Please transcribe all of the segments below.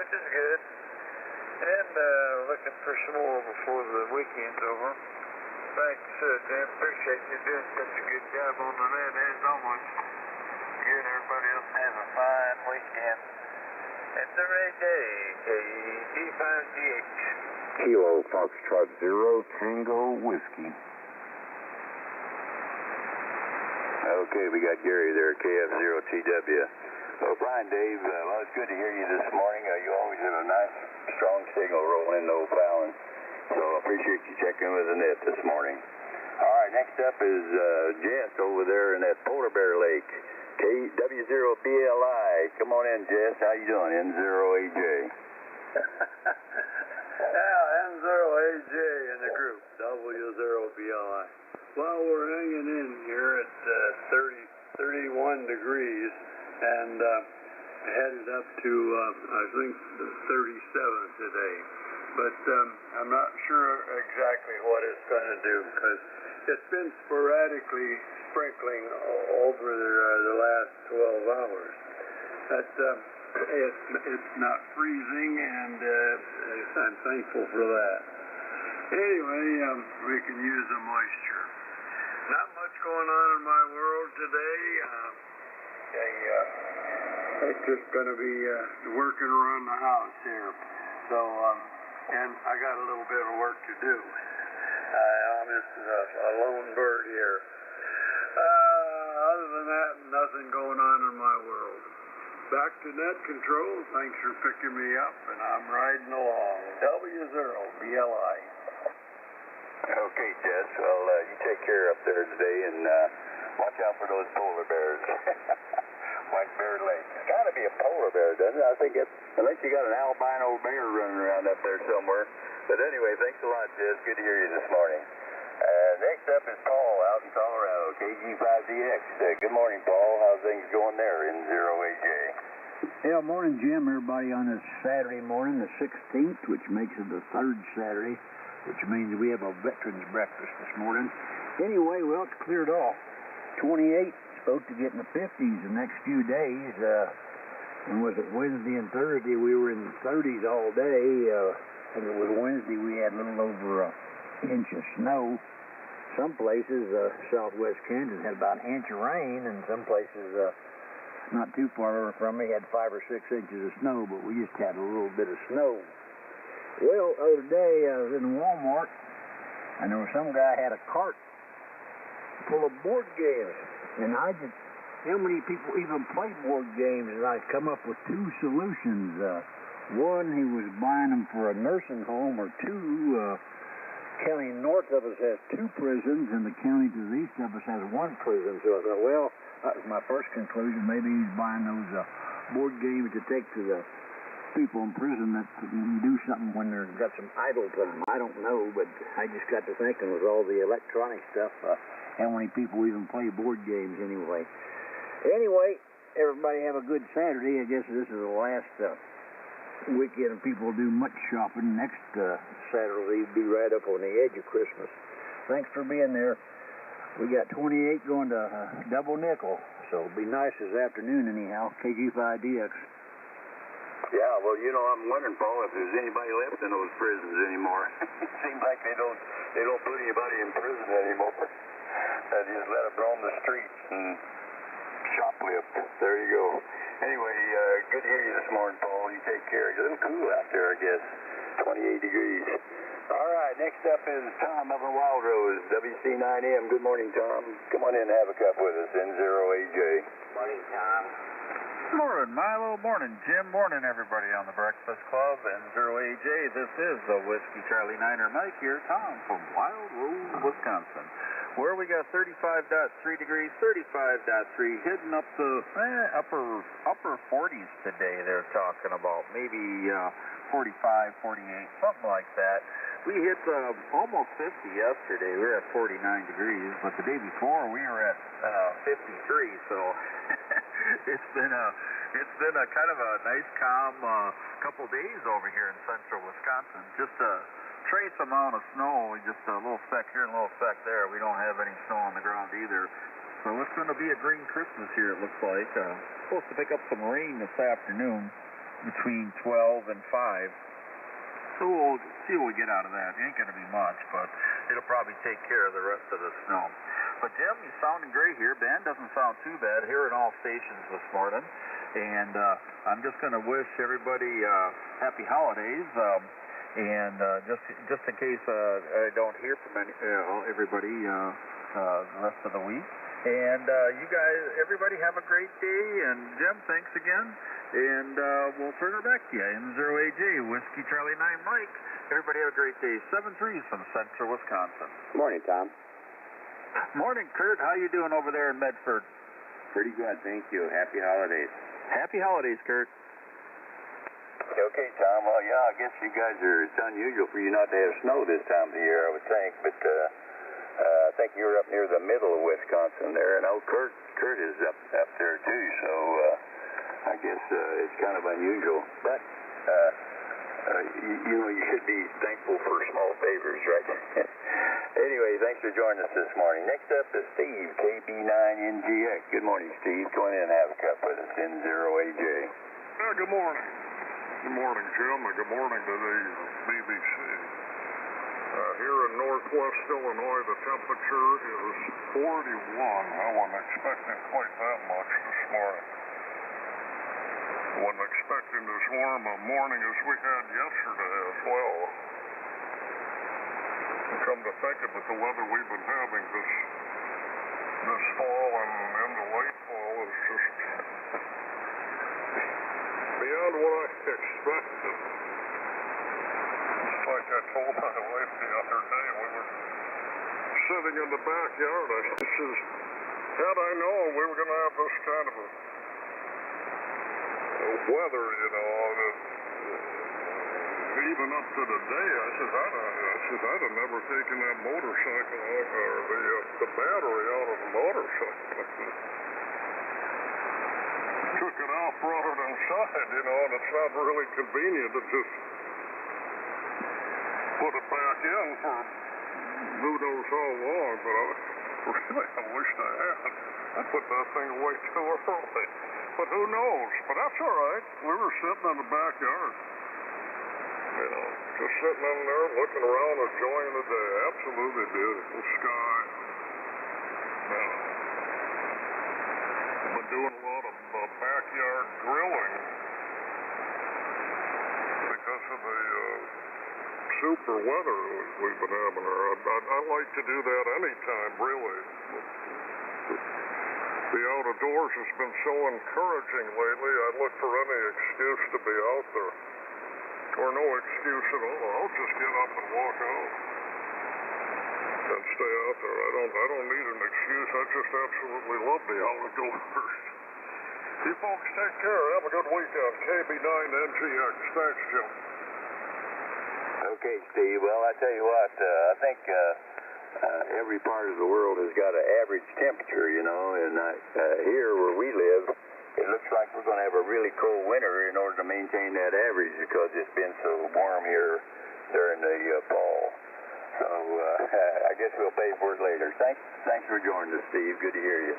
which is good. And looking for some more before the weekend's over. Thanks, Jim. Appreciate you doing such a good job on the net as always. You and everybody else have a fine weekend. It's a great day. KG5GH. Kilo Foxtrot 0 Tango Whiskey. Okay, we got Gary there, KF0TW. Well, Brian, Dave, well, it's good to hear you this morning. You always have a nice, strong signal rolling in, no fouling. So I appreciate you checking with the net this morning. All right, next up is Jess over there in that Polar Bear Lake. KW0BLI. Come on in, Jess. How you doing? N0AJ. Yeah, N0AJ in the group, W0BLI. Well, we're hanging in here at 31 degrees and headed up to, I think, 37 today. But I'm not sure exactly what it's going to do because it's been sporadically sprinkling over the last 12 hours. But it's not freezing, and I'm thankful for that. Anyway, we can use the moisture. Not much going on in my world today. It's just going to be working around the house here. So, and I got a little bit of work to do. I'm just a lone bird here. Other than that, nothing going on in my world. Back to net control. Thanks for picking me up, and I'm riding along. W0BLI. Okay, Jess. Well, you take care up there today, and watch out for those polar bears. White Bear Lake. It's got to be a polar bear, doesn't it? I think it's, unless you got an albino bear running around up there somewhere. But anyway, thanks a lot, Jess. Good to hear you this morning. Next up is Paul out in Colorado, KG5DX. Good morning, Paul. How's things going there in N0AJ? Yeah, morning, Jim. Everybody on this Saturday morning, the 16th, which makes it the third Saturday, which means we have a veterans breakfast this morning. Anyway, well, it's cleared off. 28, supposed to get in the 50s the next few days. And was it Wednesday and Thursday? We were in the 30s all day. I think it was Wednesday we had a little over an inch of snow. Some places, southwest Kansas, had about an inch of rain, and some places not too far from me had 5 or 6 inches of snow, but we just had a little bit of snow. Well, the other day I was in Walmart, and there was some guy had a cart full of board games, and I just, how many people even play board games? And I come up with 2 solutions. One, he was buying them for a nursing home, or 2, county north of us has 2 prisons, and the county to the east of us has 1 prison. So I thought, well, that was my first conclusion. Maybe he's buying those board games to take to the people in prison that can do something when they've got some idle time. I don't know, but I just got to thinking with all the electronic stuff, how many people even play board games anyway. Anyway, everybody have a good Saturday. I guess this is the last weekend people do much shopping. Next Saturday will be right up on the edge of Christmas. Thanks for being there. We got 28 going to double nickel, so it'll be nice this afternoon anyhow. KG5DX. Yeah, well, you know, I'm wondering, Paul, if there's anybody left in those prisons anymore. It seems like they don't put anybody in prison anymore. They just let them roam the streets and shoplift. There you go. Anyway, good to hear you this morning, Paul. You take care. It's a little cool out there, I guess. 28 degrees. All right, next up is Tom up in Wild Rose, WC9M. Good morning, Tom. Come on in and have a cup with us, N0AJ. Morning, Tom. Morning, Milo. Morning, Jim. Morning, everybody on the Breakfast Club. N0AJ, this is the Whiskey Charlie Niner Mike here, Tom from Wild Rose, Wisconsin, where we got 35.3 degrees, 35.3, hitting up the upper 40s today. They're talking about maybe 45, 48, something like that. We hit almost 50 yesterday. We were at 49 degrees, but the day before we were at 53. So it's been a kind of a nice, calm couple days over here in central Wisconsin. Just a trace amount of snow, just a little speck here and a little speck there. We don't have any snow on the ground either. So it's going to be a green Christmas here, it looks like. Supposed to pick up some rain this afternoon. between 12 and 5. So we'll see what we get out of that. It ain't going to be much, but it'll probably take care of the rest of the snow. But Jim, you're sounding great here. Ben doesn't sound too bad here in all stations this morning. And I'm just going to wish everybody happy holidays. And just in case I don't hear from everybody the rest of the week. And you guys, everybody have a great day. And Jim, thanks again. And we'll turn it back to you. N0AJ, Whiskey Charlie 9 Mike. Everybody have a great day. 7-3 from Central Wisconsin. Morning, Tom. Morning, Kurt. How you doing over there in Medford? Pretty good, thank you. Happy holidays. Happy holidays, Kurt. Okay, Tom. Well, yeah, I guess you guys it's unusual for you not to have snow this time of the year, I would think. But I think you're up near the middle of Wisconsin there. And Kurt is up there, too. So I guess it's kind of unusual. But, you should be thankful for small favors, right? Anyway, thanks for joining us this morning. Next up is Steve, KB9NGX. Good morning, Steve. Go in and have a cup with us, N0AJ. Good morning. Good morning, Jim, and good morning to the BBC. Here in northwest Illinois, the temperature is 41. I wasn't expecting quite that much this morning. I wasn't expecting as warm a morning as we had yesterday as well. Come to think of it, the weather we've been having this fall and into late fall is just beyond what I expected. It's like I told my wife the other day, we were sitting in the backyard. I said, had I known we were going to have this kind of a weather, even up to the day, I said, I'd have never taken that motorcycle out, or the battery out of the motorcycle. Took it out, brought it inside, and it's not really convenient to just put it back in for who knows how long, but I wish I had. I put that thing away too early. But who knows? But that's all right. We were sitting in the backyard. Just sitting in there, looking around, enjoying the day. Absolutely beautiful sky. I've been doing a lot of backyard grilling because of the super weather we've been having here. I like to do that anytime, really. The out of doors has been so encouraging lately, I look for any excuse to be out there. Or no excuse at all. I'll just get up and walk out and stay out there. I don't need an excuse. I just absolutely love the outdoors. You folks take care. Have a good weekend. KB9NGX. Thanks, Jim. Okay, Steve. Well, I tell you what, I think every part of the world has got an average temperature, and here where we live, it looks like we're going to have a really cold winter in order to maintain that average because it's been so warm here during the fall. So I guess we'll pay for it later. Thanks for joining us, Steve. Good to hear you.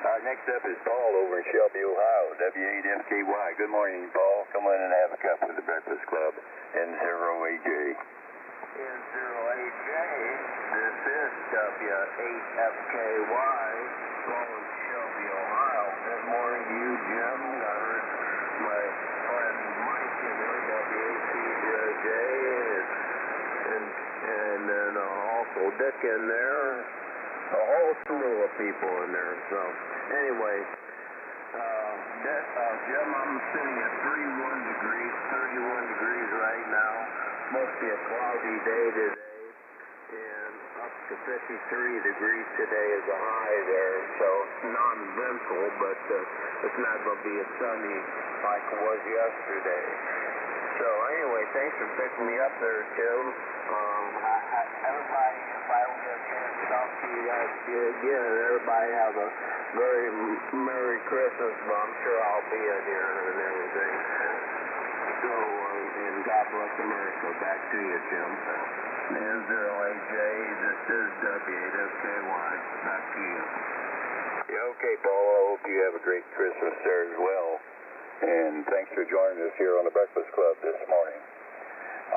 All right, next up is Paul over in Shelby, Ohio, W8MKY. Good morning, Paul. Come in and have a cup with the Breakfast Club. N0AJ. N0AJ, this is W8FKY, calling Shelby, Ohio. Good morning to you, Jim. I heard my friend Mike in there, WACJ, and then also Dick in there. A whole slew of people in there. So, anyway, Jim, I'm sitting at 31 degrees right now. Must be a cloudy day today, and up to 53 degrees today is a high there, so non-eventful, but it's not going to be as sunny like it was yesterday. So anyway, thanks for picking me up there, Tim. Everybody, if I don't get a chance to talk to you guys again, everybody have a very Merry Christmas, but I'm sure I'll be in here and everything. So, and God bless America. Back to you, Jim. N0AJ, this is W8FKY. Back to you. Yeah, okay, Paul. I hope you have a great Christmas there as well. and thanks for joining us here on the Breakfast Club this morning.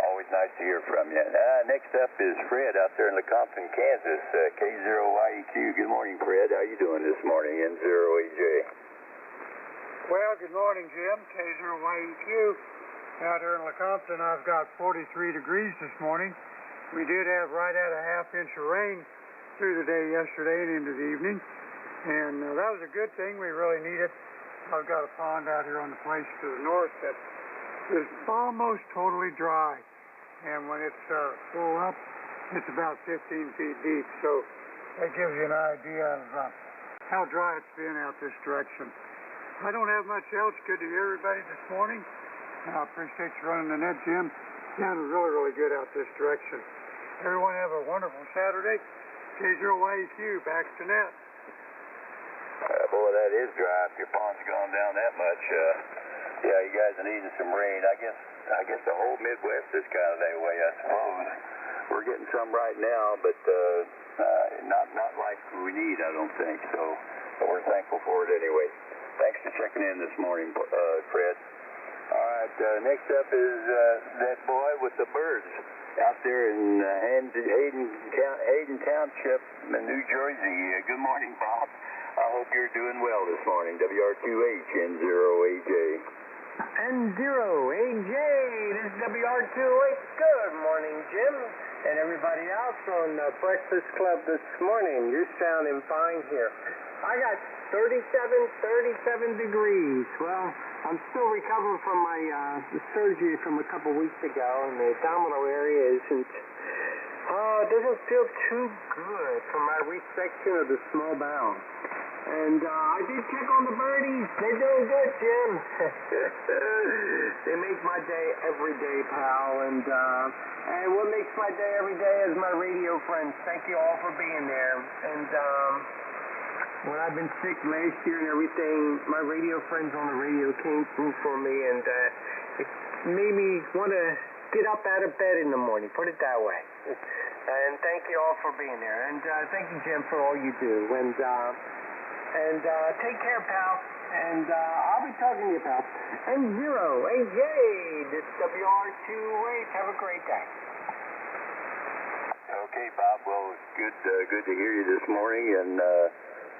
Always nice to hear from you. Next up is Fred out there in Lecompton, Kansas, K0YEQ. Good morning, Fred. How you doing this morning, N0AJ? Well, good morning, Jim. K0YEQ. Out here in Lecompton, I've got 43 degrees this morning. We did have right at a half inch of rain through the day yesterday and into the evening, and that was a good thing. We really need it. I've got a pond out here on the place to the north that is almost totally dry, and when it's full up, it's about 15 feet deep, so that gives you an idea of how dry it's been out this direction. I don't have much else. Good to hear everybody this morning. I appreciate you running the net, Jim. Sounded really, really good out this direction. Everyone have a wonderful Saturday. K0YEQ, back to net. Boy, that is dry. If your pond's gone down that much, yeah, you guys are needing some rain. I guess the whole Midwest is kind of that way, I suppose. We're getting some right now, but not like we need, I don't think. So we're thankful for it anyway. Thanks for checking in this morning, Fred. All right, next up is that boy with the birds out there in Hayden Township, New Jersey. Good morning, Bob. I hope you're doing well this morning. WR2H N0AJ. N0AJ, this is WR2H. Good morning, Jim, and everybody else on the Breakfast Club this morning. You're sounding fine here. I got 37 degrees. Well, I'm still recovering from my surgery from a couple weeks ago, and the abdominal area doesn't feel too good from my resection of the small bowel. And I did check on the birdies. They're doing good, Jim. They make my day every day, pal. And what makes my day every day is my radio friends. Thank you all for being there. And when I've been sick last year and everything, my radio friends on the radio came through for me, and it made me want to get up out of bed in the morning, put it that way. And thank you all for being there. And thank you, Jim, for all you do. And take care, pal. And I'll be talking to you, pal. N0AJ, this is WR2H. Have a great day. Okay, Bob. Well, good to hear you this morning, and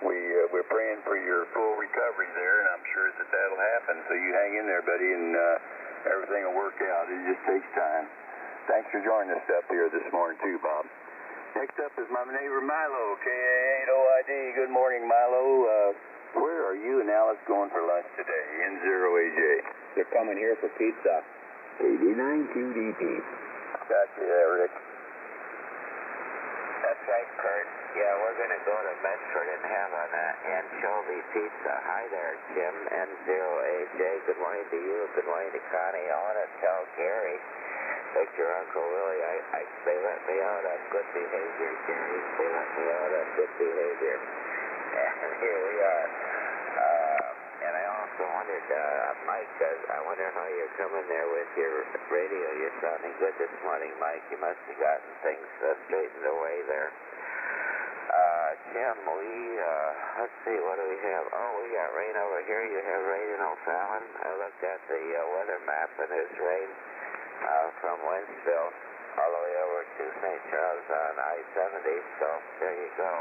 we're praying for your full recovery there, and I'm sure that'll happen. So you hang in there, buddy, and everything will work out. It just takes time. Thanks for joining us up here this morning, too, Bob. Next up is my neighbor Milo, K8OID. Good morning, Milo. Where are you and Alice going for lunch today? N0AJ. They're coming here for pizza. 89 QDT. Gotcha there, Rick. That's right, Kurt. Yeah, we're going to go to Medford and have an anchovy pizza. Hi there, Jim, N0AJ. Good morning to you. Good morning to Connie. I want to tell Gary, Victor, Uncle Willie, they let me out on good behavior, Gary. They let me out on good behavior. And here we are. And I also wondered, Mike, I wonder how you're coming there with your radio. You're sounding good this morning, Mike. You must have gotten things straightened away there. Jim, let's see, what do we have? Oh, we got rain over here. You have rain in O'Fallon. I looked at the weather map, and there's rain from Wentzville all the way over to St. Charles on I-70, so there you go.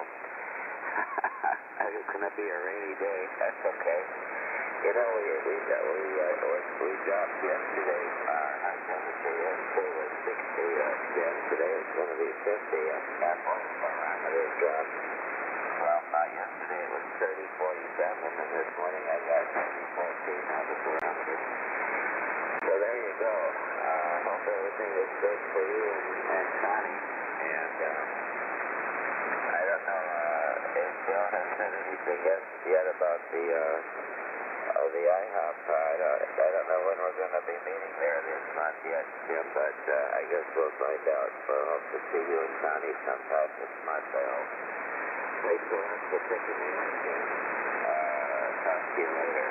It's going to be a rainy day. That's okay. You know, we dropped yesterday. Our temperature yesterday was 60. Jim, today it's going to be 50. Halfway parameters dropped. Well, yesterday it was 30, 47, and this morning I got 30, 14 on the parameters. So there you go. Hope everything is good for you and Connie. And I don't know if Bill has said anything yet about the IHOP. I don't know when we're going to be meeting there this month yet, Jim, but I guess we'll find out. We'll hope to see you and Connie sometime this month, I hope. Thanks so much for taking me in, Jim. Talk to you later.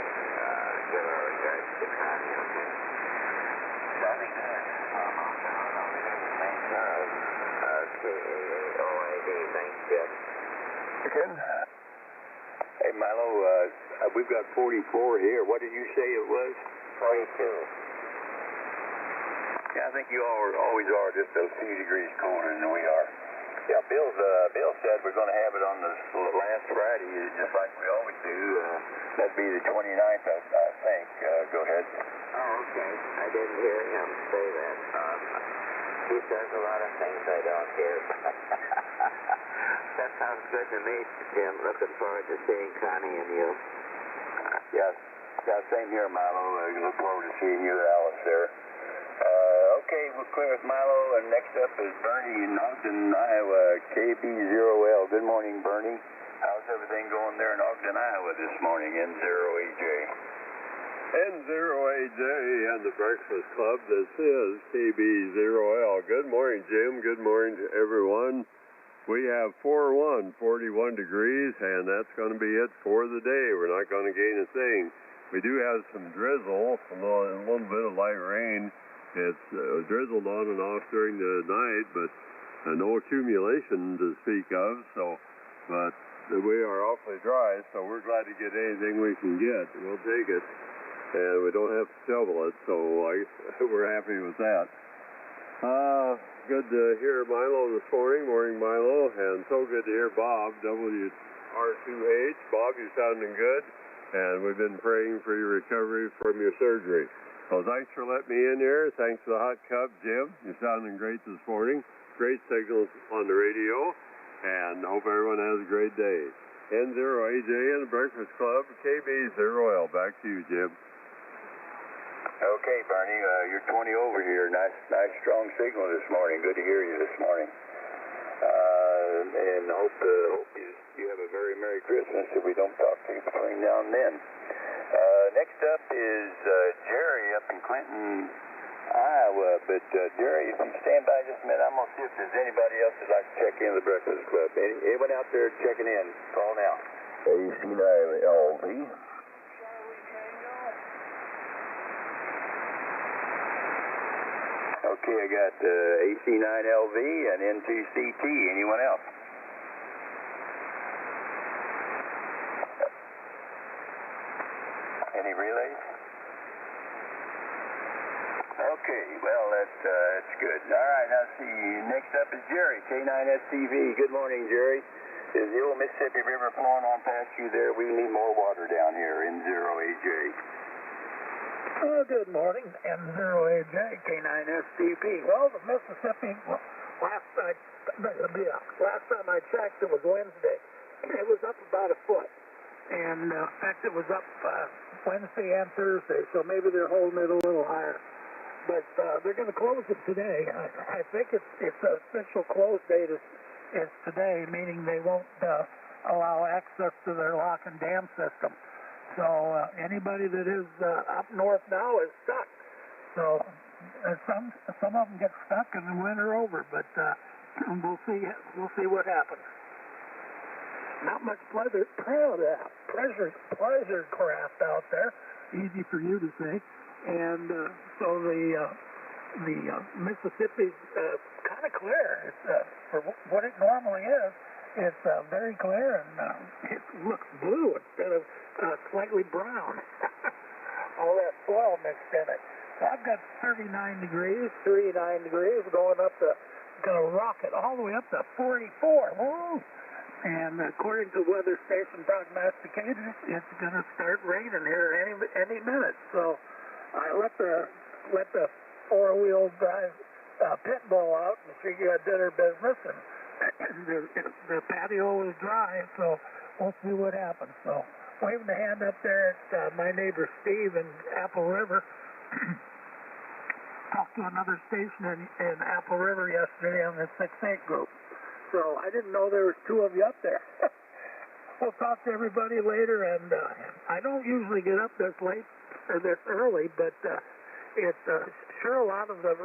Give our regards to Connie, okay? Sounding good. Almost out over here in St. Charles. K8OID. Thanks, Jim. Hey, Milo. We've got 44 here. What did you say it was? 42. Yeah, I think you always are just a few degrees colder than we are. Yeah, Bill said we're going to have it on the last Friday, just like we always do. That'd be the 29th, I think. Go ahead. Oh, okay. I didn't hear him say that. He says a lot of things I don't hear. That sounds good to me, Jim. Looking forward to seeing Connie and you. Yeah, same here, Milo. Look forward to seeing you and Alice there. Okay, we're clear with Milo, and next up is Bernie in Ogden, Iowa, KB0L. Good morning, Bernie. How's everything going there in Ogden, Iowa this morning, N0AJ? N0AJ and the Breakfast Club. This is KB0L. Good morning, Jim. Good morning to everyone. We have 41 degrees, and that's going to be it for the day. We're not going to gain a thing. We do have some drizzle, a little bit of light rain. It's drizzled on and off during the night, but no accumulation to speak of. But we are awfully dry, so we're glad to get anything we can get. We'll take it, and we don't have to shovel it, so we're happy with that. Good to hear Milo this morning. Morning, Milo, and so good to hear Bob, WR2H. Bob, you're sounding good, and we've been praying for your recovery from your surgery. Well, thanks for letting me in here. Thanks for the hot cup, Jim. You're sounding great this morning. Great signals on the radio, and hope everyone has a great day. N0AJ and the Breakfast Club, KB0L. Back to you, Jim. Okay, Bernie, you're 20 over here. Nice strong signal this morning. Good to hear you this morning. And hope you have a very Merry Christmas if we don't talk to you between now and then. Next up is Jerry up in Clinton, Iowa. But Jerry, if you stand by just a minute, I'm going to see if there's anybody else that'd like to check in the Breakfast Club. Anyone out there checking in? Call now. AC9LV. Okay, I got AC9LV and N2CT. Anyone else? Any relays? Okay, well, that's good. All right, now see, next up is Jerry, K9STV. Good morning, Jerry. Is the old Mississippi River flowing on past you there? We need more water down here in N0AJ. Good morning, N0AJ, K9STP. Well, the Mississippi, last time I checked, it was Wednesday. It was up about a foot. And in fact, it was up Wednesday and Thursday, so maybe they're holding it a little higher. But they're going to close it today. I think its official close date is today, meaning they won't allow access to their lock and dam system. So anybody that is up north now is stuck. So some of them get stuck and the winter over, but we'll see what happens. Not much pleasure craft out there. Easy for you to say. And so the Mississippi's kind of clear. It's for what it normally is. It's very clear, and it looks blue instead of slightly brown. All that soil mixed in it. So I've got 39 degrees, going up gonna rocket all the way up to 44. Woo! And according to Weather Station prognosticators, it's going to start raining here any minute. So I let the four-wheel drive pit bull out, and she did her business, and the patio is dry. So we'll see what happens. So waving a hand up there at my neighbor Steve in Apple River. Talked to another station in Apple River yesterday on the 6-8 group. So I didn't know there was two of you up there. We'll talk to everybody later, and I don't usually get up this late or this early, but it's sure a lot of the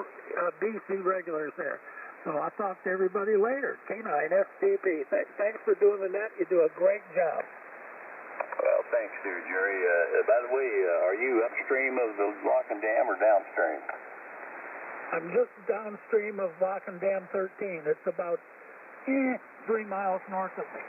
BC regulars there. So I'll talk to everybody later. K9STP, thanks for doing the net. You do a great job. Well, thanks, dear Jerry. By the way, are you upstream of the lock and dam or downstream? I'm just downstream of lock and dam 13. It's about 3 miles north of me.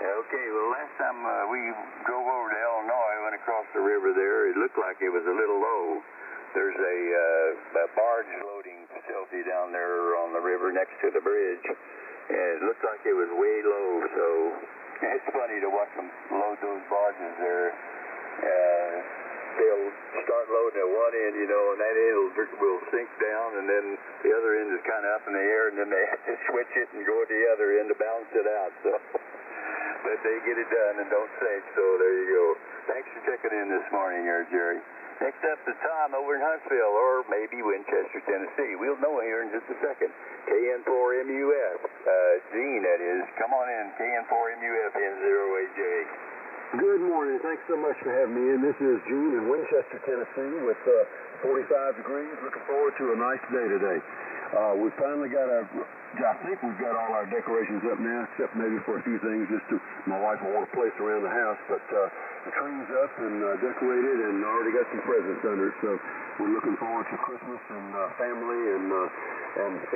Okay, well, last time we drove over to Illinois, went across the river there, it looked like it was a little low. There's a barge loading facility down there on the river next to the bridge, and it looked like it was way low, so it's funny to watch them load those barges there. They'll start loading at one end, you know, and that end will sink down, and then the other end is kind of up in the air, and then they have to switch it and go to the other end to balance it out, so... But they get it done and don't sink, so there you go. Thanks for checking in this morning here, Jerry. Next up is Tom over in Huntsville, or maybe Winchester, Tennessee. We'll know here in just a second. KN4MUF. Gene, that is. Come on in. KN4MUF N0AJ. Good morning. Thanks so much for having me in. This is Gene in Winchester, Tennessee with 45 degrees. Looking forward to a nice day today. We finally got I think we've got all our decorations up now, except maybe for a few things just to, my wife will want to place around the house, but the tree's up and decorated and already got some presents under it, so we're looking forward to Christmas and family and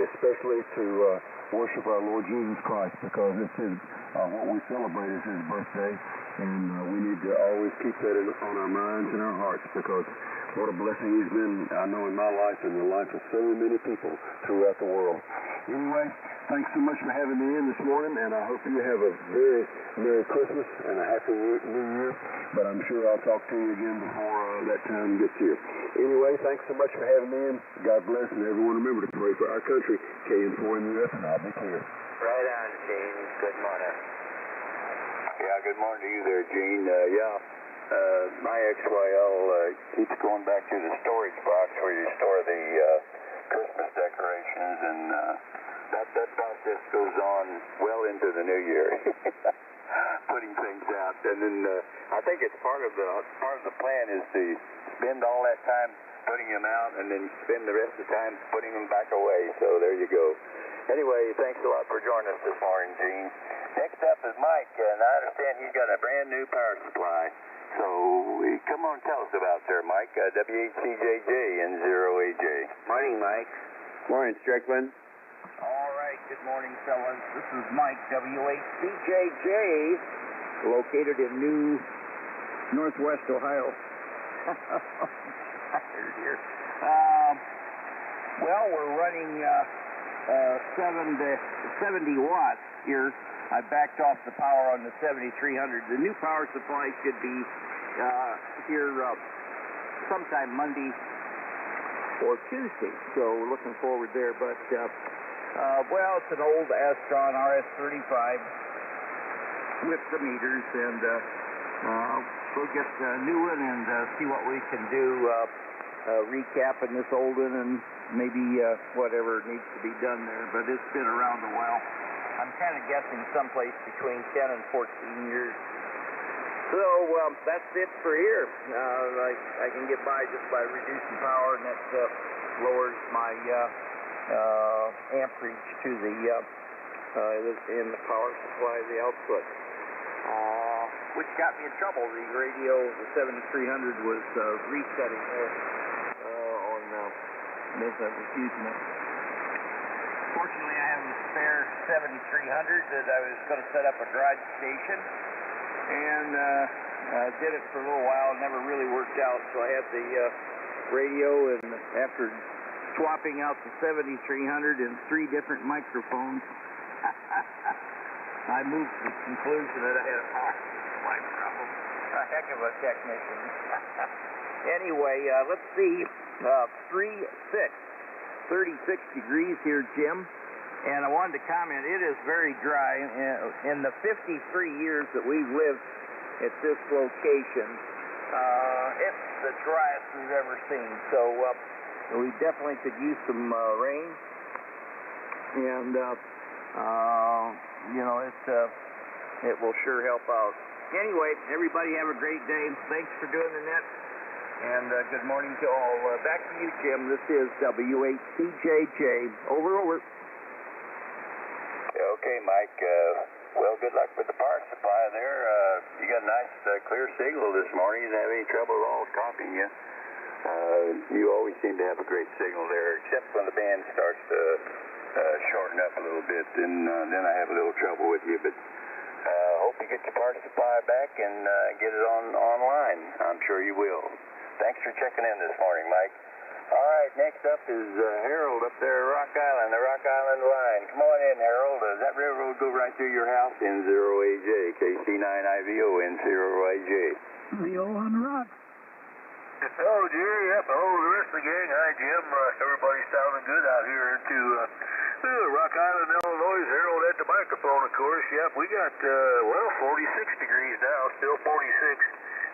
especially to worship our Lord Jesus Christ, because it's his, what we celebrate is his birthday, and we need to always keep that on our minds and our hearts, because what a blessing he's been, I know, in my life and the life of so many people throughout the world. Anyway, thanks so much for having me in this morning, and I hope you have a very Merry Christmas and a Happy New Year, but I'm sure I'll talk to you again before that time gets here. Anyway, thanks so much for having me in. God bless, and everyone remember to pray for our country. KN4MUF, and I'll be clear. Right on, Gene. Good morning. Yeah, good morning to you there, Gene. My XYL keeps going back to the storage box where you store the Christmas decorations, and that process goes on well into the new year, putting things out. And then I think it's part of the plan is to spend all that time putting them out, and then spend the rest of the time putting them back away. So there you go. Anyway, thanks a lot for joining us this morning, Gene. Next up is Mike, and I understand he's got a brand new power supply. So, come on, tell us about it, sir, Mike. WHCJJ and 0AJ. Morning, Mike. Morning, Strickland. All right, good morning, fellas. This is Mike, WHCJJ, located in New Northwest Ohio. Well, we're running 70 watts here. I backed off the power on the 7300. The new power supply should be here sometime Monday or Tuesday, so looking forward there. But, well, it's an old Astron RS-35 with the meters, and we'll get a new one and see what we can do, recapping this old one and maybe whatever needs to be done there. But it's been around a while. I'm kind of guessing someplace between 10 and 14 years. So that's it for here. I can get by just by reducing power, and that lowers my amperage to the in the power supply, the output, which got me in trouble. The radio, the 7300, was resetting there on this. I was using it. Fortunately, I have a spare 7300 that I was going to set up a garage station, and did it for a little while. It never really worked out, so I had the radio, and after swapping out the 7300 and 3 different microphones, I moved to the conclusion that I had a power supply problem. A heck of a technician. Anyway, let's see. 36 degrees here, Jim, and I wanted to comment, it is very dry. In the 53 years that we've lived at this location, it's the driest we've ever seen, so we definitely could use some rain, and you know, it will sure help out. Anyway, everybody have a great day. Thanks for doing the net. And good morning to all. Back to you, Jim. This is WHCJJ. Over. Okay, Mike. Well, good luck with the power supply there. You got a nice, clear signal this morning. You didn't have any trouble at all copying you. You always seem to have a great signal there, except when the band starts to shorten up a little bit. Then I have a little trouble with you. But hope you get your parts supply back and get it online. I'm sure you will. Thanks for checking in this morning, Mike. All right, next up is Harold up there at Rock Island, the Rock Island line. Come on in, Harold. Does that railroad go right through your house? N0AJ, KC9IVO, N0AJ. The O on the rock. Hello, Jerry. Yep, hello, the rest of the gang. Hi, Jim. Everybody's sounding good out here into Rock Island, Illinois. Harold at the microphone, of course. Yep, we got, 46 degrees now, still 46.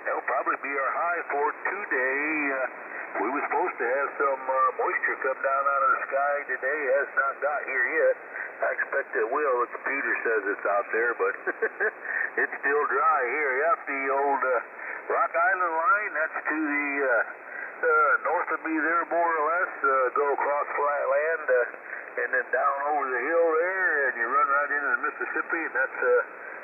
That'll probably be our high for today. We were supposed to have some moisture come down out of the sky today. Has not got here yet. I expect it will. The computer says it's out there, but it's still dry here. Yep, the old Rock Island line, that's to the north of me there, more or less. Go across flat land and then down over the hill there, and you run right into the Mississippi, and that's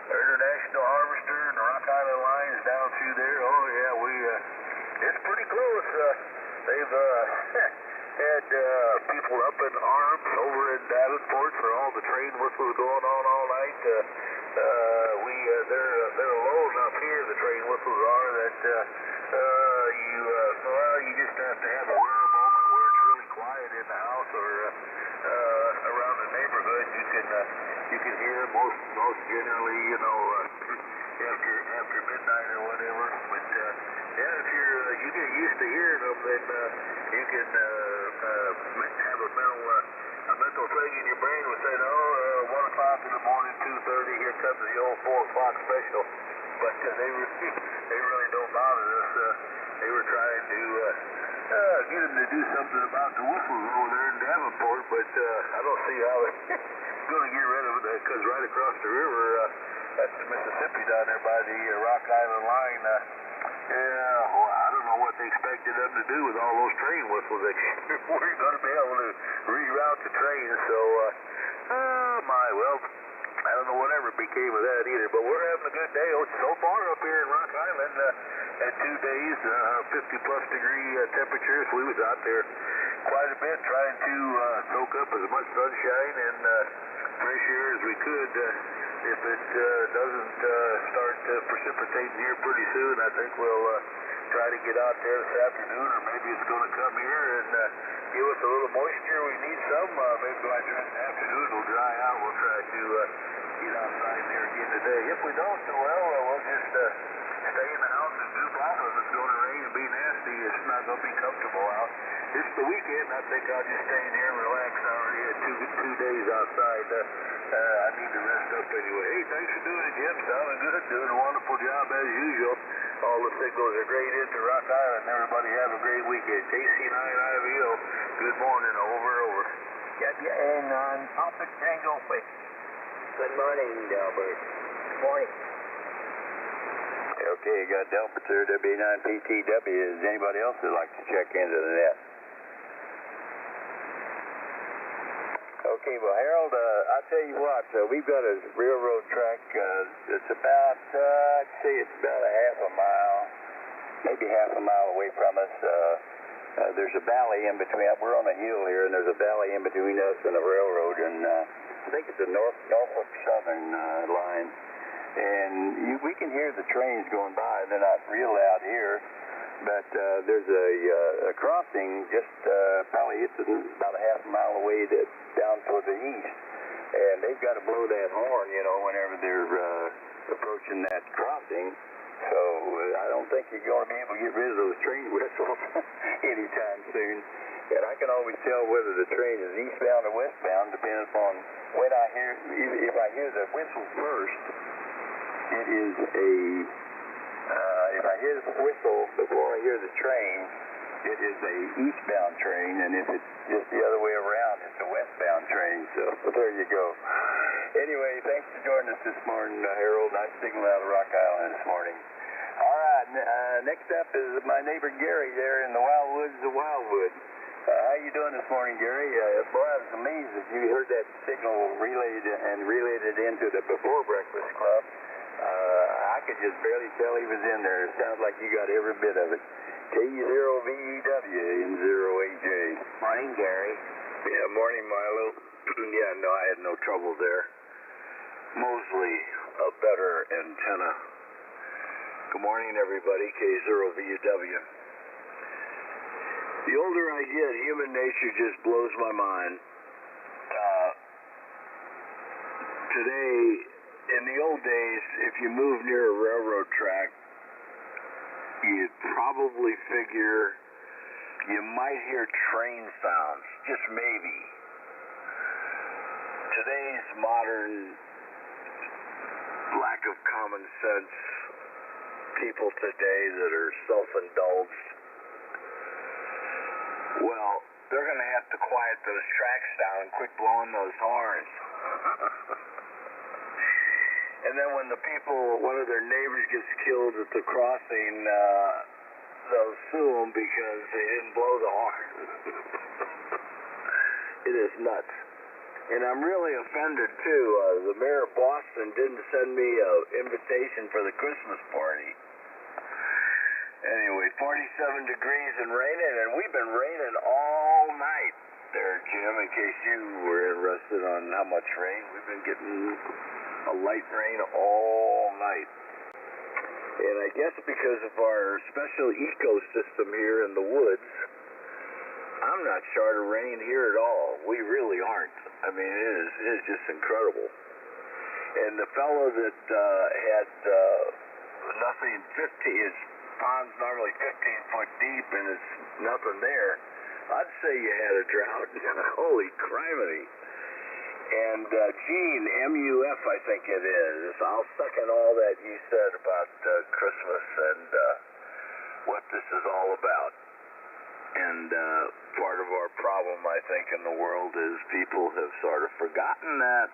International Harvester and the Rock Island lines down through there. Oh, yeah, it's pretty close. They've had people up in arms over in Davenport for all the train whistles going on all night. They're low enough here, the train whistles are, that you just have to have a rare moment where it's really quiet in the house or around the neighborhood. You can hear most generally, after midnight or whatever. But if you get used to hearing them, then you can have a mental thing in your brain with saying, 1 o'clock in the morning, 2:30, here comes the old 4 o'clock special. But they really don't bother us. They were trying to get them to do something about the whistles over there in Davenport, but I don't see how they're going to get rid of it, because right across the river, that's the Mississippi down there by the Rock Island line. I don't know what they expected them to do with all those train whistles. They weren't going to be able to reroute the train, so, I don't know whatever became of that either, but we're having a good day so far up here in Rock Island. At 2 days, 50-plus degree temperatures. We was out there quite a bit trying to soak up as much sunshine and fresh air as we could. If it doesn't start precipitating here pretty soon, I think we'll try to get out there this afternoon, or maybe it's going to come here and give us a little moisture. We need some. Maybe by the afternoon it'll dry out. We'll try to get outside there again today. If we don't, we'll just stay in the house and goof off. If it's going to rain and be nasty, it's not going to be comfortable out. It's the weekend. I think I'll just stay in here and relax. I already had two days outside. I need to rest up anyway. Hey, thanks for doing it, Jim. Sounding good. Doing a wonderful job as usual. All the signals are great into Rock Island. Everybody have a great weekend. KC9IVO. Good morning. Over. And on Papa Tango Quick. Good morning, Delbert. Good morning. Okay, you got Delbert there, W9PTW. Is anybody else that'd like to check into the net? Okay, well, Harold, I'll tell you what, we've got a railroad track that's about, I'd say it's about a half a mile, maybe half a mile away from us. There's a valley in between. We're on a hill here, and there's a valley in between us and the railroad, and I think it's the Norfolk Southern line. And we can hear the trains going by. They're not real loud here, but there's a crossing just probably it's about a half a mile away down toward the east, and they've got to blow that horn, whenever they're approaching that crossing. So I don't think you're going to be able to get rid of those train whistles anytime soon. And I can always tell whether the train is eastbound or westbound, depending upon when I hear. If I hear the whistle first, it is if I hear the whistle before I hear the train, it is a eastbound train, and if it's just the other way around, it's a westbound train. So there you go. Anyway, thanks for joining us this morning, Harold. Nice signal out of Rock Island this morning. All right, next up is my neighbor Gary there in the wild woods of Wildwood. How you doing this morning, Gary? Boy, I was amazed that you heard that signal relayed it into the Before Breakfast Club. I could just barely tell he was in there. It sounds like you got every bit of it. K0VEW in 0AJ. Morning, Gary. Yeah, morning, Milo. Yeah, no, I had no trouble there. Mosley, a better antenna. Good morning, everybody. K0VUW. The older I get, human nature just blows my mind. Today, in the old days, if you moved near a railroad track, you'd probably figure you might hear train sounds, just maybe. Today's modern lack of common sense, people today that are self-indulged, well, they're going to have to quiet those tracks down and quit blowing those horns. And then when one of their neighbors gets killed at the crossing, they'll sue them because they didn't blow the horn. It is nuts. And I'm really offended, too. The mayor of Boston didn't send me an invitation for the Christmas party. Anyway, 47 degrees and raining, and we've been raining all night there, Jim, in case you were interested on how much rain. We've been getting a light rain all night. And I guess because of our special ecosystem here in the woods, I'm not short of rain here at all. We really aren't. I mean, it is just incredible. And the fellow that had nothing, his pond's normally 15 foot deep and it's nothing there, I'd say you had a drought. Holy criminy. And Gene, MUF, I think it is. I'll second all that you said about Christmas and what this is all about. And part of our problem, I think, in the world is people have sort of forgotten that.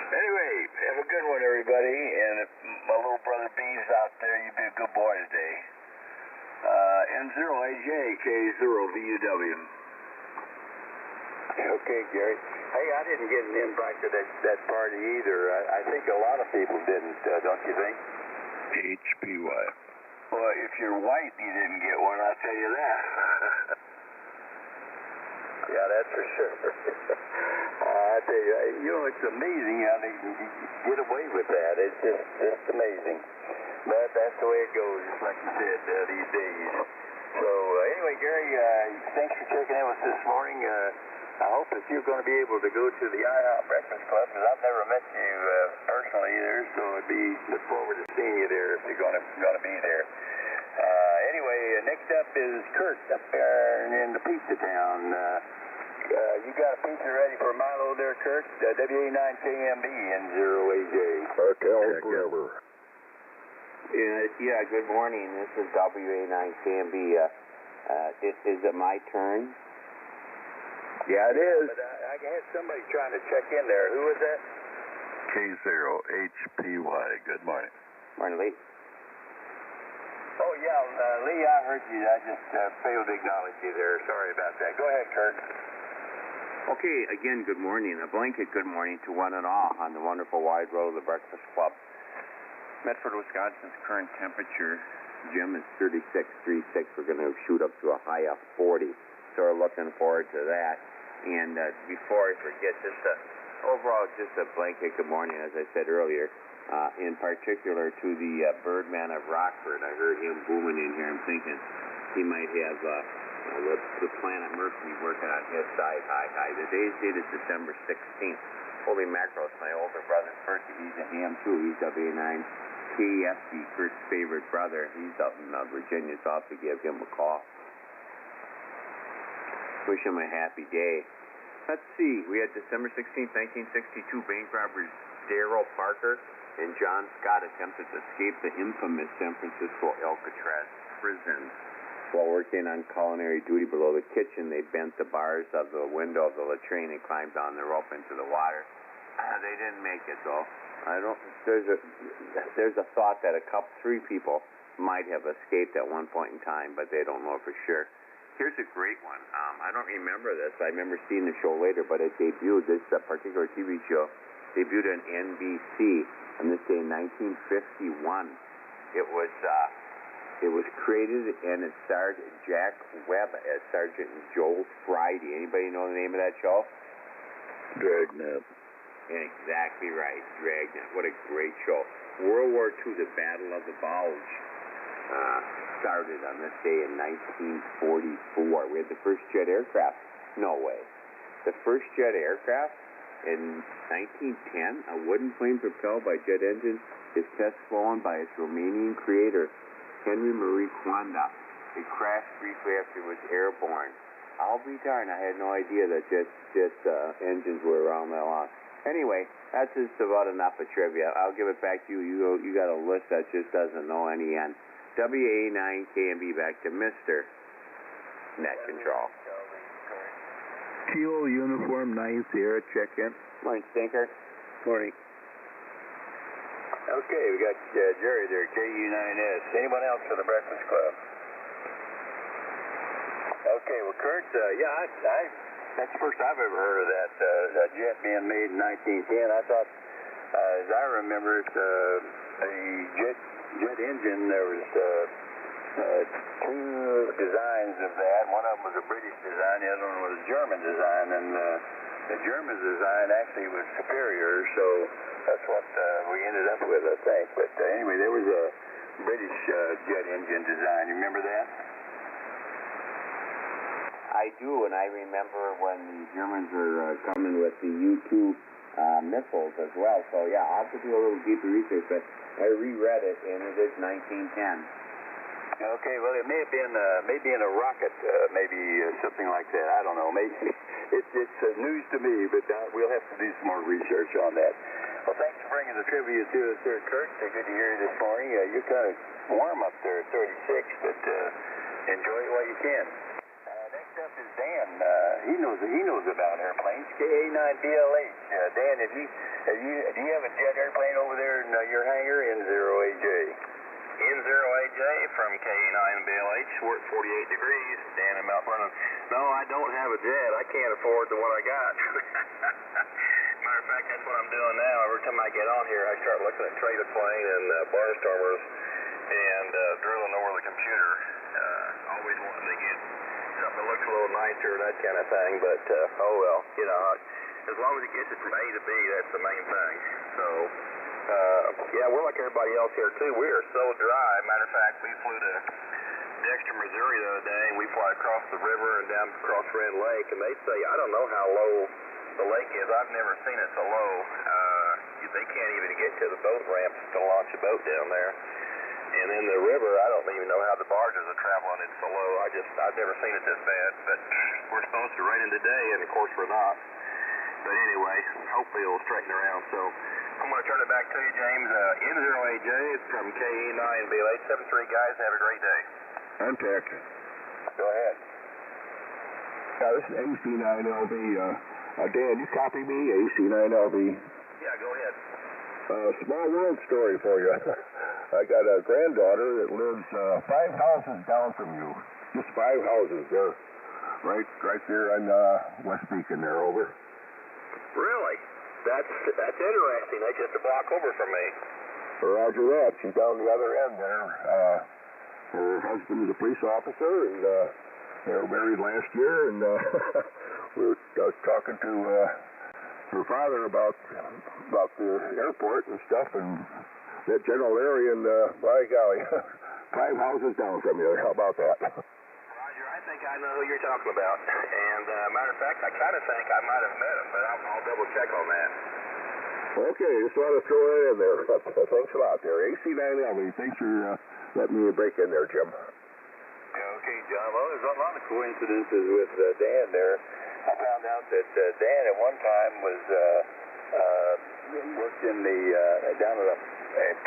Anyway, have a good one, everybody. And if my little brother B's out there, you be a good boy today. N0AJ, K0VUW. Okay, Gary. Hey, I didn't get an invite to that party either. I think a lot of people didn't, don't you think? HPY. Well, if you're white, you didn't get one, I'll tell you that. Yeah, that's for sure. I tell you, it's amazing how they get away with that. It's just amazing. But that's the way it goes, just like you said, these days. So, anyway, Gary, thanks for checking in with us this morning. I hope that you're going to be able to go to the IHOP Breakfast Club, because I've never met you personally either, so look forward to seeing you there if you're going to be there. Anyway, next up is Kurt up there in the Pizza Town. You got a pizza ready for Milo there, Kurt? WA9KMB N0AJ. Cal forever. Yeah, good morning. This is WA9KMB. Is it my turn? Yeah, it is. But I had somebody trying to check in there. Who was that? K0HPY. Good morning. Morning, Lee. Oh, yeah, Lee, I heard you. I just failed to acknowledge you there. Sorry about that. Go ahead, Kurt. Okay, again, good morning. A blanket good morning to one and all on the wonderful wide road of the Breakfast Club. Medford, Wisconsin's current temperature, Jim, is 36.36. We're going to shoot up to a high of 40. So we're looking forward to that. And before I forget, overall, just a blanket good morning, as I said earlier. In particular to the Birdman of Rockford. I heard him booming in here. I'm thinking he might have the Planet Mercury working on his side. Hi. Today's date is December 16th. Holy mackerel, it's my older brother's birthday. He's a ham, too. He's WA9 KFC, Kurt's favorite brother. He's up in Virginia, so I'll have to give him a call. Wish him a happy day. Let's see. We had December 16th, 1962, bank robbers Darrell Parker and John Scott attempted to escape the infamous San Francisco Alcatraz prison. While working on culinary duty below the kitchen, they bent the bars of the window of the latrine and climbed down the rope into the water. They didn't make it, though. There's a thought that three people might have escaped at one point in time, but they don't know for sure. Here's a great one. I don't remember this. I remember seeing the show later, but it debuted, this particular TV show, debuted on NBC on this day in 1951. It was created and it starred Jack Webb as Sergeant Joel Friday. Anybody know the name of that show? Dragnet. Exactly right, Dragnet. What a great show. World War II, the Battle of the Bulge, started on this day in 1944. We had the first jet aircraft. No way. The first jet aircraft in 1910, a wooden plane propelled by jet engine, is test flown by its Romanian creator, Henry Marie Coanda. It crashed briefly after it was airborne. I'll be darned, I had no idea that jet engines were around that long. Anyway, that's just about enough of trivia. I'll give it back to you. You got a list that just doesn't know any end. WA9KMB back to Mr. Net Control. Kilo Uniform 9 Sierra, check in. Morning, Stinker. Morning. Okay, we got Jerry there, KU9S. Anyone else for the Breakfast Club? Okay, well, Kurt, that's the first I've ever heard of that jet being made in 1910. I thought, as I remember it, the jet engine, there was two designs of that. One of them was a British design, the other one was a German design, and the German design actually was superior, so that's what we ended up with, I think. But anyway, there was a British jet engine design. You remember that? I do, and I remember when the Germans were coming with the U-2 missiles as well. So, yeah, I'll have to do a little deeper research, but I reread it, and it is 1910. Okay, well, it may have been in a rocket, maybe something like that. I don't know. Maybe it's news to me, but we'll have to do some more research on that. Well, thanks for bringing the trivia to us there, Kurt. Good to hear you this morning. You're kind of warm up there at 36, but enjoy it while you can. Next up is Dan. He knows about airplanes. KA9BLH. Dan, do you have a jet airplane over there in your hangar? N0AJ. N0AJ from KA9BLH. We're at 48 degrees. Dan in Mount Vernon. No, I don't have a jet. I can't afford the one I got. Matter of fact, that's what I'm doing now. Every time I get on here, I start looking at trader plane and barnstormers and drilling over the computer. Always wanting to get something that looks a little nicer, that kind of thing. But, oh well, as long as it gets it from A to B, that's the main thing. So, yeah, we're like everybody else here, too. We are so dry. Matter of fact, we flew to Dexter, Missouri the other day, and we fly across the river and down across Red Lake, and they say, I don't know how low the lake is. I've never seen it so low. They can't even get to the boat ramps to launch a boat down there. And in the river, I don't even know how the barges are traveling. It's so low. I've never seen it this bad. But we're supposed to rain in today, and of course we're not. But anyway, hopefully it'll straighten around. So I'm going to turn it back to you, James. N0AJ from KE9BLH. 73 guys. Have a great day. Contact. Go ahead. This is AC9LB. Dan, you copy me? AC9LB. Yeah, go ahead. Small world story for you. I got a granddaughter that lives 5 houses down from you. Just 5 houses there. Right there on West Beacon there, over. Really? That's interesting. That's just a block over from me. Roger that. She's down the other end there. Her husband is a police officer, and they were married last year, and we were talking to her father about the airport and stuff, and that general area, and by golly, 5 houses down from you. How about that? Roger, I think I know who you're talking about. And matter of fact, I kind of think I might have met him, but I'll double check on that. Okay, just want to throw that in there. Thanks a lot there. AC9LB, thanks for letting me break in there, Jim. Okay, John. Well, there's a lot of coincidences with Dan there. I found out that Dan at one time was worked in the down at a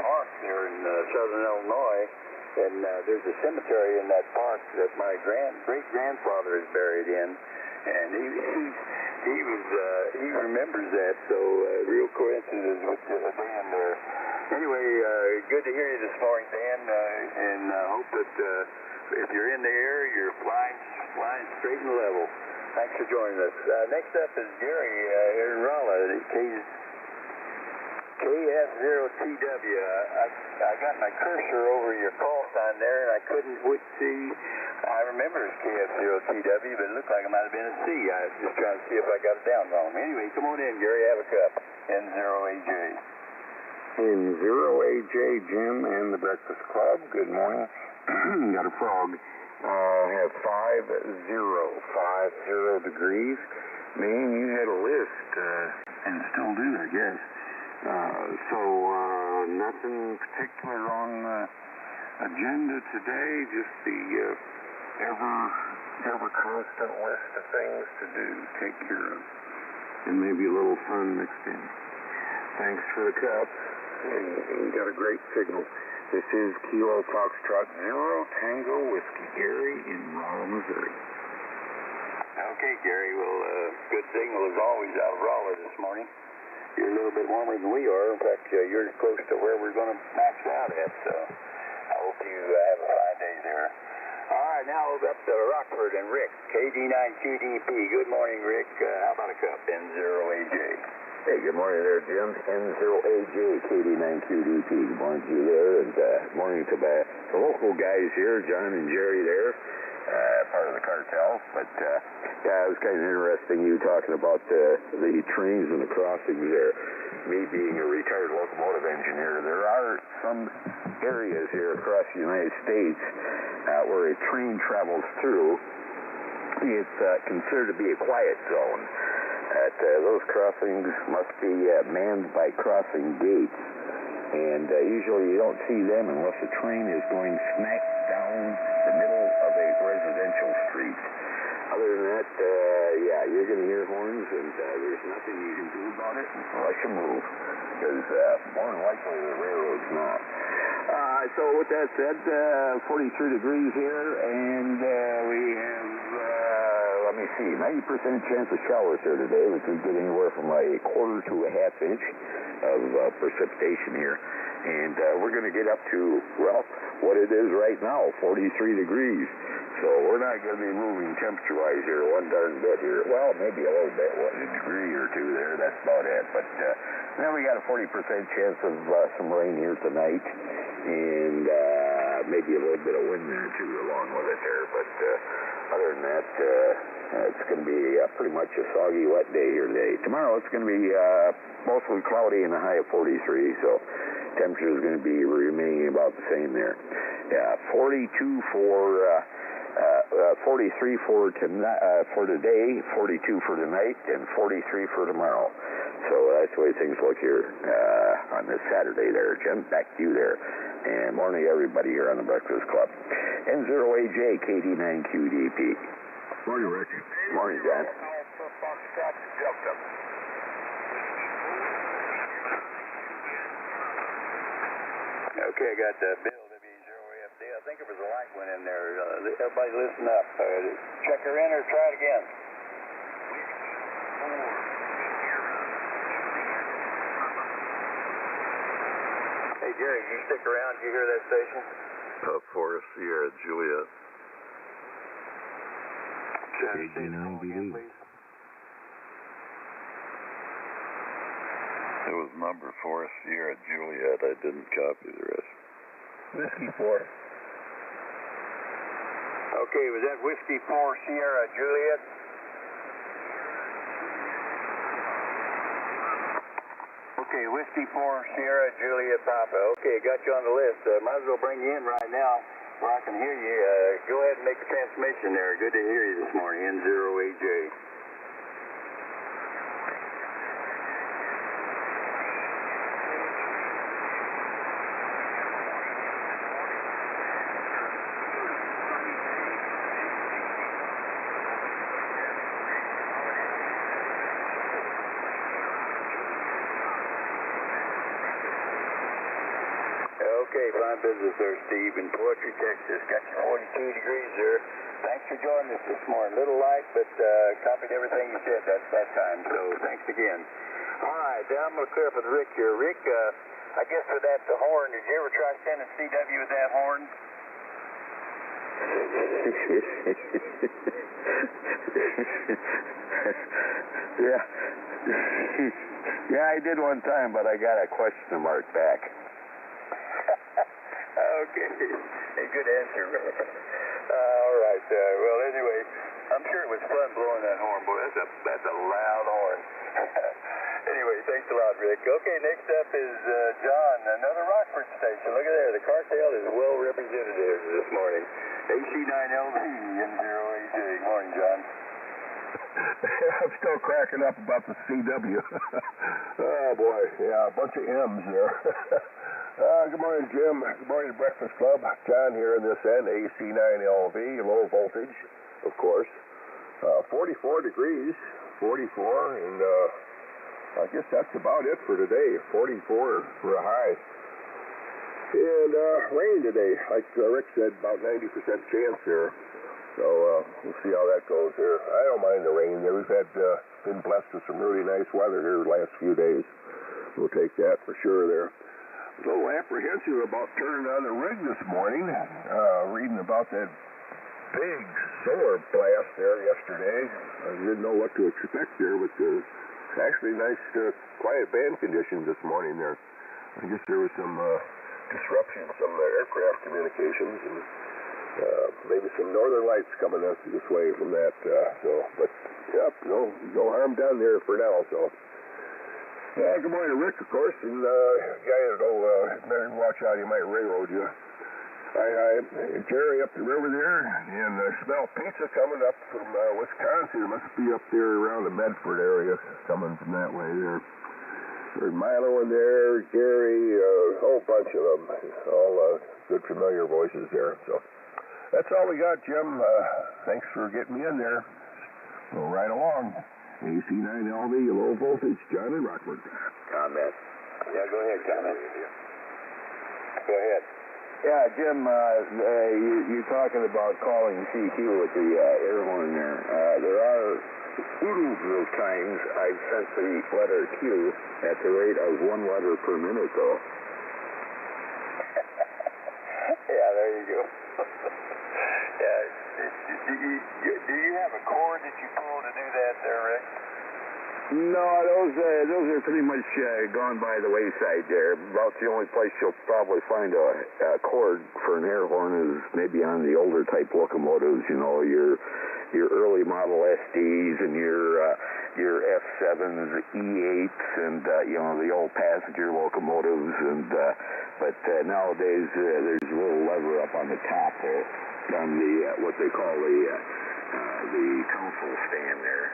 park there in southern Illinois, and there's a cemetery in that park that my great-grandfather is buried in, and he remembers that. So real coincidence with Dan there. Anyway, good to hear you this morning, Dan, and hope that if you're in the air, you're flying straight and level. Thanks for joining us. Next up is Gary here in Rolla, KF0TW. I got my cursor over your call sign there, and I couldn't see. I remember it's KF0TW, but it looked like it might have been a C. I was just trying to see if I got it down wrong. Anyway, come on in, Gary. Have a cup. N0AJ. N0AJ, Jim and the Breakfast Club. Good morning. Got a frog. Have 50 degrees. Man, you had a list, and still do, I guess. So nothing particular on the agenda today, just the ever constant list of things to do, take care of, and maybe a little fun mixed in. Thanks for the cup, and got a great signal. This is Kilo Foxtrot 0 Tango Whiskey Gary in Rolla, Missouri. Okay, Gary, well, good signal as always out of Rolla this morning. You're a little bit warmer than we are. In fact, you're close to where we're going to max out at, so I hope you have a fine day there. All right, now up to Rockford and Rick, KD9QDP. Good morning, Rick. How about a cup? N0AJ. Hey, good morning there, Jim. N0AJ, KD9QDP. Good morning to you there, and morning to the local guys here, John and Jerry there. Part of the cartel, but yeah, it was kind of interesting you talking about the trains and the crossings there. Me being a retired locomotive engineer, there are some areas here across the United States where a train travels through. It's considered to be a quiet zone. Those crossings must be manned by crossing gates, and usually you don't see them unless a train is going smack down the middle of a residential street. Other than that, yeah, you're going to hear horns, and there's nothing you can do about it unless you move, because more than likely the railroad's not. So with that said, 43 degrees here, and we have, let me see, 90% chance of showers here today, which would get anywhere from a quarter to a half inch of precipitation here. And we're going to get up to, well, what it is right now, 43 degrees. So we're not going to be moving temperature-wise here one darn bit here. Well, maybe a little bit, what, a degree or two there, that's about it. But then we got a 40% chance of some rain here tonight, and maybe a little bit of wind there too along with it there. But other than that, it's going to be pretty much a soggy, wet day here today. Tomorrow it's going to be mostly cloudy and a high of 43, so temperature is going to be remaining about the same there. Yeah, 43 for today, 42 for tonight, and 43 for tomorrow. So that's the way things look here on this Saturday there. Jim, back to you there. And morning everybody here on the Breakfast Club. N0AJ, KD9QDP. Morning, Rick. Morning, John. Okay, I got Bill, W0AFD. I think it was a light one in there. Everybody listen up. Check her in or try it again. Hey, Jerry, you stick around. Did you hear that station? Forest Sierra, Juliet. KD9BD. It was number 4 Sierra, Juliet. I didn't copy the rest. Whiskey 4. Okay, was that Whiskey 4 Sierra, Juliet? Okay, Whiskey 4 Sierra, Juliet, Papa. Okay, got you on the list. Might as well bring you in right now where I can hear you. Go ahead and make a transmission there. Good to hear you this morning, N0AJ. Okay, fine business there, Steve, in Poetry, Texas. Got you 42 degrees there. Thanks for joining us this morning. Little light, but copied everything you said that time, so thanks again. All right, now I'm going to clear up with Rick here. Rick, I guess with that horn, did you ever try sending CW with that horn? Yeah. Yeah, I did one time, but I got a question mark back. Okay. Hey, good answer, Rick. All right. Well, anyway, I'm sure it was fun blowing that horn, boy. That's a loud horn. Anyway, thanks a lot, Rick. Okay, next up is John, another Rockford station. Look at there. The cartel is well represented here this morning. AC9LV, N0AJ. Morning, John. I'm still cracking up about the CW. Oh, boy. Yeah, a bunch of M's there. Good morning, Jim. Good morning, Breakfast Club. John here in this end, AC9LV, low voltage, of course. 44 degrees, 44, and I guess that's about it for today. 44 for a high. And rain today, like Rick said, about 90% chance there. So we'll see how that goes here. I don't mind the rain there. We've been blessed with some really nice weather here the last few days. We'll take that for sure there. A little apprehensive about turning on the rig this morning. Reading about that big solar blast there yesterday. I didn't know what to expect there, but actually nice quiet band conditions this morning there. I guess there was some disruption, some aircraft communications, and maybe some northern lights coming this way from that. But yep, no harm done there for now. So, good morning to Rick, of course, and guy that'll better watch out. He might railroad you. Hi, Jerry up the river there, and I smell pizza coming up from Wisconsin. It must be up there around the Medford area, coming from that way there. There's Milo in there, Gary, a whole bunch of them, all good familiar voices there. So that's all we got, Jim. Thanks for getting me in there. Go right along. AC9LV, low voltage, John in Rockford. Comment. Yeah, go ahead, comment. Go ahead. Yeah, Jim, you're talking about calling CQ with the air horn there. There are oodles of times I've sent the letter Q at the rate of 1 letter per minute, though. Yeah, there you go. Yeah, do you have a cord that you pull to do that there, Rick? No, those are pretty much gone by the wayside there. About the only place you'll probably find a cord for an air horn is maybe on the older type locomotives, you know, your early model SDs and your F7s, E8s, and you know, the old passenger locomotives. And but nowadays there's a little lever up on the top there, on the what they call the console stand there,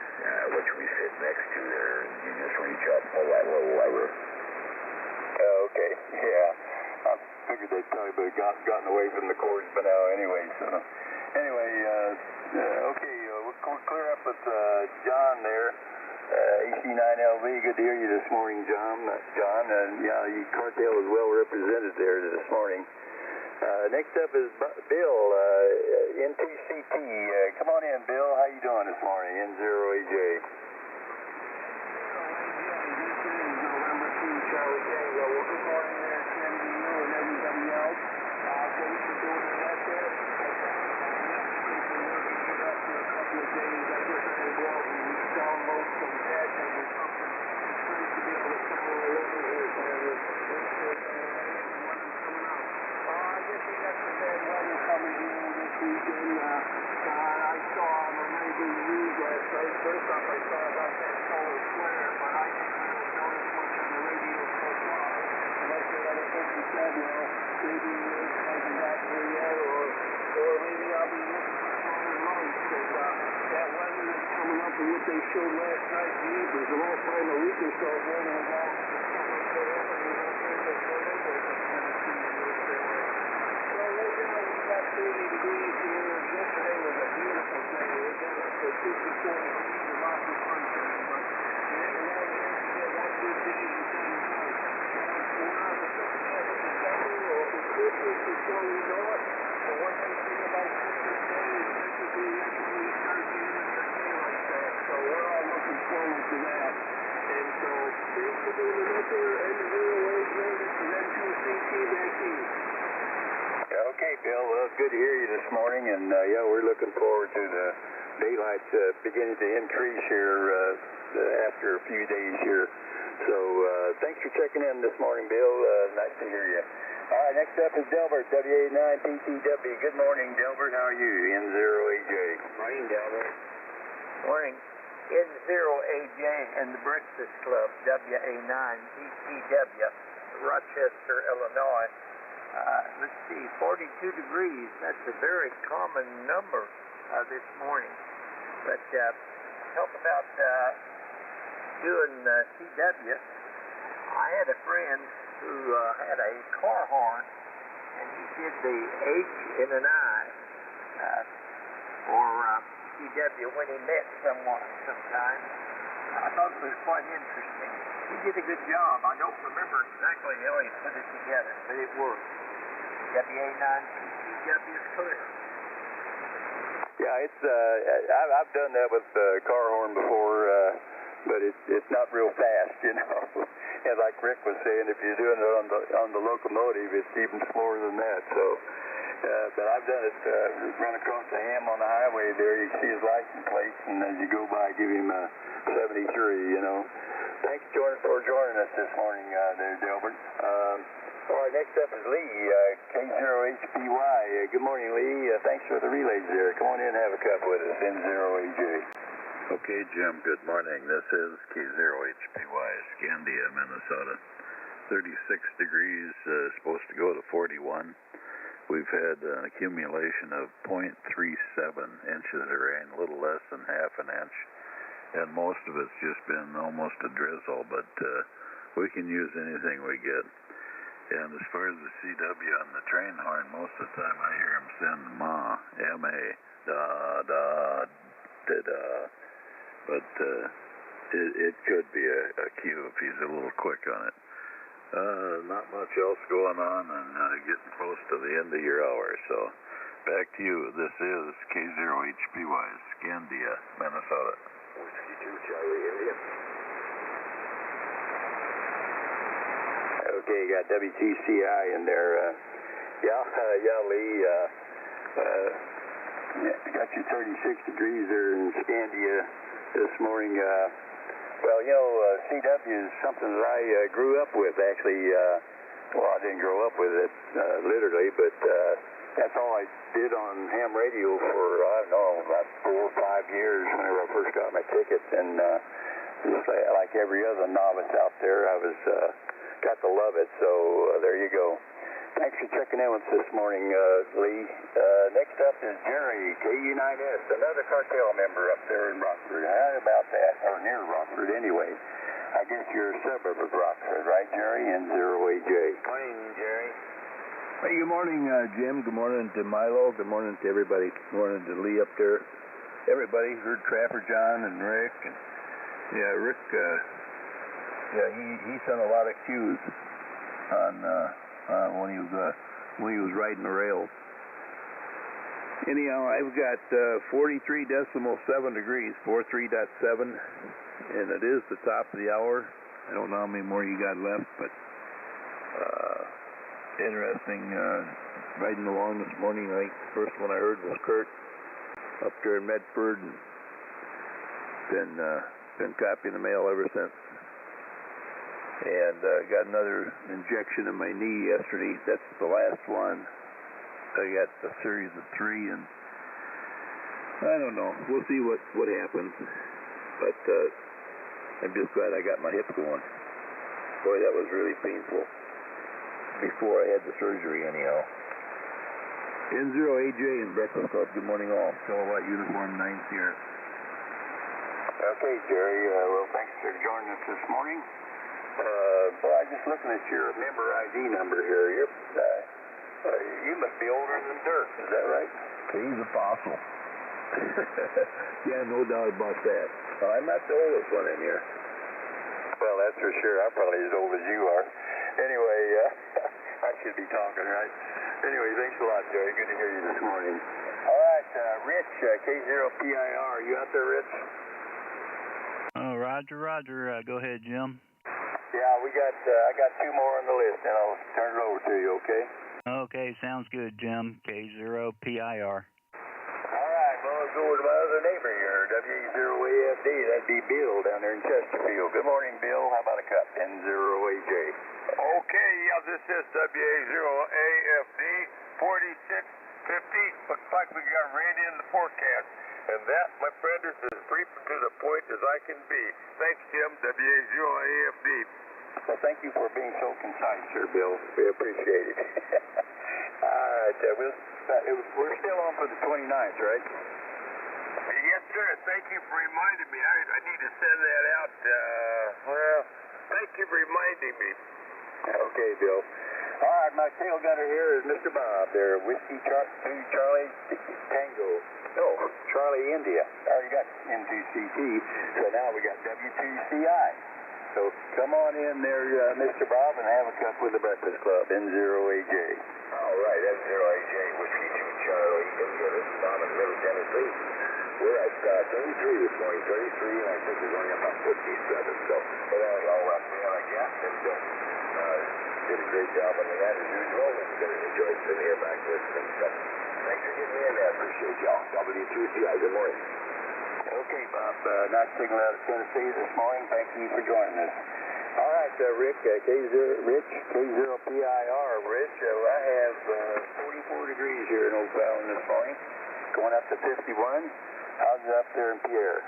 which we sit next to there, and you just reach up, pull that little lever. Oh, okay, yeah. I figured they'd probably gotten away from the cords by now anyway. So, anyway, okay, we'll clear up with John there. AC9LV, good to hear you this morning, John. And yeah, your cartel is well represented there this morning. Next up is Bill, N2CT. Come on in, Bill. How you doing this morning? N0AJ. November 2, Charlie Tango. Well, good morning there, Tim, to you and everybody else. Thanks for doing the net there. I've been working it up for a couple of days. I guess I will go out and download some patches or something. It's nice to be able to follow along here, Tyler. I guess we got some bad weather coming here this weekend. I saw on the nightly news last night. First off, I saw about that solar flare, but I didn't really notice much on the radio so far. And like the other person said, well, maybe it hasn't got here yet, or maybe I'll be looking for solar lights. And that weather is coming up, and what they showed last night, it was the last time a week or so ago, and it was all Okay, Bill, well, it's good to hear you this morning, and yeah, we're looking forward to the daylight beginning to increase here after a few days here. So thanks for checking in this morning, Bill. Nice to hear you. All right, next up is Delbert, WA9PTW. Good morning, Delbert. How are you? N0AJ. Morning, Delbert. Morning. N0AJ and the Breakfast Club, WA9PTW, Rochester, Illinois. Let's see, 42 degrees. That's a very common number this morning. But talk about doing CW. I had a friend who had a car horn, and he did the H and an I for CW when he met someone sometime. I thought it was quite interesting. He did a good job. I don't remember exactly how he put it together, but it worked. WA9PTW is clear. Yeah, it's I've done that with car horn before, but it's not real fast, you know. And like Rick was saying, if you're doing it on the locomotive, it's even slower than that. So, but I've done it. Run across the Ham on the highway there. You see his license plate, and as you go by, give him a 73. You know. Thanks for joining us this morning, there, Delbert. All right, next up is Lee, K0HPY. Good morning, Lee. Thanks for the relays there. Come on in and have a cup with us, N0AJ. Okay, Jim, good morning. This is K0HPY, Scandia, Minnesota. 36 degrees, supposed to go to 41. We've had an accumulation of 0.37 inches of rain, a little less than half an inch. And most of it's just been almost a drizzle, but we can use anything we get. And as far as the CW on the train horn, most of the time I hear him send ma, M-A, da, da, da. But it could be a cue if he's a little quick on it. Not much else going on, and getting close to the end of your hour. So back to you. This is K0HPY, Scandia, Minnesota. Whiskey 2, Charlie, India. Okay, you got WTCI in there. Lee, got you 36 degrees there in Scandia this morning. Well, you know, CW is something that I grew up with, actually. Well, I didn't grow up with it, literally, but that's all I did on ham radio for, I don't know, about 4 or 5 years whenever I first got my ticket. And just like every other novice out there, I was got to love it, so there you go. Thanks for checking in with us this morning, Lee. Next up is Jerry, KU9S, another cartel member up there in Rockford. How about that? Or near Rockford, anyway. I guess you're a suburb of Rockford, right, Jerry? N0AJ. Morning, Jerry. Hey, good morning, Jim. Good morning to Milo. Good morning to everybody. Good morning to Lee up there. Everybody heard Trapper John and Rick. And, yeah, Rick, he sent a lot of cues on when he was riding the rails. Anyhow, I've got 43.7 degrees, 43.7, and it is the top of the hour. I don't know how many more you got left, but interesting riding along this morning. I think the first one I heard was Kurt up there in Medford, and been copying the mail ever since. And got another injection in my knee yesterday. That's the last one. I got a series of 3, and I don't know. We'll see what happens. But I'm just glad I got my hip going. Boy, that was really painful. Before I had the surgery, anyhow. N0AJ and Breakfast Club. Good morning, all. Kilowatt Uniform 9th here. Okay, Jerry. Well, thanks for joining us this morning. Well, I'm just looking at your member ID number here. You must be older than Dirk, is that right? He's a fossil. Yeah, no doubt about that. Well, I'm not the oldest one in here. Well, that's for sure. I'm probably as old as you are. Anyway, I should be talking, right? Anyway, thanks a lot, Jerry. Good to hear you this morning. All right, Rich, K0PIR. You out there, Rich? Oh, Roger. Go ahead, Jim. Yeah, I got 2 more on the list, and I'll turn it over to you, okay? Okay, sounds good, Jim. K0PIR. All right, well, let's go over to my other neighbor here, WA0AFD. That'd be Bill down there in Chesterfield. Good morning, Bill. How about a cup? N0AJ. Okay, yeah, this is WA0AFD, 4650. Looks like we got rain in the forecast. And that, my friend, is as brief and to the point as I can be. Thanks, Jim, WAZOIAFD. Well, thank you for being so concise, sir, Bill. We appreciate it. All right, we're still on for the 29th, right? Yes, sir. Thank you for reminding me. I need to send that out. Well, thank you for reminding me. Okay, Bill. All right, my tail gunner here is Mr. Bob. They're Whiskey Charlie Tango. No, Charlie India. I already got N2CT, so now we got W2CI. So come on in there, Mr. Bob, and have a cup with the Breakfast Club, N0AJ. All right, N0AJ, Whiskey 2 Charlie India. This is Bob in Middle Tennessee. We're at 33 this morning, 33, and I think we're going up about 57. So we're all up there, I guess, and did a great job on that as usual. It's going to enjoy sitting here back listening. So thanks for getting me in there. I appreciate y'all. W2CI, good morning. Okay, Bob. Nice signal out of Tennessee this morning. Thank you for joining us. All right, Rick, K0PIR. Rich, I have 44 degrees here in Oak Valley this morning, going up to 51. How's it up there in Pierre?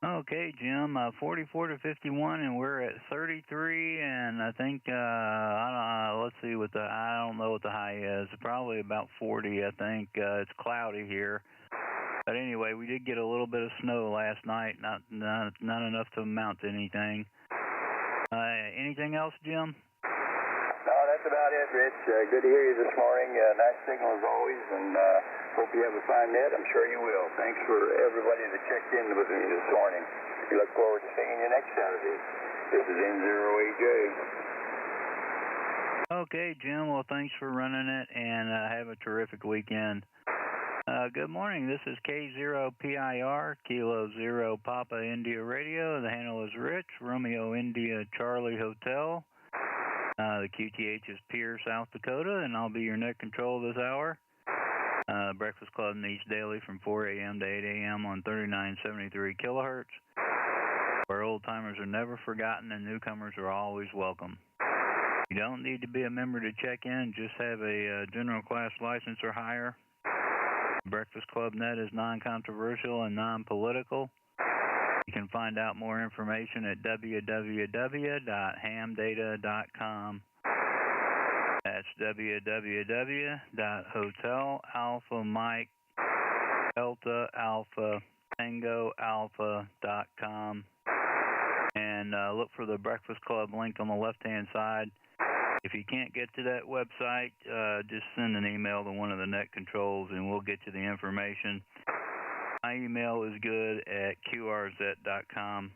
Okay, Jim, 44 to 51, and we're at 33, and I think, let's see what I don't know what the high is. Probably about 40, I think. It's cloudy here. But anyway, we did get a little bit of snow last night, not enough to amount to anything. Anything else, Jim? No, that's about it, Rich. Good to hear you this morning. Nice signal as always, and hope you have a fine net. I'm sure you will. Thanks for everybody that checked in with me this morning. We look forward to seeing you next Saturday. This is N0AJ. Okay, Jim. Well, thanks for running it, and have a terrific weekend. Good morning. This is K0PIR, Kilo Zero Papa India Radio. The handle is Rich, Romeo India Charlie Hotel. The QTH is Pierre, South Dakota, and I'll be your net control this hour. Breakfast Club meets daily from 4 a.m. to 8 a.m. on 3973 kilohertz, where old-timers are never forgotten and newcomers are always welcome. You don't need to be a member to check in, just have a general class license or higher. Breakfast Club Net is non-controversial and non-political. You can find out more information at www.hamdata.com. That's www.hotelalphamike.delta-alpha-tango-alpha.com. And look for the Breakfast Club link on the left-hand side. If you can't get to that website, just send an email to one of the net controls and we'll get you the information. My email is good at qrz.com.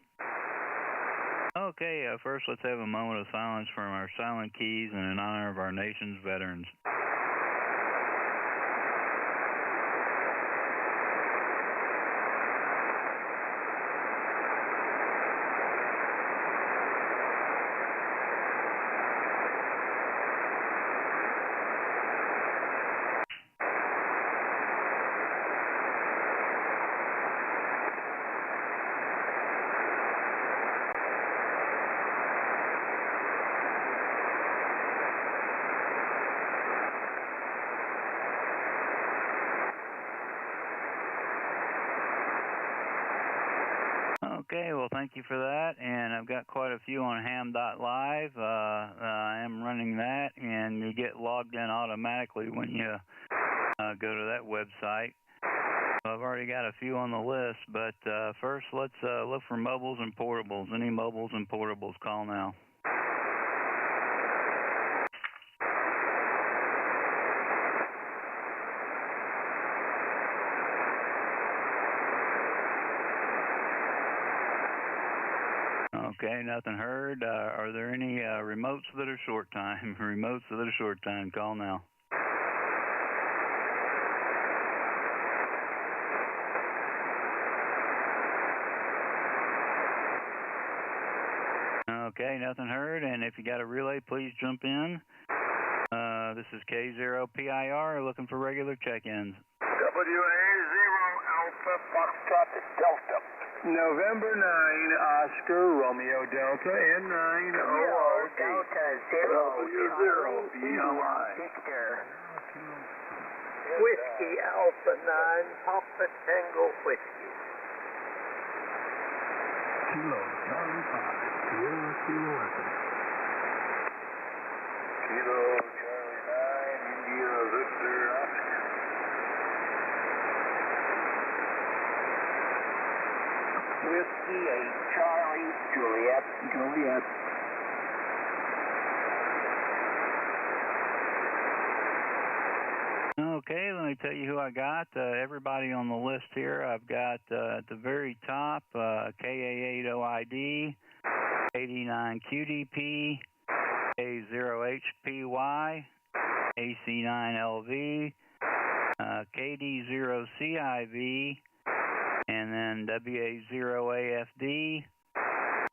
Okay, first let's have a moment of silence from our silent keys and in honor of our nation's veterans. Okay, well, thank you for that, and I've got quite a few on Ham.Live. I am running that, and you get logged in automatically when you go to that website. I've already got a few on the list, but first let's look for mobiles and portables. Any mobiles and portables, call now. Okay, nothing heard. Are there any remotes that are short time? Remotes that are short time, call now. Okay, nothing heard. And if you got a relay, please jump in. This is K0PIR looking for regular check-ins. WA0 Alpha Foxtrot Delta. November 9, Oscar, Romeo Delta, N9ORD. Delta 0, W0, BLI. Victor. Whiskey Alpha 9, Papa Tango Whiskey. Kilo, Charlie 5, Sierra Kilo Echo. Kilo, Charlie 9, India, Victor, Oscar. Whiskey 8, Charlie, Juliet. Juliet. Okay, let me tell you who I got. Everybody on the list here. I've got at the very top KA80ID, 89QDP, A0HPY, AC9LV, KD0CIV, and then WA0AFD,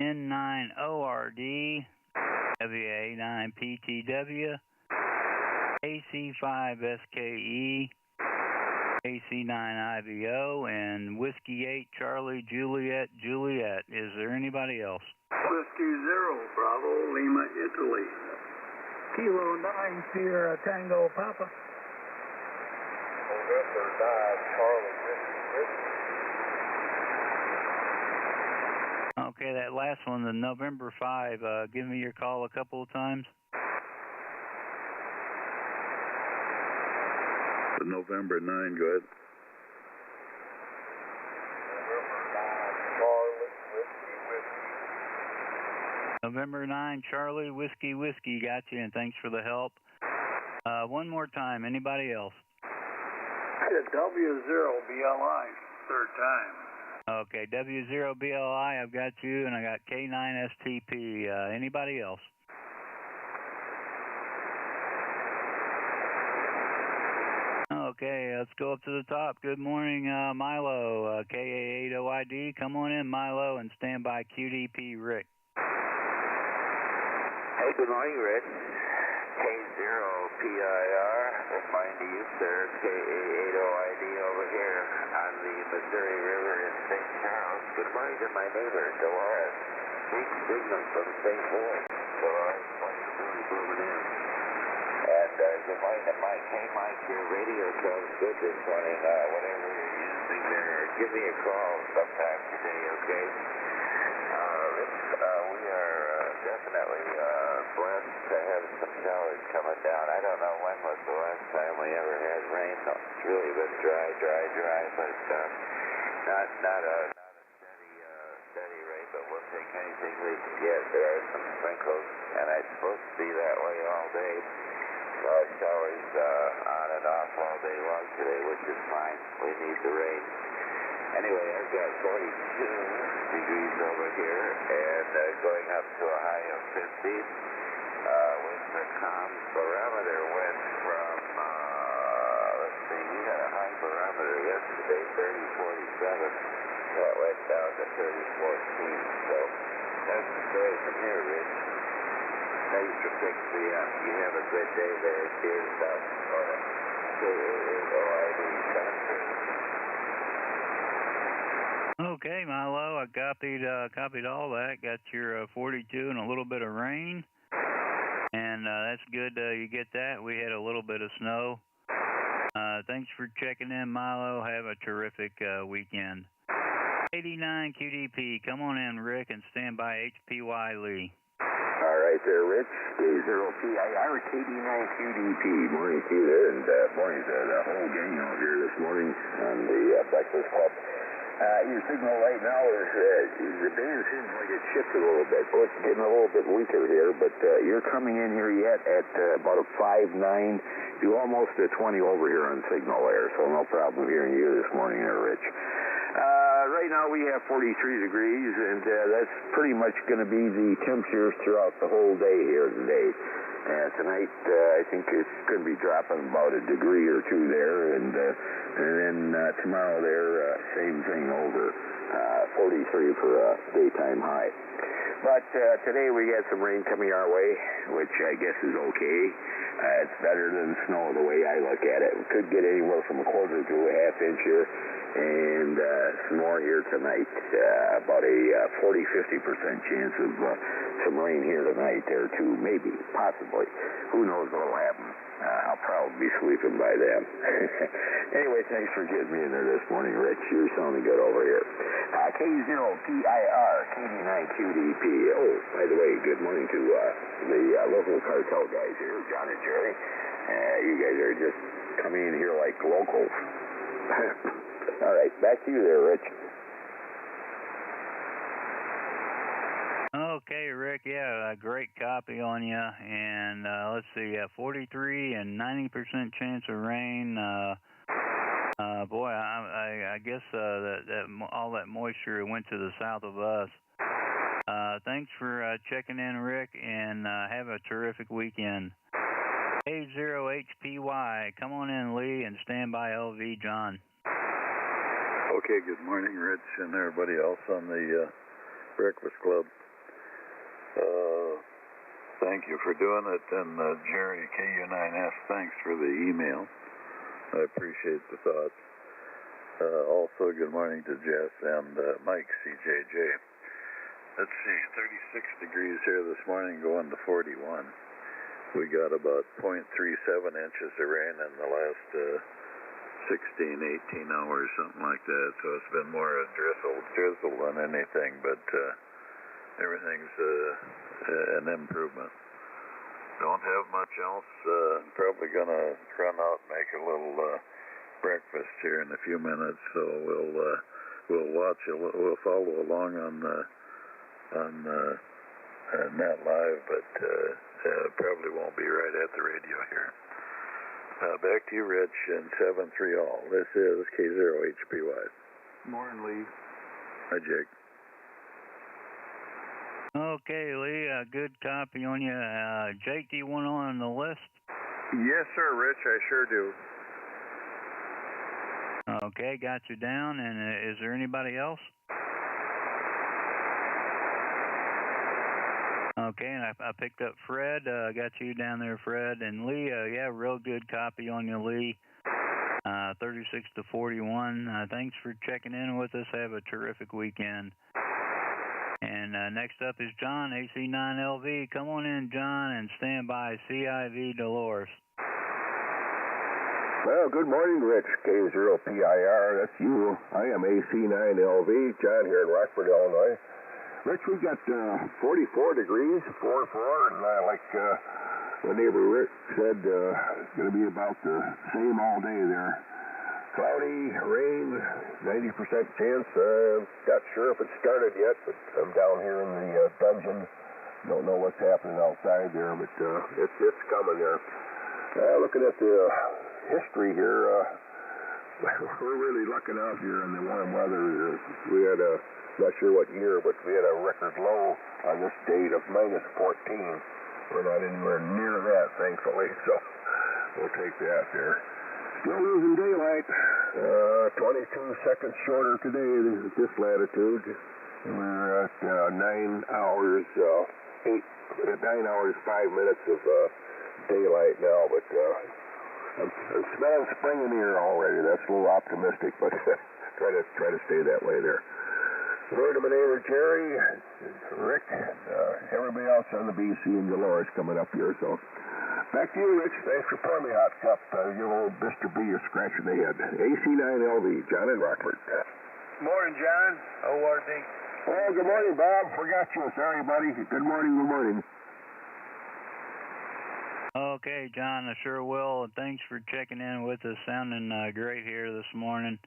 N9ORD, WA9PTW, AC5SKE, AC9IVO, and Whiskey 8 Charlie Juliet Juliet. Is there anybody else? Whiskey 0 Bravo Lima Italy. Kilo 9 Sierra Tango Papa. November 9 Charlie Whiskey. Okay, that last one, the November 5, give me your call a couple of times. The November 9, go ahead. November 9 Charlie Whiskey Whiskey, got you, and thanks for the help. One more time, anybody else? W0BLI, third time. Okay, W0BLI, I've got you, and I got K9STP. Anybody else? Okay, let's go up to the top. Good morning, Milo, KA80ID. Come on in, Milo, and stand by QDP, Rick. Hey, good morning, Rick. K0PIR, good morning to you, sir. KA80ID over here on the Missouri River in St. Charles. Good morning to my neighbor, Dolores. Big signal from St. Louis. Dolores, really moving in. And good morning to Mike. Hey, Mike, your radio sounds good this morning. Whatever you're using there, give me a call sometime today, okay? We are definitely blessed to have some showers coming down. I don't know when was the last time we ever had rain. It's really been dry, but not a steady rain, but we'll take anything we can get. There are some sprinkles, and it's supposed to be that way all day. Showers on and off all day long today, which is fine. We need the rain. Anyway, I've got 42 degrees over here and going up to a high of 50 with the calm barometer went from, let's see, we had a high barometer yesterday, 3047. So it went down to 3014. So that's the story from here, Rich. Thanks for picking me up. You have a good day there, dear South Dakota. KA80ID, Okay, Milo, I copied all that. Got your 42 and a little bit of rain, and that's good. You get that. We had a little bit of snow. Thanks for checking in, Milo. Have a terrific weekend. 89 QDP, come on in, Rick, and stand by HPY Lee. All right there, Rich. K0PIR, KD9QDP. Morning to you there, and morning to the whole gang out here this morning on the Breakfast Club. Your signal right now is, the band seems like it shifted a little bit, so it's getting a little bit weaker here, but you're coming in here yet at about a 5.9, do almost a 20 over here on signal there, so no problem hearing you this morning there, Rich. Right now we have 43 degrees, and that's pretty much going to be the temperatures throughout the whole day here today. Tonight, I think it's going to be dropping about a degree or two there, and then tomorrow there, same thing over, 43 for a daytime high. But today we got some rain coming our way, which I guess is okay. It's better than snow the way I look at it. We could get anywhere from a quarter to a half inch here, and some more here tonight. About a 40-50% chance of some rain here tonight there too, maybe, possibly. Who knows what will happen. I'll probably be sleeping by then. Anyway, thanks for getting me in there this morning, Rich. You're sounding good over here. K0PIR, KD9QDP. Oh, by the way, good morning to the local cartel guys here, John and Jerry. You guys are just coming in here like locals. All right, back to you there, Rich. Okay, Rick, yeah, a great copy on you, and let's see, 43 and 90% chance of rain. Boy, I guess all that moisture went to the south of us. Thanks for checking in, Rick, and have a terrific weekend. A0HPY, come on in, Lee, and stand by LV, John. Okay, good morning, Rich, and everybody else on the Breakfast Club. Thank you for doing it, and Jerry, KU9S, thanks for the email. I appreciate the thoughts. Also, good morning to Jess and Mike, CJJ. Let's see, 36 degrees here this morning, going to 41. We got about 0.37 inches of rain in the last 16, 18 hours, something like that. So it's been more a drizzle than anything, but everything's an improvement. Don't have much else. Probably going to run out and make a little breakfast here in a few minutes. So we'll watch. We'll follow along on Ham.Live, but probably won't be right at the radio here. Back to you, Rich, and 7-3 all. This is K0HPY. Morning, Lee. Hi, Jake. Okay, Lee, a good copy on you. Jake, do you want on the list? Yes, sir, Rich, I sure do. Okay, got you down, and is there anybody else? Okay, and I picked up Fred. Got you down there, Fred. And Lee, yeah, real good copy on you, Lee. 36 to 41. Thanks for checking in with us. Have a terrific weekend. And next up is John, AC9LV. Come on in, John, and stand by CIV Dolores. Well, good morning, Rich. K0PIR, that's you. I am AC9LV, John here in Rockford, Illinois. Rich, we got 44 degrees, 4-4, and like my neighbor Rick said, it's going to be about the same all day there. Cloudy, rain, 90% chance. Not sure if it started yet, but I'm down here in the dungeon. Don't know what's happening outside there, but it's coming there. Looking at the history here, we're really lucking out here in the warm weather. We had not sure what year, but we had a record low on this date of -14. We're not anywhere near that, thankfully, so we'll take that there. Still losing daylight. 22 seconds shorter today at this latitude. We're at 9 hours 5 minutes of daylight now, but I'm smelling spring in the air already. That's a little optimistic, but try to stay that way there. Word to my neighbor Jerry, Rick, everybody else on the BC and Dolores coming up here, so. Back to you, Rich. Thanks for pouring me a hot cup. Your old Mr. B is scratching the head. AC9LV, John in Rockford. Morning, John. ORD. Oh, good morning, Bob. Forgot you. Sorry, buddy. Good morning, good morning. Okay, John, I sure will. And thanks for checking in with us. Sounding great here this morning.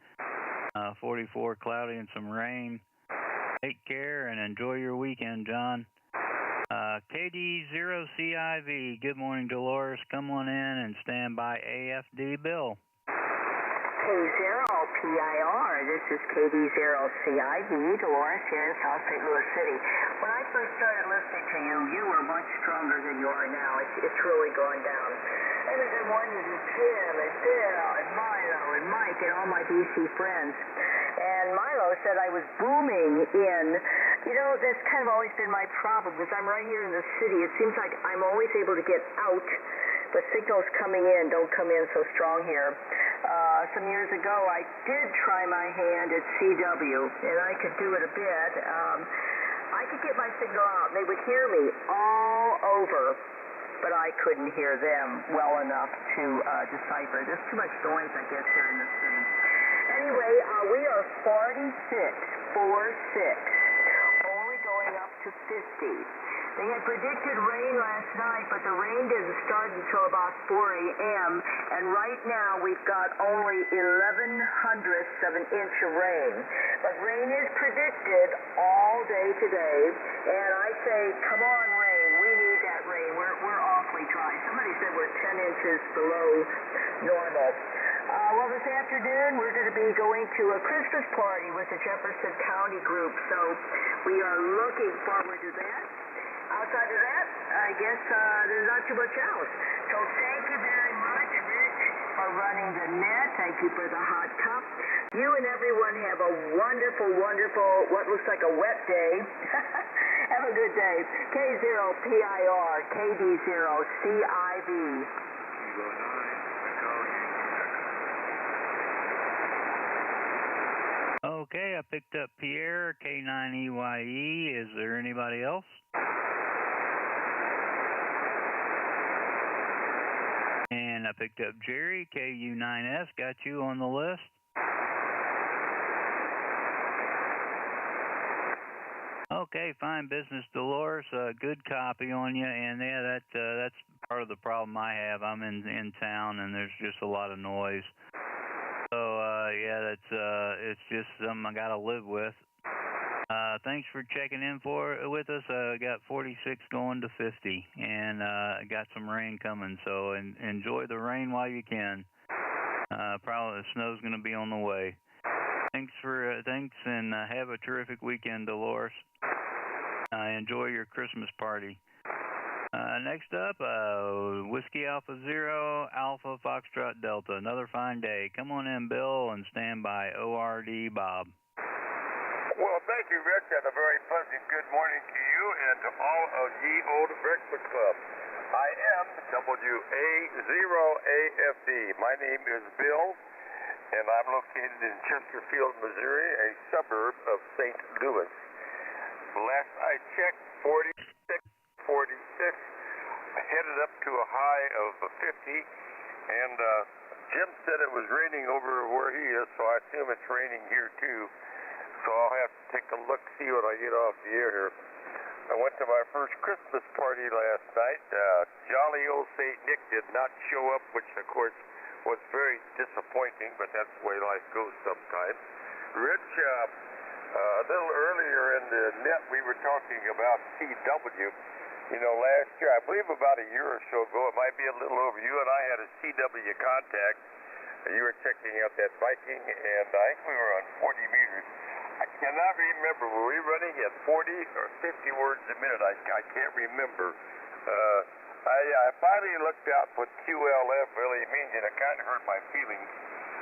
44 cloudy and some rain. Take care and enjoy your weekend, John. KD0CIV, good morning, Dolores. Come on in and stand by AFD Bill. K0PIR, this is KD0CIV, Dolores here in South St. Louis City. When I first started listening to you, you were much stronger than you are now. It's really going down. And then I wanted to Tim and Bill and Milo and Mike and all my BC friends. And Milo said I was booming in. You know, that's kind of always been my problem because I'm right here in the city. It seems like I'm always able to get out, but signals coming in don't come in so strong here. Some years ago, I did try my hand at CW, and I could do it a bit. I could get my signal out, and they would hear me all over but I couldn't hear them well enough to decipher. There's too much noise, I guess, here in the city. Anyway, we are 46, only going up to 50. They had predicted rain last night, but the rain didn't start until about 4 a.m., and right now we've got only 11/100ths of an inch of rain. But rain is predicted all day today, and I say, come on, rain. We need that rain. We're awfully dry. Somebody said we're 10 inches below normal. Well, this afternoon we're going to be going to a Christmas party with the Jefferson County group, so we are looking forward to that. Outside of that, I guess there's not too much else. So thank you very much, Rich, for running the net. Thank you for the hot cup. You and everyone have a wonderful, wonderful, what looks like a wet day. Have a good day. K0PIR, KD0CIV. Okay, I picked up Pierre, K9EYE. Is there anybody else? And I picked up Jerry, KU9S. Got you on the list. Okay, fine business, Dolores. Good copy on you. And yeah, that's part of the problem I have. I'm in town, and there's just a lot of noise. So yeah, it's just something I got to live with. Thanks for checking in with us. Got 46 going to 50, and got some rain coming. So enjoy the rain while you can. Probably the snow's going to be on the way. Thanks, and have a terrific weekend, Dolores. Enjoy your Christmas party. Next up, Whiskey Alpha Zero, Alpha Foxtrot Delta. Another fine day. Come on in, Bill, and stand by. ORD Bob. Well, thank you, Rich, and a very pleasant good morning to you and to all of ye old Breakfast Club. I am WA0AFD. My name is Bill, and I'm located in Chesterfield, Missouri, a suburb of St. Louis. Last I checked, 46, headed up to a high of 50, and Jim said it was raining over where he is, so I assume it's raining here too. So I'll have to take a look, see when I get off the air here. I went to my first Christmas party last night. Jolly old St. Nick did not show up, which of course was very disappointing, but that's the way life goes sometimes. Rich, a little earlier in the net we were talking about CW. You know, last year, I believe about a year or so ago, it might be a little over, you and I had a CW contact. You were checking out that Viking, and I think we were on 40 meters. I cannot remember. Were we running at 40 or 50 words a minute? I can't remember. I finally looked out what QLF really means, and it kind of hurt my feelings.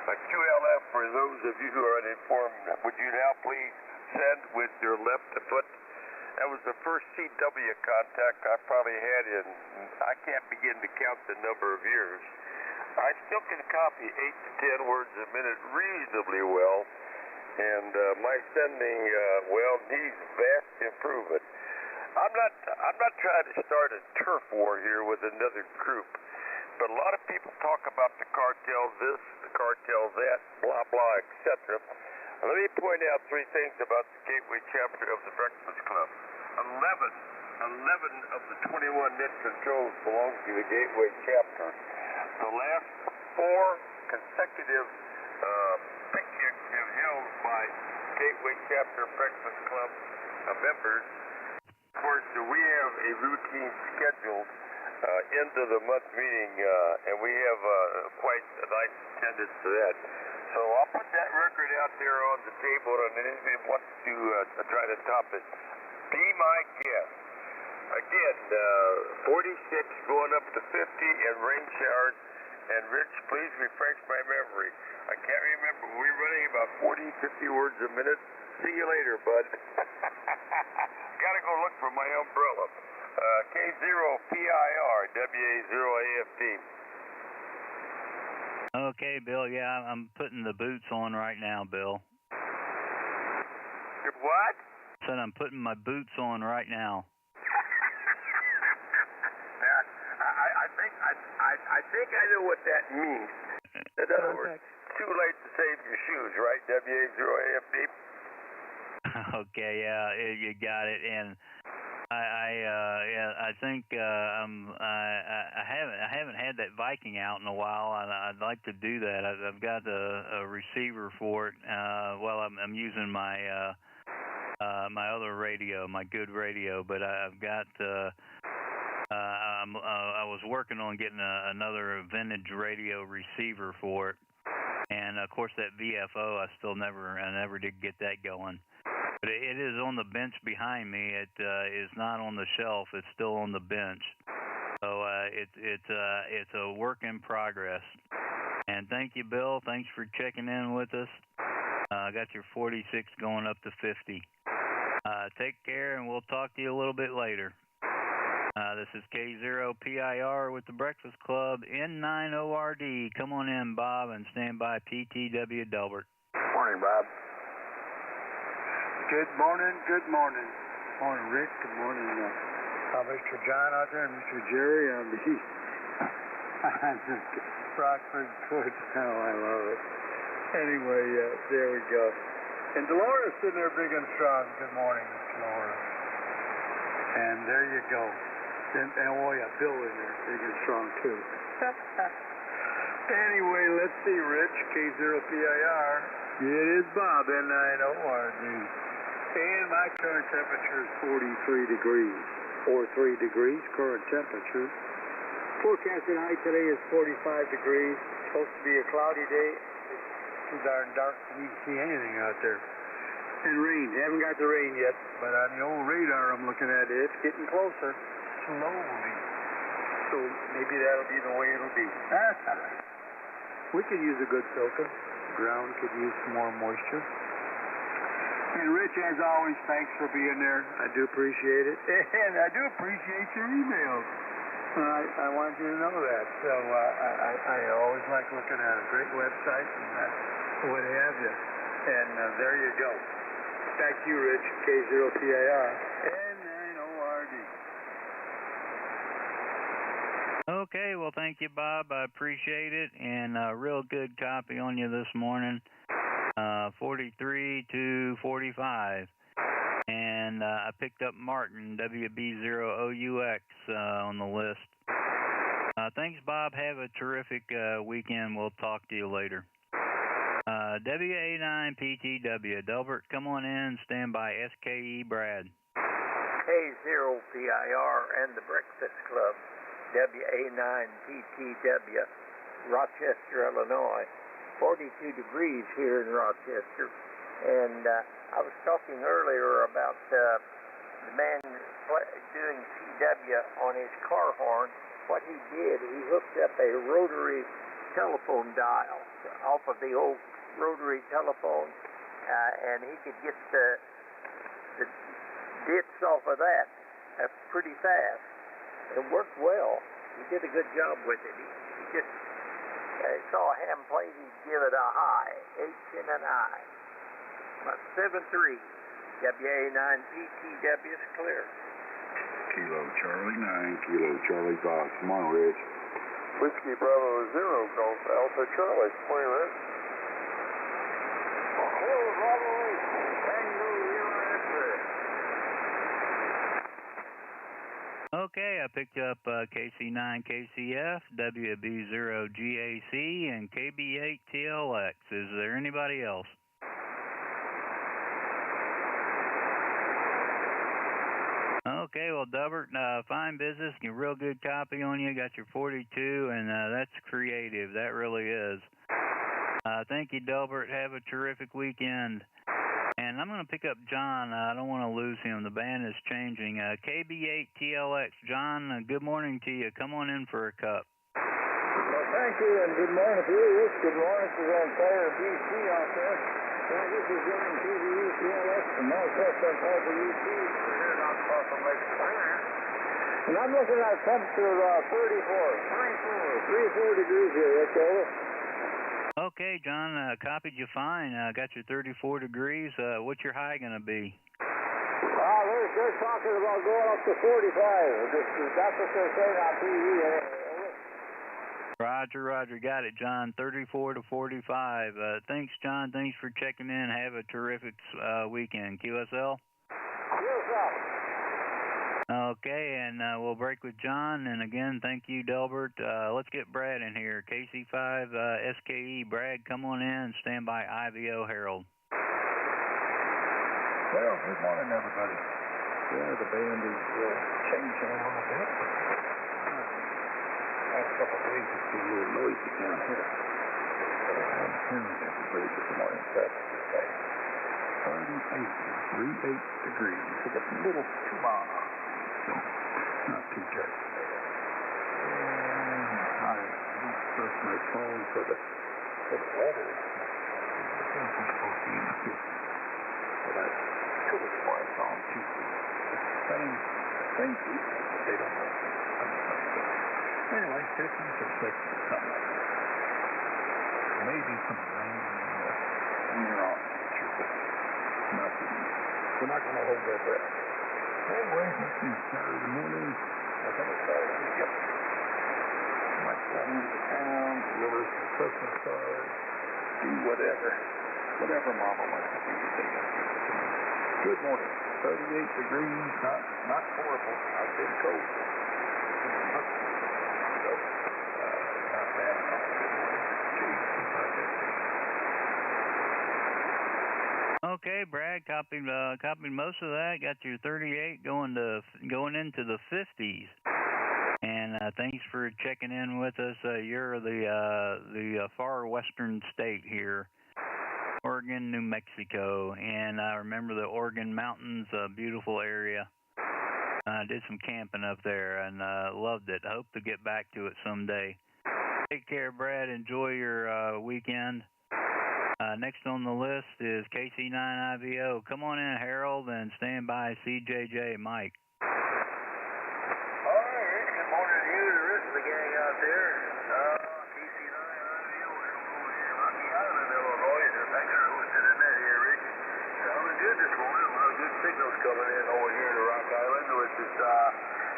QLF, for those of you who are uninformed, would you now please send with your left foot? That was the first CW contact I probably had in, I can't begin to count the number of years. I still can copy 8 to 10 words a minute reasonably well. And my sending, needs vast improvement. I'm not trying to start a turf war here with another group, but a lot of people talk about the cartel this, the cartel that, blah, blah, etc. Let me point out 3 things about the Gateway chapter of the Breakfast Club. 11 of the 21 net controls belong to the Gateway chapter. The last 4 consecutive picnics have held by Gateway chapter Breakfast Club members. Of course, we have a routine scheduled end of the month meeting, and we have quite a nice attendance to that. So I'll put that record out there on the table, and anybody wants to try to top it, be my guest. Again, 46 going up to 50 and rain showers. And Rich, please refresh my memory. I can't remember. We're running about 40, 50 words a minute. See you later, bud. Gotta go look for my umbrella. K0PIR, WA0AFD. Okay, Bill. Yeah, I'm putting the boots on right now, Bill. What? Said I'm putting my boots on right now. I think I know what that means. In other words, too late to save your shoes, right? WA0AFB? Okay, yeah, you got it. And I think I haven't had that Viking out in a while. I'd like to do that. I've got a receiver for it. Well, I'm using my my other radio, my good radio, but I've got. I was working on getting another vintage radio receiver for it, and of course that VFO I never did get that going. But it is on the bench behind me. It is not on the shelf. It's still on the bench. So it's a work in progress. And thank you, Bill. Thanks for checking in with us. I got your 46 going up to 50. Take care, and we'll talk to you a little bit later. This is K0PIR with the Breakfast Club, N9ORD. Come on in, Bob, and stand by PTW Delbert. Morning, Bob. Good morning, good morning. Morning, Rick. Good morning, Mr. John out there, Mr. Jerry on the Rockford Court. Oh, I love it. Anyway, there we go. And Dolores sitting there big and strong. Good morning, Dolores. And there you go. And oh yeah, Bill in there, big and strong too. Anyway, let's see, Rich, K0PIR. It is Bob, N9ORD. And my current temperature is 43 degrees, or 3 degrees, current temperature. Forecasted high today is 45 degrees. Supposed to be a cloudy day. It's too darn dark for me to see anything out there. And rain. Haven't got the rain yet, but on the old radar I'm looking at it, it's getting closer. Slowly. So maybe that'll be the way it'll be. That's all right. We could use a good filter. Ground could use some more moisture. And Rich, as always, thanks for being there. I do appreciate it. And I do appreciate your emails. I want you to know that. So I always like looking at a great website and what have you. And there you go. Back to you, Rich, K0PIR. N9ORD. Okay, well, thank you, Bob. I appreciate it. And a real good copy on you this morning. 43 to 45. And I picked up Martin, WB0OUX, on the list. Thanks, Bob. Have a terrific weekend. We'll talk to you later. WA9PTW. Delbert, come on in. Stand by. SKE Brad. K0PIR and the Breakfast Club. WA9PTW. Rochester, Illinois. 42 degrees here in Rochester. And I was talking earlier about the man doing CW on his car horn. What he did, he hooked up a rotary telephone dial off of the old rotary telephone, and he could get the bits off of that pretty fast. It worked well. He did a good job with it. He just saw a ham plate, he'd give it a high, H and an I. 7-3, WA9PTW is clear. Kilo Charlie 9, Kilo Charlie Fox. Come on, Rich. Whiskey Bravo 0, Golf Alpha Charlie. Morning, Rich. Hello, Bravo. Tango, Okay, I picked up KC9KCF, WB0GAC, and KB8TLX. Is there anybody else? Okay, well, Delbert, fine business. A real good copy on you. Got your 42, and that's creative. That really is. Thank you, Delbert. Have a terrific weekend. And I'm going to pick up John. I don't want to lose him. The band is changing. KB8TLX. John, good morning to you. Come on in for a cup. Well, thank you, and good morning to you. Good morning to the entire BC out there. Well, this is John KB8TLX from Northwest Arkansas UC. We're here not far from Lake Superior. And I'm looking at a temperature of 34 degrees here. That's over. Okay, John, copied you fine. Got your 34 degrees. What's your high going to be? They're talking about going up to 45. That's what they're saying on TV. Roger, got it, John. 34 to 45. Thanks, John. Thanks for checking in. Have a terrific weekend. QSL? QSL. Okay, and we'll break with John. And again, thank you, Delbert. Let's get Brad in here. KC5 SKE. Brad, come on in. Stand by IVO Harold. Well, good morning, everybody. Yeah, the band is changing a little bit. Last couple of days, it's been a little noisy down here. I'm hearing everybody this morning. That's okay. 38 degrees. It's a little too mild out, so not too bad. I express my phone for the weather. It's supposed to be in the 50s. But I took it for us on Tuesday. Same people, but they don't know. Anyway, 50s or 60s coming up. Maybe some rain in the off future, but nothing. We're not going to hold that breath. Anyway, let's see. Saturday morning. I think it's Saturday. Yep. Might go into town, deliver some Christmas cards, do whatever. Whatever Mama wants to do today. Good morning. 38 degrees, not horrible. I've been cold. So, not bad at all. Good morning. Okay, Brad, copied most of that. Got your 38 going into the 50s. And thanks for checking in with us. You're the far western state here. Oregon, New Mexico, and I remember the Oregon Mountains, a beautiful area. I did some camping up there and loved it. I hope to get back to it someday. Take care, Brad. Enjoy your weekend. Next on the list is KC9IVO. Come on in, Harold, and stand by CJJ Mike. All right, Rich. Good morning to you and the rest of the gang out there. KC9IVO, Rocky Island, Illinois. Thanks for hosting in there here, Rich. Sounding good this morning. A lot of good signals coming in over here to Rock Island, which is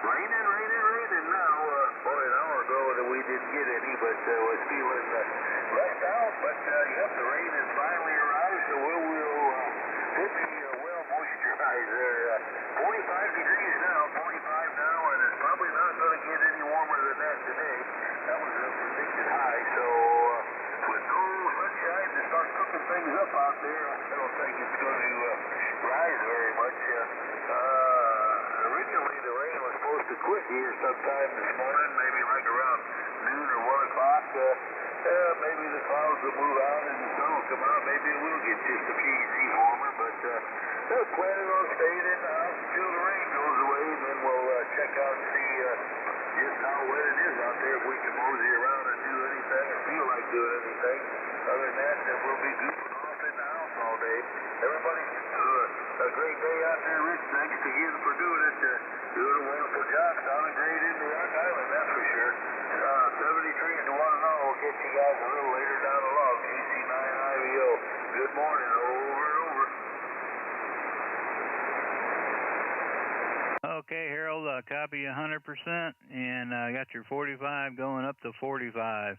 raining now. Boy, an hour ago that we didn't get any, but was feeling left out. But yep, the rain has finally arrived, so we'll be well moisturized there. 45 degrees now, 45 now, and it's probably not going to get any warmer than that today. That was a predicted high, so with no sunshine to start cooking things up out there, I don't think it's going to rise very much. Originally, the rain was supposed to quit here sometime this morning, maybe like around noon or 1 o'clock. Maybe the clouds will move out and the sun will come out. Maybe it will get just a few degrees warmer, but they're planning on staying in the house until the rain goes away, and then we'll check out and see just how wet it is out there, if we can mosey around and do anything or feel like doing anything. Other than that, we'll be goofing off in the house all day. Everybody, a great day out there, Rich. Thanks again for doing it. Doing a wonderful job. Sounding great in the Rock Island, that's for sure. 73 to 1 and 0. We'll get you guys a little later down the log. KC9IVO. Good morning. Over and over. Okay, Harold, copy 100%, and I got your 45 going up to 45.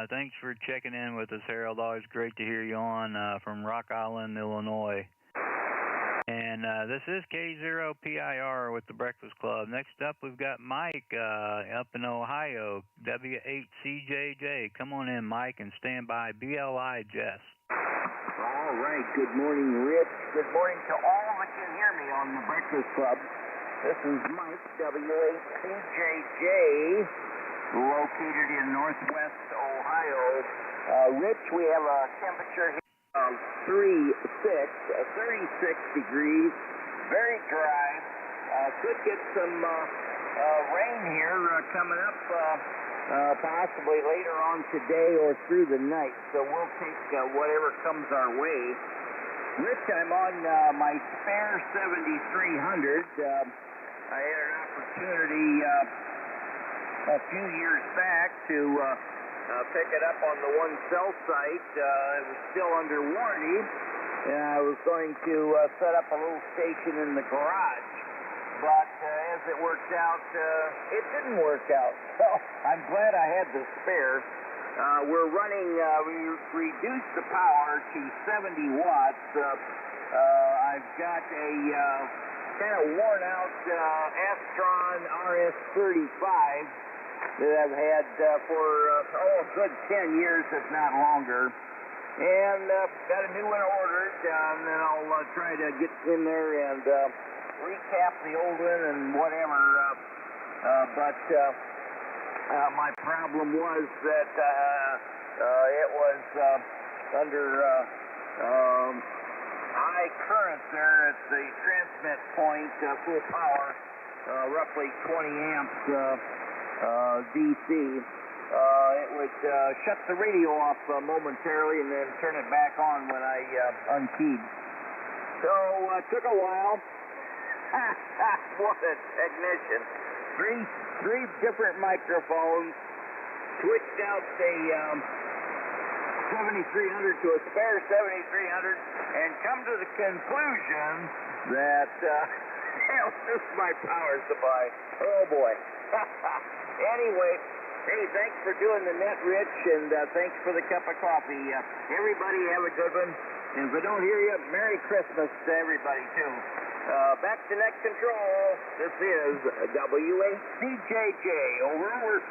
Thanks for checking in with us, Harold. Always great to hear you on from Rock Island, Illinois. And this is K0PIR with the Breakfast Club. Next up, we've got Mike up in Ohio, W8CJJ. Come on in, Mike, and stand by BLI Jess. All right. Good morning, Rich. Good morning to all that can hear me on the Breakfast Club. This is Mike, W8CJJ, located in northwest Ohio. Rich, we have a temperature here of 36 degrees, very dry. Could get some rain here coming up possibly later on today or through the night, so we'll take whatever comes our way. Rich, I'm on my spare 7300. I had an opportunity a few years back to pick it up on the one cell site. It was still under warranty, and I was going to set up a little station in the garage. but as it worked out, it didn't work out. So I'm glad I had the spare. We're running, we reduced the power to 70 watts. I've got a kind of worn out Astron RS-35 that I've had for a good 10 years, if not longer. And got a new one ordered, and then I'll try to get in there and recap the old one and whatever. But my problem was that it was under high current there at the transmit point, full power, roughly 20 amps DC. It would shut the radio off momentarily and then turn it back on when I unkeyed. So it took a while. What a technician. Three different microphones, switched out the 7300 to a spare 7300, and come to the conclusion that this is my power supply. Oh boy. Anyway, hey, thanks for doing the net, Rich, and thanks for the cup of coffee. Everybody have a good one. And if I don't hear you, Merry Christmas to everybody, too. Back to net control. This is WACJJ. Over.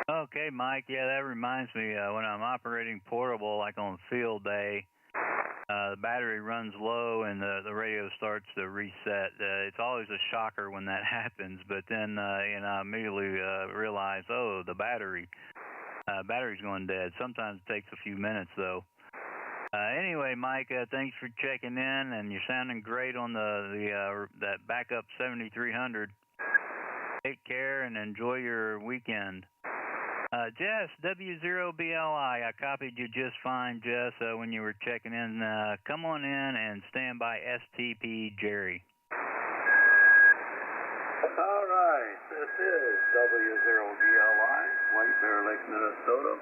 Okay, Mike. Yeah, that reminds me, when I'm operating portable, like on field day, the battery runs low and the radio starts to reset. It's always a shocker when that happens, but then I immediately realize, oh, the battery's going dead. Sometimes it takes a few minutes, though. Anyway, Mike, thanks for checking in, and you're sounding great on that backup 7300. Take care and enjoy your weekend. Jess, W0BLI, I copied you just fine, Jess, when you were checking in. Come on in and stand by STP Jerry. All right, this is W0BLI, White Bear Lake, Minnesota.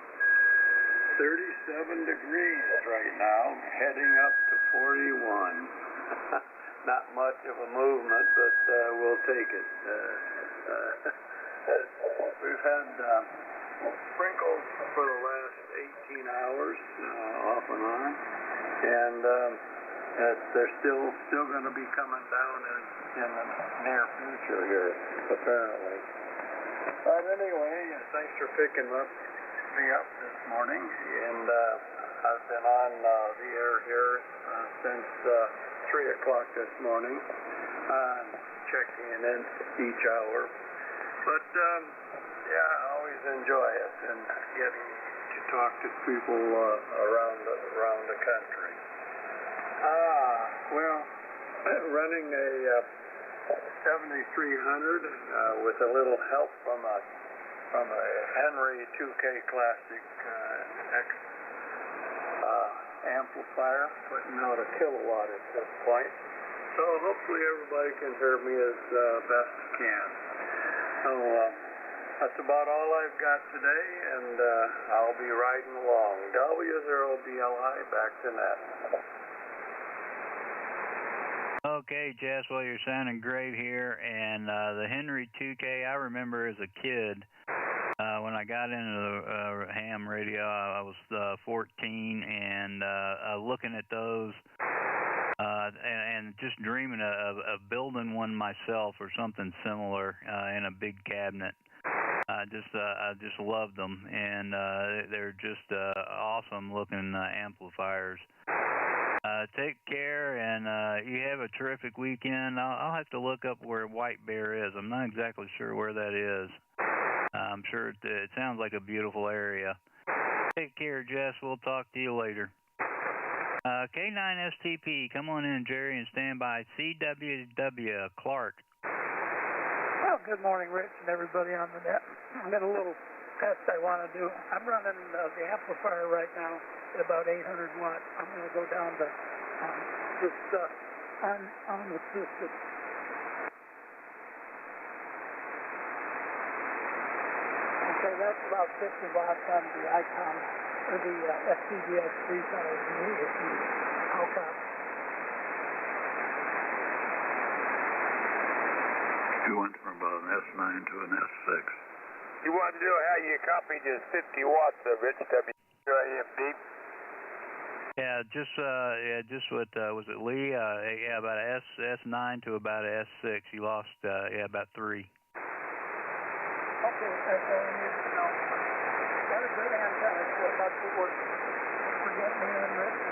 37 degrees right now, heading up to 41. Not much of a movement, but we'll take it. We've had sprinkles for the last 18 hours, off and on, and they're still going to be coming down in the near future here, apparently. But anyway, thanks for picking me up this morning, and I've been on the air here since 3 o'clock this morning, checking in each hour. But yeah, I always enjoy it and getting to talk to people around the country. Well, running a 7300 with a little help from a Henry 2K Classic X amplifier, putting out a kilowatt at this point. So hopefully everybody can hear me as best can. So that's about all I've got today, and I'll be riding along. W0BLI, back to net. Okay, Jess, well, you're sounding great here, and the Henry 2K, I remember as a kid, when I got into the ham radio, I was 14, and looking at those, and just dreaming of building one myself or something similar in a big cabinet. I just loved them, and they're just awesome looking amplifiers. Take care, and you have a terrific weekend. I'll have to look up where White Bear is. I'm not exactly sure where that is. I'm sure it sounds like a beautiful area. Take care, Jess. We'll talk to you later. K9STP, come on in, Jerry, and stand by. CWW, Clark. Well, good morning, Rich, and everybody on the net. I've got a little test I want to do. I'm running the amplifier right now at about 800 watts. I'm going to go down to just unassisted. Okay, that's about 50 watts on the Icom, or the FTDX 3000 ESP. How come? We went from an S9 to an S6. You want to know how you copied this 50 watts of Rich WAMD? Yeah, just what was it, Lee? Yeah, about a S9 to about a S6. You lost, about 3. Okay, that's all I need to know. Got a good antenna, so that's what we're getting in, Rich.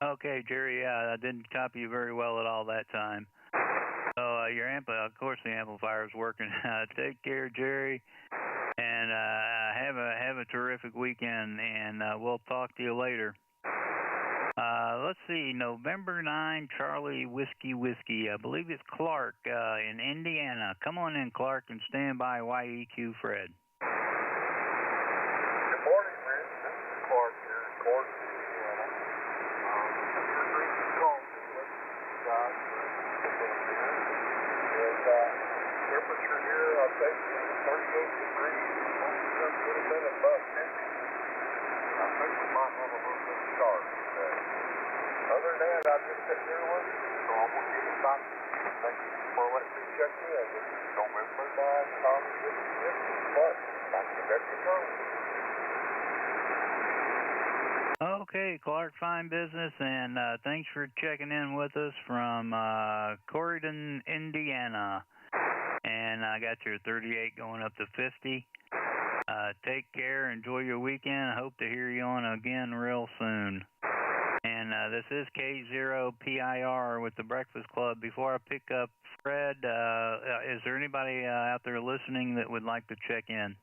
Okay, Jerry, I didn't copy you very well at all that time. So of course the amplifier is working. Take care, Jerry, and have a terrific weekend, and we'll talk to you later. Let's see, November 9, Charlie Whiskey. I believe it's Clark in Indiana. Come on in, Clark, and stand by YEQ Fred. Good morning, Rich. This is Clark here in Clark, Indiana. Your reason for calling me, guys, is temperature here, I'll take 38 degrees. Most of them would have been above 50. I think we might have a little bit of start today. Other than that, I'm just sitting here with you, so I'm going to give it back to you. Thank you for letting me check in. Don't miss my mind, Tommy, but back to Metro Charlie. Okay, Clark, fine business, and thanks for checking in with us from Corydon, Indiana. And I got your 38 going up to 50. Take care, enjoy your weekend. I hope to hear you on again real soon. And this is K0PIR with the Breakfast Club. Before I pick up Fred, is there anybody out there listening that would like to check in?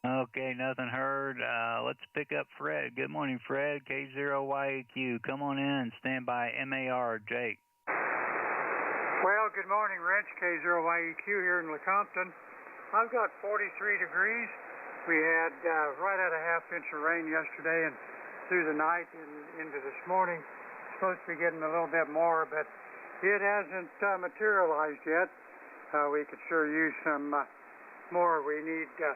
Okay, nothing heard. Let's pick up Fred. Good morning, Fred. K0YAQ. Come on in and stand by MAR. Jake. Well, good morning, Rich. K0YEQ here in Lecompton. I've got 43 degrees. We had right at a half-inch of rain yesterday and through the night and into this morning. Supposed to be getting a little bit more, but it hasn't materialized yet. We could sure use some more. We need to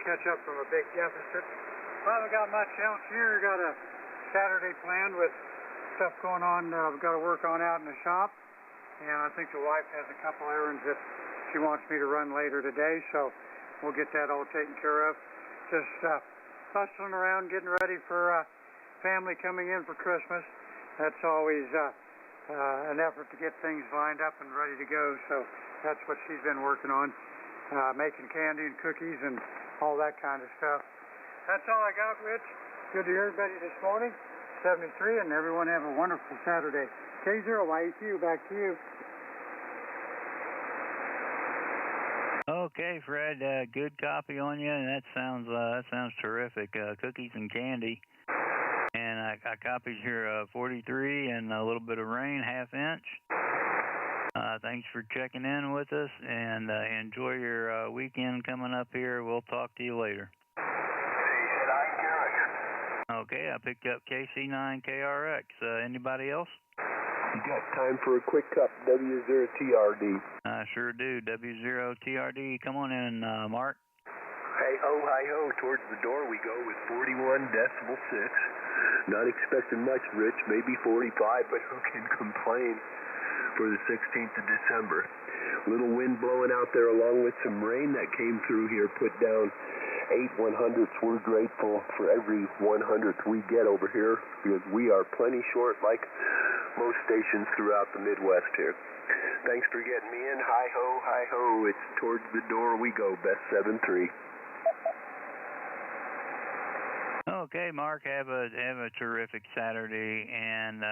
catch up from a big deficit. Well, haven't got much else here. Got a Saturday planned with stuff going on I've got to work on out in the shop. And I think the wife has a couple errands that she wants me to run later today, so we'll get that all taken care of. Just hustling around, getting ready for family coming in for Christmas. That's always an effort to get things lined up and ready to go, so that's what she's been working on, making candy and cookies and all that kind of stuff. That's all I got, Rich. Good to hear everybody this morning. 73, and everyone have a wonderful Saturday. K0YEQ, back to you. Okay, Fred, good copy on you, and that sounds terrific. Cookies and candy. And I copied your 43 and a little bit of rain, half-inch. Thanks for checking in with us, and enjoy your weekend coming up here. We'll talk to you later. Okay, I picked up KC9KRX. Anybody else? You got time for a quick cup, W0TRD. I sure do, W0TRD. Come on in, Mark. Hi-ho, towards the door we go with 41 decibel 6. Not expecting much, Rich, maybe 45, but who can complain for the 16th of December? Little wind blowing out there along with some rain that came through here, put down 8 100ths. We're grateful for every 100th we get over here because we are plenty short like most stations throughout the Midwest here. Thanks for getting me in. Hi-ho, it's towards the door we go, best 7-3. Okay, Mark, have a terrific Saturday, and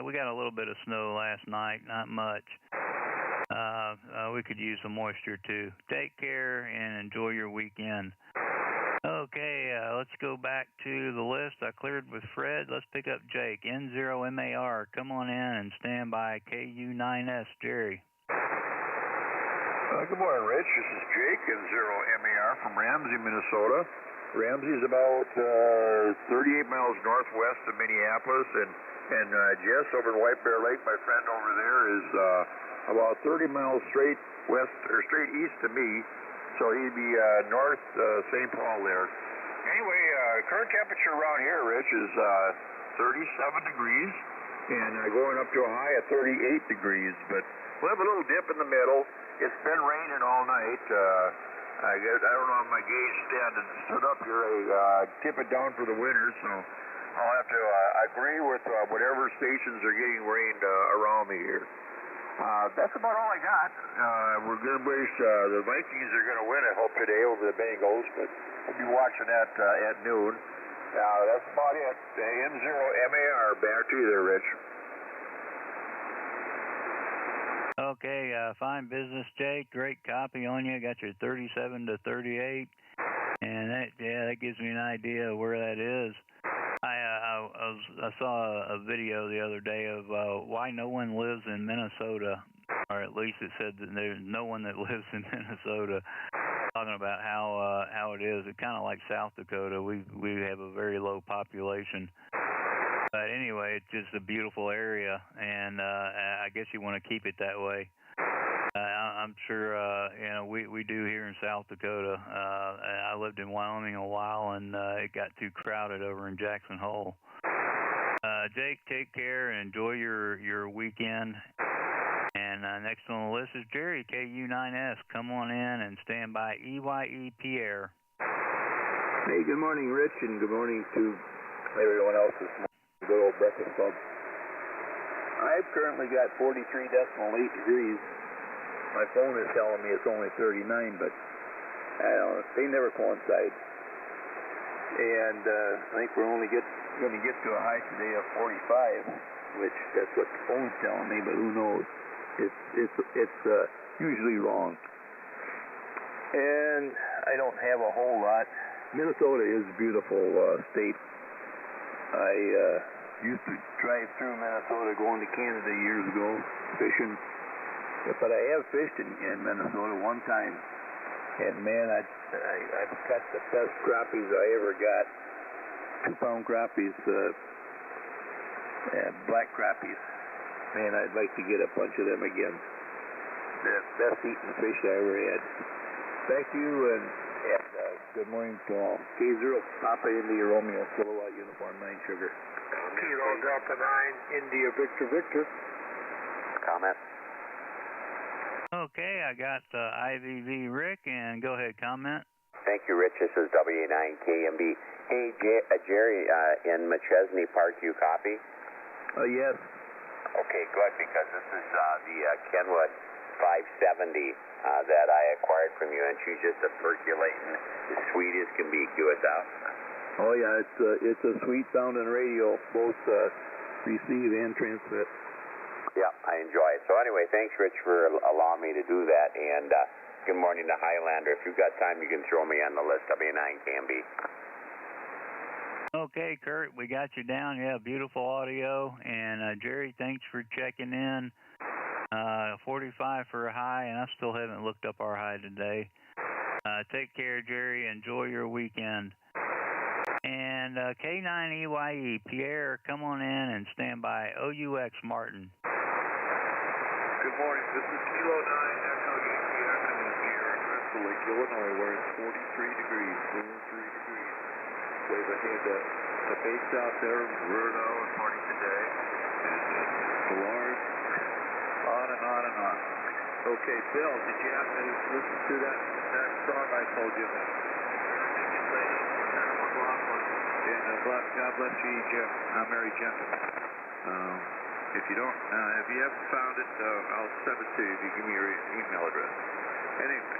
we got a little bit of snow last night, not much. We could use some moisture too. Take care and enjoy your weekend. Okay, let's go back to the list. I cleared with Fred. Let's pick up Jake, N0MAR. Come on in and stand by KU9S, Jerry. Good morning, Rich. This is Jake, N0MAR from Ramsey, Minnesota. Ramsey is about 38 miles northwest of Minneapolis, and Jess over in White Bear Lake, my friend over there, is about 30 miles straight west or straight east to me. So he'd be north St. Paul there. Anyway, current temperature around here, Rich, is 37 degrees, and going up to a high of 38 degrees. But we'll have a little dip in the middle. It's been raining all night. I don't know if my gauge stood up here. I tip it down for the winter, so I'll have to agree with whatever stations are getting rained around me here. That's about all I got. We're going to wish the Vikings are going to win, I hope, today over the Bengals, but we'll be watching that at noon. That's about it. N0MAR, back to you there, Rich. Okay, fine business, Jake. Great copy on you. Got your 37 to 38, and that gives me an idea of where that is. I saw a video the other day of why no one lives in Minnesota, or at least it said that there's no one that lives in Minnesota. Talking about how it is. It's kind of like South Dakota. We have a very low population. But anyway, it's just a beautiful area, and I guess you want to keep it that way. I'm sure, we do here in South Dakota. I lived in Wyoming a while, and it got too crowded over in Jackson Hole. Jake, take care and enjoy your weekend. And next on the list is Jerry, KU9S. Come on in and stand by EYE Pierre. Hey, good morning, Rich, and good morning to everyone else this morning. Good old breakfast club. I've currently got 43.8 degrees. My phone is telling me it's only 39, but I don't know, they never coincide. And I think we're only going to get to a high today of 45, which that's what the phone's telling me, but who knows? It's usually wrong. And I don't have a whole lot. Minnesota is a beautiful state. I used to drive through Minnesota going to Canada years ago, fishing. But I have fished in Minnesota one time. And man, I've got the best crappies I ever got. 2-pound crappies, black crappies. Man, I'd like to get a bunch of them again. The best eating fish I ever had. Thank you, and good morning to all. K0 Papa India Romeo, Kilowatt Uniform 9 Sugar. Kilo Delta 9 India Victor Victor. Comment. Okay, I got IVV Rick, and go ahead, comment. Thank you, Rich. This is WA9KMB. Hey, Jerry, in McChesney Park, you copy? Yes. Okay, good, because this is the Kenwood 570 that I acquired from you, and she's just a percolating, as sweet as can be. Cue us out. Oh, yeah, it's a sweet sounding radio, both receive and transmit. Yeah, I enjoy it. So anyway, thanks, Rich, for allowing me to do that, and good morning to Highlander. If you've got time, you can throw me on the list. WA9KMB. Okay, Kurt, we got you down. Yeah, beautiful audio. And Jerry, thanks for checking in. 45 for a high, and I still haven't looked up our high today. Take care, Jerry. Enjoy your weekend. And K9EYE, Pierre, come on in and stand by OUX Martin. Good morning. This is Kilo 9 Echo Yankee Echo here in Crystal Lake, Illinois, where it's 43 degrees, 43 degrees. Wave ahead the base out there, Rudo and Party Today, and Ballard, on and on and on. Okay, Bill, did you happen to listen to that song I told you about? And God bless you, Jim. Mary Gentleman. If you don't, if you haven't found it, I'll send it to you if you give me your email address. Anyway,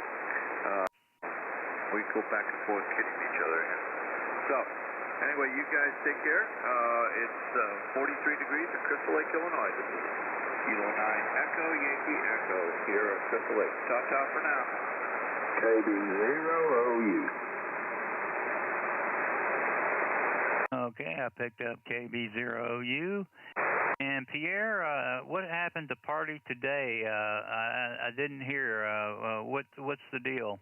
we go back and forth kidding each other here. So, anyway, you guys take care. It's 43 degrees in Crystal Lake, Illinois. This is Kilo 9 Echo Yankee Echo here at Crystal Lake. Ta-ta for now. KB0OU. Okay, I picked up KB0OU. And Pierre, what happened to Party Today? I didn't hear. What's the deal?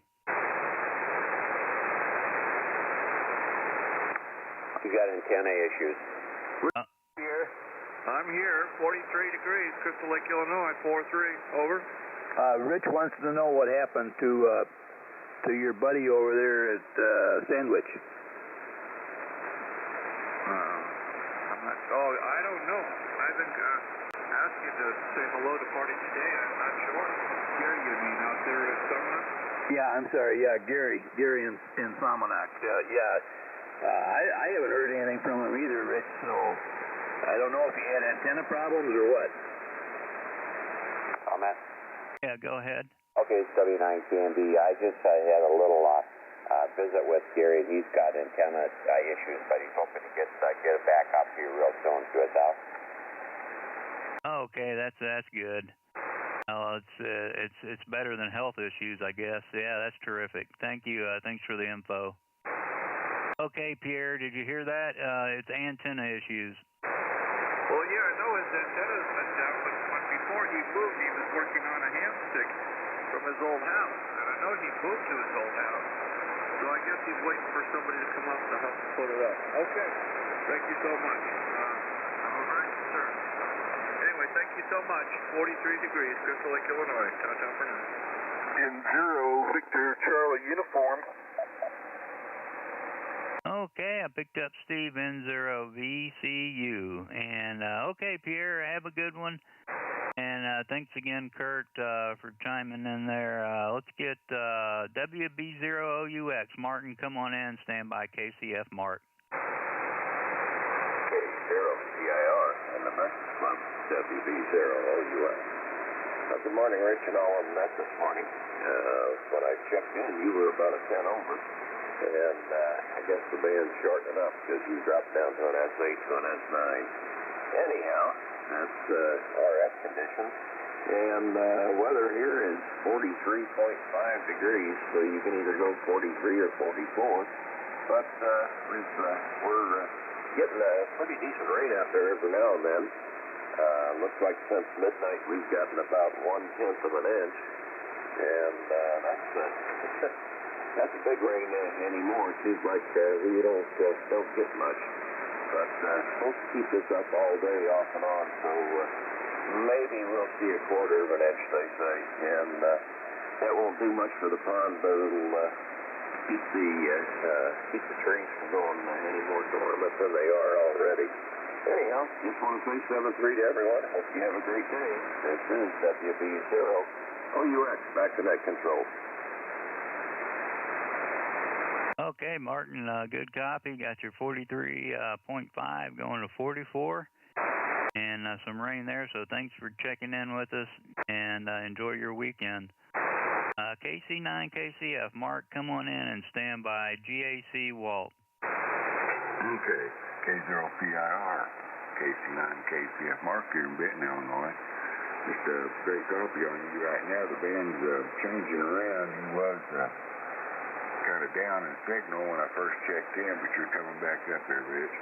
You got antenna issues. Pierre? Hi, I'm here, 43 degrees, Crystal Lake, Illinois, 43, over. Rich wants to know what happened to your buddy over there at Sandwich. I'm not, I don't know. I've been asking to say hello to Party today. I'm not sure. Gary, you mean out there at Sumner? Yeah, I'm sorry. Yeah, Gary in Salmonac. I haven't heard anything from him either, Rich, so I don't know if he had antenna problems or what. Comment? Yeah, go ahead. Okay, it's W9CMB. I just had a little visit with Gary. He's got antenna issues, but he's hoping to get it back up here real soon to his house. Okay, that's good. It's better than health issues, I guess. Yeah, that's terrific. Thank you. Thanks for the info. Okay, Pierre, did you hear that? It's antenna issues. Well, yeah, I know his antenna's been down, but before he moved, he was working on a ham stick from his old house. And I know he moved to his old house, so I guess he's waiting for somebody to come up to help him put it up. Okay, thank you so much. I'm very concerned. Anyway, thank you so much. 43 degrees, Crystal Lake, Illinois. Ta-ta for now. N0, Victor, Charlie, uniform. Okay, I picked up Steve N0VCU. And, okay, Pierre, have a good one. And thanks again, Kurt, for chiming in there. Let's get WB0OUX. Martin, come on in. Stand by KCF, Mark. K0CIR and the Breakfast Club, WB0OUX. Good morning, Rich, and all of them met this morning. When I checked in, you were about a 10 over. And I guess the band's shortening up because you dropped down to an S8 to an S9. Anyhow, that's RF conditions. And weather here is 43.5 degrees, so you can either go 43 or 44. But we're getting a pretty decent rain out there every now and then. Looks like since midnight we've gotten about 1/10 of an inch. And that's a big rain anymore. It seems like we don't get much. But supposed to keep this up all day off and on, so maybe we'll see a quarter of an inch, they say. And that won't do much for the pond, but it'll keep the trees from going any more dormant than they are already. Anyhow, just want to say 7-3 to everyone. Hope you have a great day. This is WB0OUX, back to net control. Okay, Martin, good copy. Got your 43.5 going to 44. And some rain there, so thanks for checking in with us. And enjoy your weekend. KC9KCF, Mark, come on in and stand by. GAC Walt. Okay, K0PIR, KC9KCF, Mark here in Benton, Illinois. Just a great copy on you right now. The band's changing around. He was kind of down in signal when I first checked in, but you're coming back up there, Rich.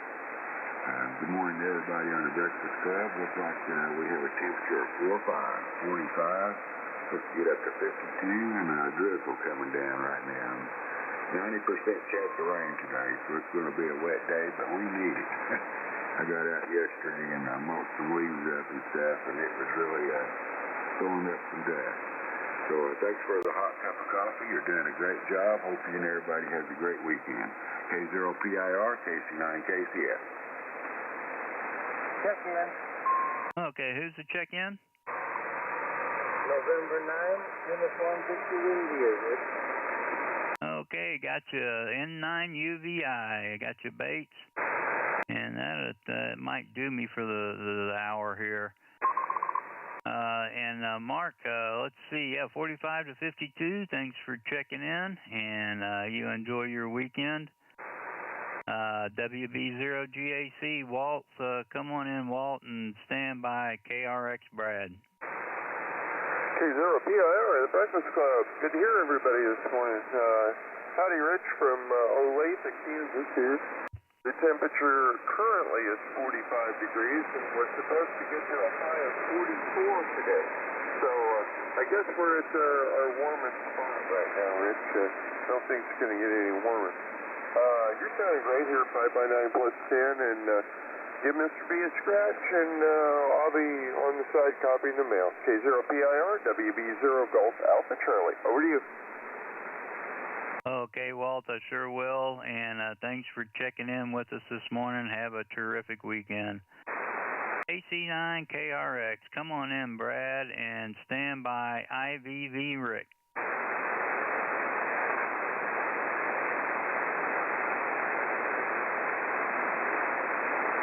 Good morning to everybody on the Breakfast Club. Looks like we have a temperature of 45. Let's get up to 52 and a drizzle coming down right now. 90% chance of rain today, so it's going to be a wet day, but we need it. I got out yesterday and I mulched some leaves up and stuff, and it was really throwing up some dust. So thanks for the hot cup of coffee. You're doing a great job. Hope you and everybody has a great weekend. K0PIR, KC9KCF. Check in. Okay, who's the check-in? November 9, Uniform Victor India, Rich. Okay, got you N9 UVI. Got you Bates. And that might do me for the hour here. And Mark, let's see, 45 to 52. Thanks for checking in, and you enjoy your weekend. WB0GAC, Walt, come on in, Walt, and stand by. KRX Brad. K0PIR, the Breakfast Club. Good to hear everybody this morning. Howdy, Rich from Olathe, Kansas here. The temperature currently is 45 degrees, and we're supposed to get to a high of 44 today. So I guess we're at our warmest spot right now, Rich. Don't think it's going to get any warmer. You're sounding great here, 5x9 plus 10, and Give Mr. B a scratch, and I'll be on the side copying the mail. K0PIR, WB0 Golf Alpha Charlie. Over to you. Okay, Walt, I sure will, and thanks for checking in with us this morning. Have a terrific weekend. AC9KRX, come on in, Brad, and stand by IVV Rick.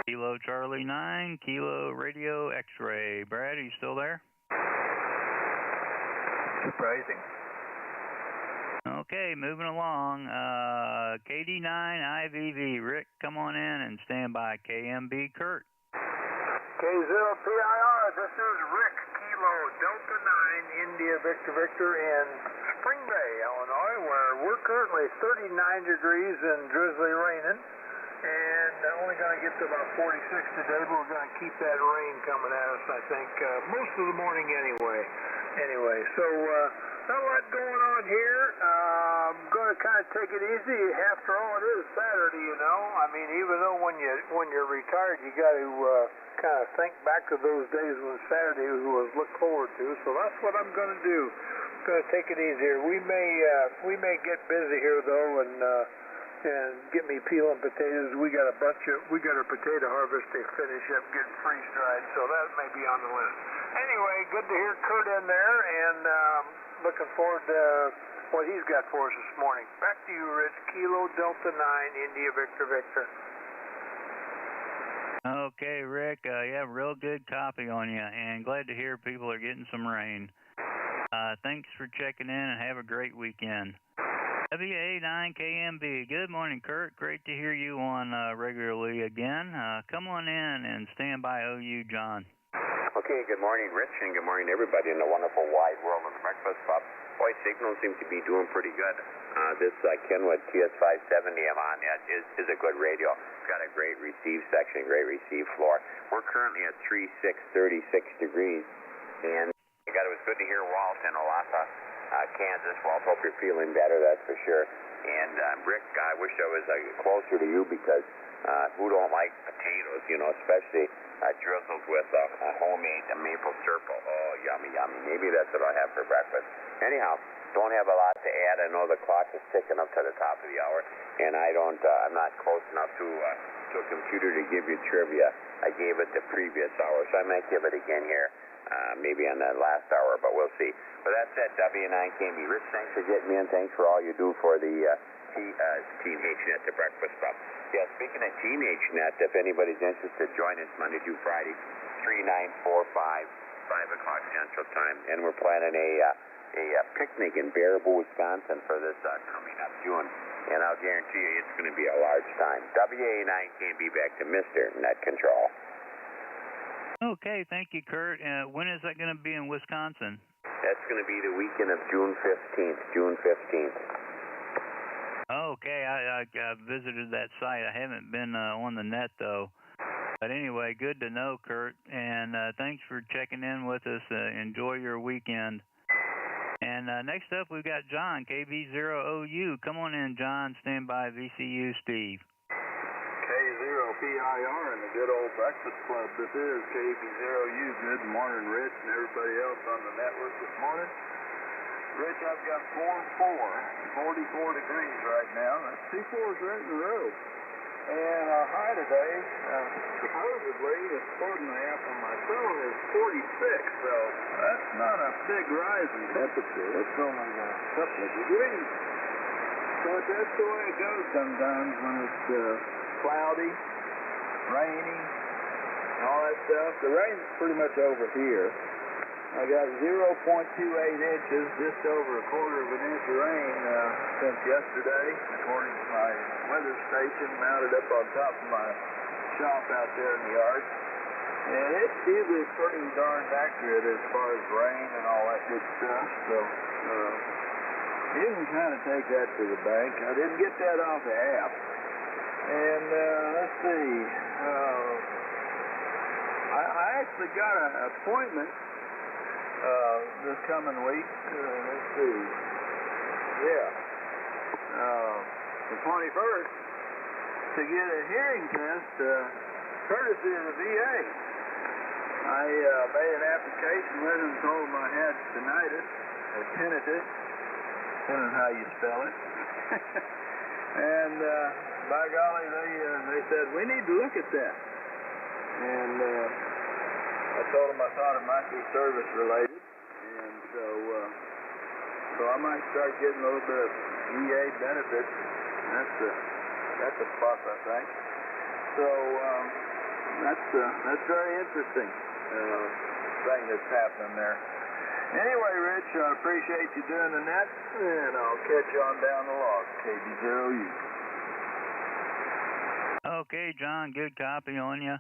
Kilo Charlie 9, Kilo Radio X-Ray. Brad, are you still there? Surprising. Okay, moving along. KD9 IVV. Rick, come on in and stand by KMB Kurt. K0PIR, this is Rick, Kilo Delta 9, India Victor Victor in Spring Bay, Illinois, where we're currently 39 degrees and drizzly raining. And only going to get to about 46 today, but we're going to keep that rain coming at us, I think, most of the morning anyway. So not a lot going on here. I'm going to kind of take it easy. After all, it is Saturday, you know. I mean, even though when you're retired, you got to kind of think back to those days when Saturday was looked forward to. So that's what I'm going to do. I'm going to take it easier. We may get busy here though, and get me peeling potatoes. We got a potato harvest to finish up getting freeze dried, so that may be on the list. Anyway, good to hear Kurt in there, and looking forward to what he's got for us this morning. Back to you, Rich. Kilo Delta 9, India Victor Victor. Okay, Rick, yeah, real good copy on you, and glad to hear people are getting some rain. Thanks for checking in, and have a great weekend. WA9KMB, good morning, Kurt. Great to hear you on regularly again. Come on in and stand by OU, John. Okay, good morning, Rich, and good morning, everybody in the wonderful wide world of the Breakfast Club. Boy, signals seem to be doing pretty good. This Kenwood TS570 I'm on is a good radio. It's got a great receive section, great receive floor. We're currently at 36 degrees, and it was good to hear Walt in Olathe, Kansas. Walt, hope you're feeling better, that's for sure. And Rick, I wish I was closer to you because who don't like potatoes, you know, especially drizzled with a homemade maple syrup. Oh, yummy, yummy. Maybe that's what I'll have for breakfast. Anyhow, don't have a lot to add. I know the clock is ticking up to the top of the hour, and I'm not close enough to a computer to give you trivia. I gave it the previous hour, so I might give it again here. Maybe on that last hour, but we'll see. But that said, W9KB. Rich, thanks for getting me in. Thanks for all you do for the Teenage Net, the Breakfast Club. Yeah, speaking of Teenage Net, if anybody's interested, join us Monday through Friday, 3945, 5 o'clock Central Time. And we're planning a picnic in Baraboo, Wisconsin for this coming up June. And I'll guarantee you it's going to be a large time. WA9KB, back to Mr. Net Control. Okay, thank you, Kurt. When is that going to be in Wisconsin? That's going to be the weekend of June 15th. Okay, I visited that site. I haven't been on the net, though. But anyway, good to know, Kurt. And thanks for checking in with us. Enjoy your weekend. And next up, we've got John, KB0OU. Come on in, John. Stand by VCU, Steve. K0PIR in the good old Breakfast Club. This is KB0U. Good morning, Rich, and everybody else on the network this morning. Rich, I've got 44 degrees right now. That's 2 4s right in a row. And our high today, supposedly, according to the app on my phone, is 46. So that's not a big rise in temperature. It's only a couple of degrees. But that's the way it goes sometimes when it's cloudy, rainy, and all that stuff. The rain's pretty much over here. I got 0.28 inches, just over a quarter of an inch of rain since yesterday, according to my weather station mounted up on top of my shop out there in the yard. And it's usually pretty darn accurate as far as rain and all that good stuff. So you can kind of take that to the bank. I didn't get that off the app. And let's see. I actually got an appointment this coming week. Let's see. Yeah. The 21st to get a hearing test courtesy of the VA. I made an application with them, told them I had tinnitus, or tinnitus, depending on how you spell it. And by golly, they said, we need to look at that. And I told them I thought it might be service related. And so I might start getting a little bit of VA benefits. That's a plus, I think. So that's very interesting thing that's happening there. Anyway, Rich, I appreciate you doing the net, and I'll catch you on down the log, KB0U. Okay, John, good copy on you.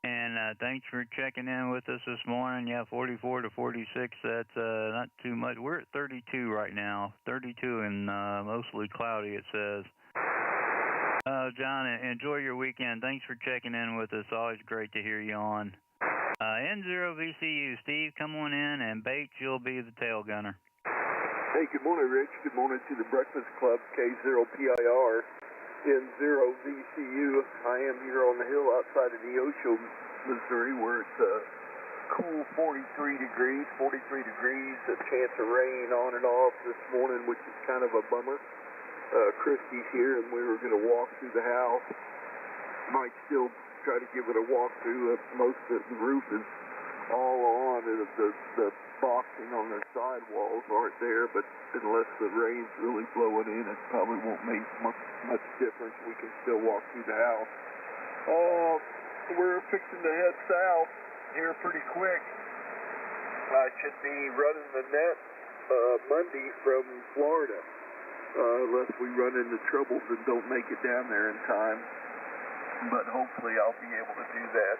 And thanks for checking in with us this morning. Yeah, 44 to 46, that's not too much. We're at 32 right now, 32 and mostly cloudy, it says. John, enjoy your weekend. Thanks for checking in with us. Always great to hear you on. N0VCU, Steve, come on in, and Bates, you'll be the tail gunner. Hey, good morning, Rich. Good morning to the Breakfast Club, K0PIR, N0VCU. I am here on the hill outside of Neosho, Missouri, where it's cool 43 degrees, a chance of rain on and off this morning, which is kind of a bummer. Christy's here, and we were going to walk through the house. Might still try to give it a walkthrough. Most of the roof is all on, and the boxing on the side walls aren't there, but unless the rain's really blowing in, it probably won't make much difference. We can still walk through the house. We're fixing to head south here pretty quick. I should be running the net Monday from Florida, unless we run into troubles and don't make it down there in time. But hopefully I'll be able to do that.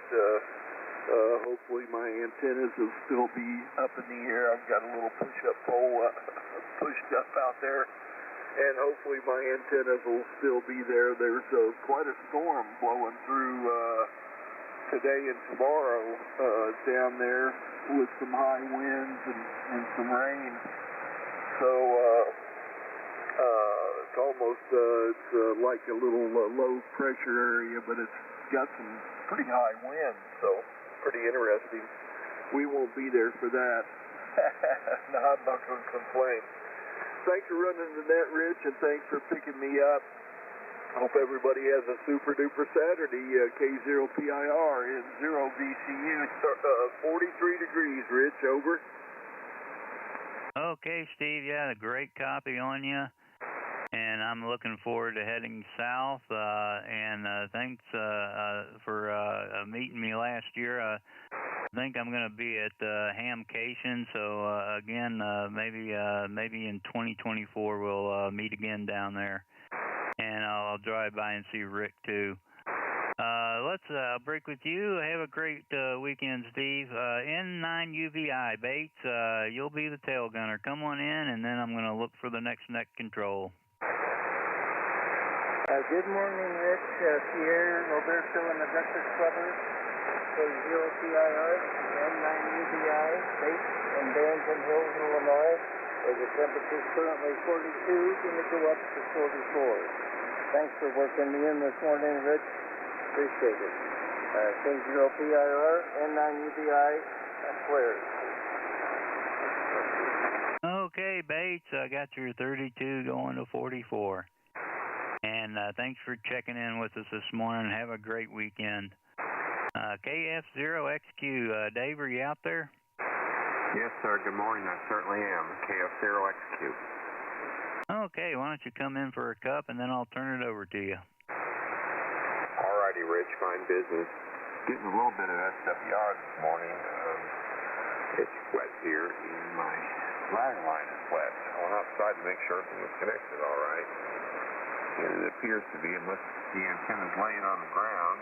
Hopefully my antennas will still be up in the air. I've got a little push-up pole pushed up out there, and hopefully my antennas will still be there. There's quite a storm blowing through today and tomorrow down there with some high winds and some rain. So it's almost it's like a little low pressure area, but it's got some pretty high winds, so pretty interesting. We won't be there for that. No, I'm not going to complain. Thanks for running the net, Rich, and thanks for picking me up. Hope everybody has a super duper Saturday. K0PIR in 0VCU, 43 degrees, Rich, over. Okay, Steve, yeah, a great copy on you. And I'm looking forward to heading south, and thanks for meeting me last year. I think I'm going to be at Hamcation, so again, maybe in 2024 we'll meet again down there. And I'll drive by and see Rick, too. Let's break with you. Have a great weekend, Steve. N9UVI, Bates, you'll be the tail gunner. Come on in, and then I'm going to look for the next net control. Good morning, Rich. Pierre Roberto in the Breakfast Clubbers, K0PIR, N9UVI, based in Barrington Hills, Illinois, where the temperature is currently 42, going to go up to 44. Thanks for working me in this morning, Rich. Appreciate it. K0PIR, N9UVI, Square. Okay, Bates, I got your 32 going to 44. And thanks for checking in with us this morning. Have a great weekend. KF0XQ, Dave, are you out there? Yes, sir. Good morning. I certainly am. KF0XQ. Okay, why don't you come in for a cup, and then I'll turn it over to you. All righty, Rich. Fine business. Getting a little bit of SWR this morning. It's wet here, and my line is wet. I went outside to make sure everything was connected all right. And it appears to be, unless the antenna's laying on the ground.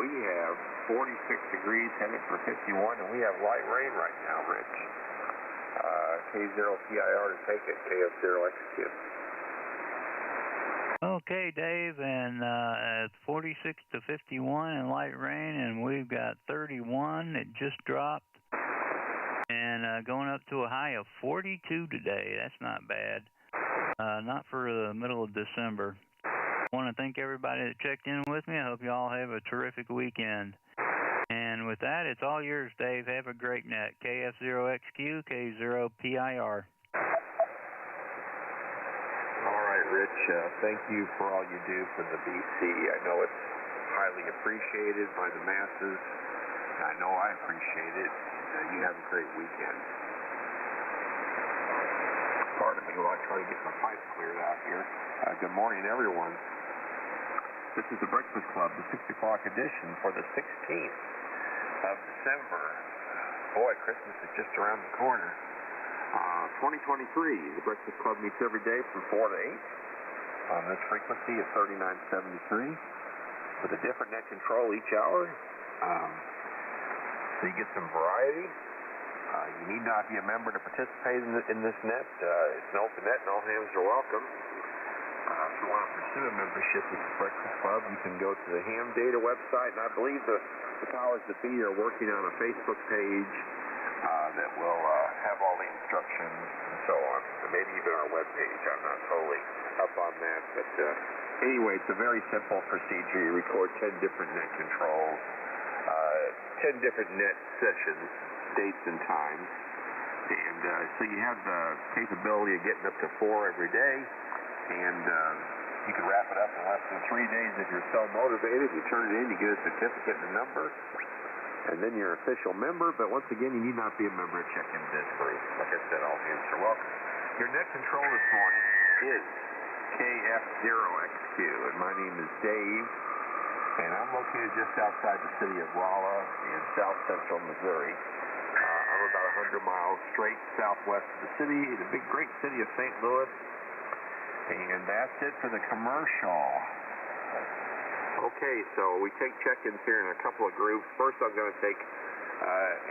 We have 46 degrees headed for 51, and we have light rain right now, Rich. K0PIR to take it, KF0XQ. Okay, Dave, and it's 46 to 51 and light rain, and we've got 31. It just dropped, and going up to a high of 42 today. That's not bad. Not for the middle of December. I want to thank everybody that checked in with me. I hope you all have a terrific weekend. And with that, it's all yours, Dave. Have a great net. KF0XQ, K0PIR. All right, Rich. Thank you for all you do for the BC. I know it's highly appreciated by the masses. I know I appreciate it. You have a great weekend. Pardon me while I try to get my pipes cleared out here. Good morning, everyone. This is the Breakfast Club, the 6 o'clock edition for the 16th of December. Boy, Christmas is just around the corner. 2023, the Breakfast Club meets every day from 4 to 8 on this frequency of 3973 with a different net control each hour. So you get some variety. You need not be a member to participate in this net. It's an open net and all hands are welcome. If you want to pursue a membership with the Breakfast Club, you can go to the Ham Data website, and I believe the powers that be are working on a Facebook page that will have all the instructions and so on, and maybe even our web page. I'm not totally up on that, but anyway, it's a very simple procedure. You record 10 different net controls, 10 different net sessions, dates and times, and so you have the capability of getting up to 4 every day, and you can wrap it up in less than 3 days if you're so motivated. You turn it in, you get a certificate and a number, and then you're an official member. But once again, you need not be a member to check in this free. Like I said, all hands are welcome. Your net control this morning is KF0XQ, and my name is Dave, and I'm located just outside the city of Rolla in south central Missouri. I'm about 100 miles straight southwest of the city, the big, great city of St. Louis. And that's it for the commercial. Okay, so we take check-ins here in a couple of groups. First, I'm going to take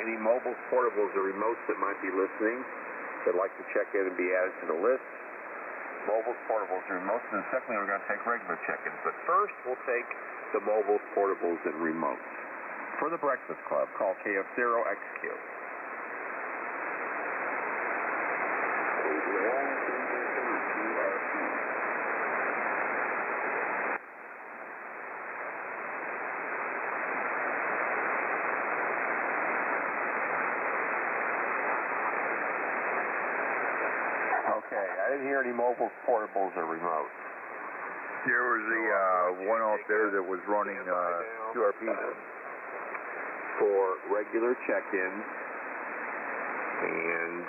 any mobiles, portables, or remotes that might be listening that'd like to check in and be added to the list. Mobiles, portables, and remotes. And then secondly, we're going to take regular check-ins. But first, we'll take the mobiles, portables, and remotes. For the Breakfast Club, call KF0XQ. Okay, I didn't hear any mobiles, portables, or remotes. There was the one out there that was running QRP for regular check-ins, and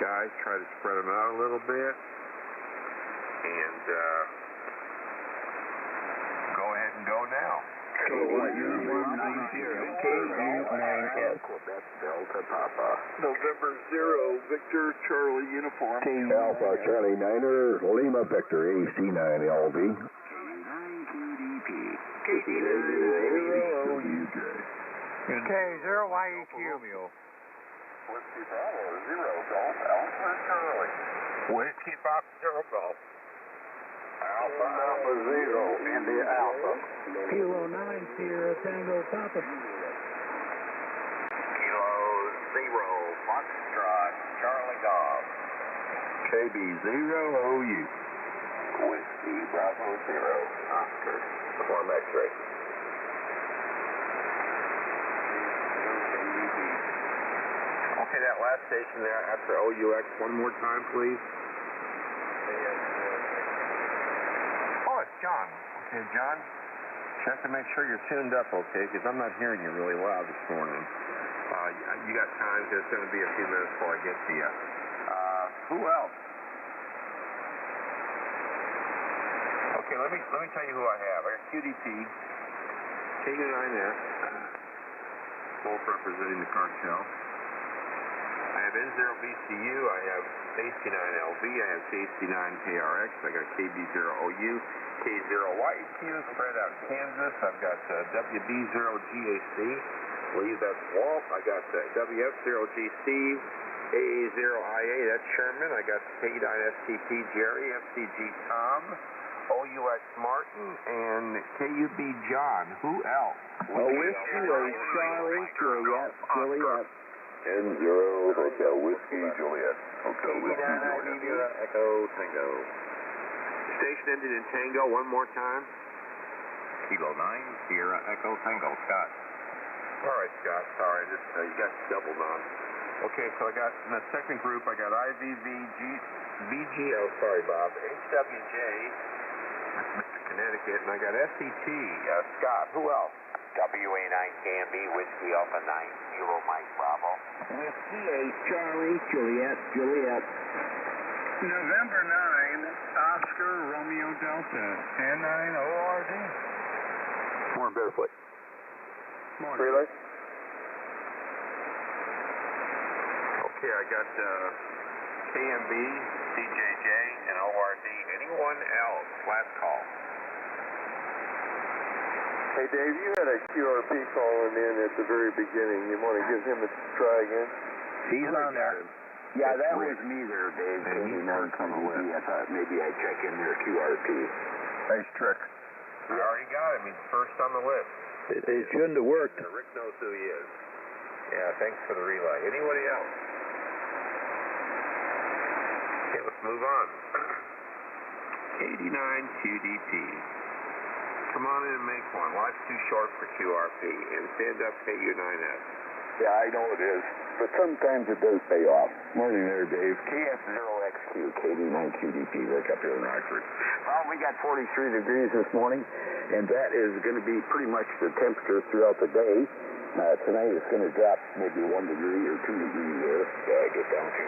guys try to spread them out a little bit, and go ahead and go now. Quebec Delta Papa. November 0, Victor Charlie Uniform. Alpha Charlie Niner, Lima Victor AC9LV. K9QDP. K0UJ. K0YEQ. Whiskey Bravo 0 Golf Alpha Charlie. Whiskey Fox 0 Golf. Alpha Alpha 0 India Alpha. Kilo 9 Sierra Tango Papa. Kilo 0 Foxtrot Charlie Golf. KB0OU. Whiskey Bravo 0 Oscar. Perform X-ray. Okay, that last station there after OUX, one more time, please. Oh, it's John. Okay, John, check to make sure you're tuned up, okay, because I'm not hearing you really loud this morning. You got time, because it's going to be a few minutes before I get to you. Who else? Okay, let me tell you who I have. I got QDP, K9S, both representing the cartel. I have N0BCU, I have AC9LV, I have KC9KRX, I got KB0OU, K0YEQ spread out in Kansas, I've got WB0GAC, I believe that's Walt, I got WF0GC, AA0IA, that's Sherman, I got K9STP Jerry, FCG Tom, OUX Martin, and KUB John. Who else? Whiskey Charlie Juliet. N0 Hotel Whiskey Juliet. Hotel Whiskey Juliet. Echo Tango. station ended in Tango one more time. Kilo 9, Sierra Echo Tango, Scott. All right, Scott. Sorry, you got doubled on. Okay, so I got in the second group, I got VGO, sorry, Bob, HWJ, that's Mr. Connecticut, and I got SET, Scott. Who else? WA9 KMB, Whiskey Alpha 9, Kilo Mike Bravo. Whiskey 8, Charlie, Juliet. November 9, Oscar Romeo Delta, 10-9 ORD. Morning, Barefoot. Morning. Relay. Okay, I got KMB, CJJ, and ORD. Anyone else? Last call. Hey, Dave, you had a QRP calling in at the very beginning. You want to give him a try again? He's on there. Yeah, that was me there, Dave. And he's first on the list. I thought maybe I'd check in there, QRP. Nice trick. We already got him. He's first on the list. It shouldn't have worked. Rick knows who he is. Yeah, thanks for the relay. Anybody else? Okay, let's move on. 89 QDP. Come on in and make one. Life's too short for QRP. And stand up KU9S. Yeah, I know it is, but sometimes it does pay off. Morning there, Dave. KF0XQ, KD9QDP, Rick up here in Rockford. Well, we got 43 degrees this morning, and that is going to be pretty much the temperature throughout the day. Tonight it's going to drop maybe 1 degree or 2 degrees there, get down to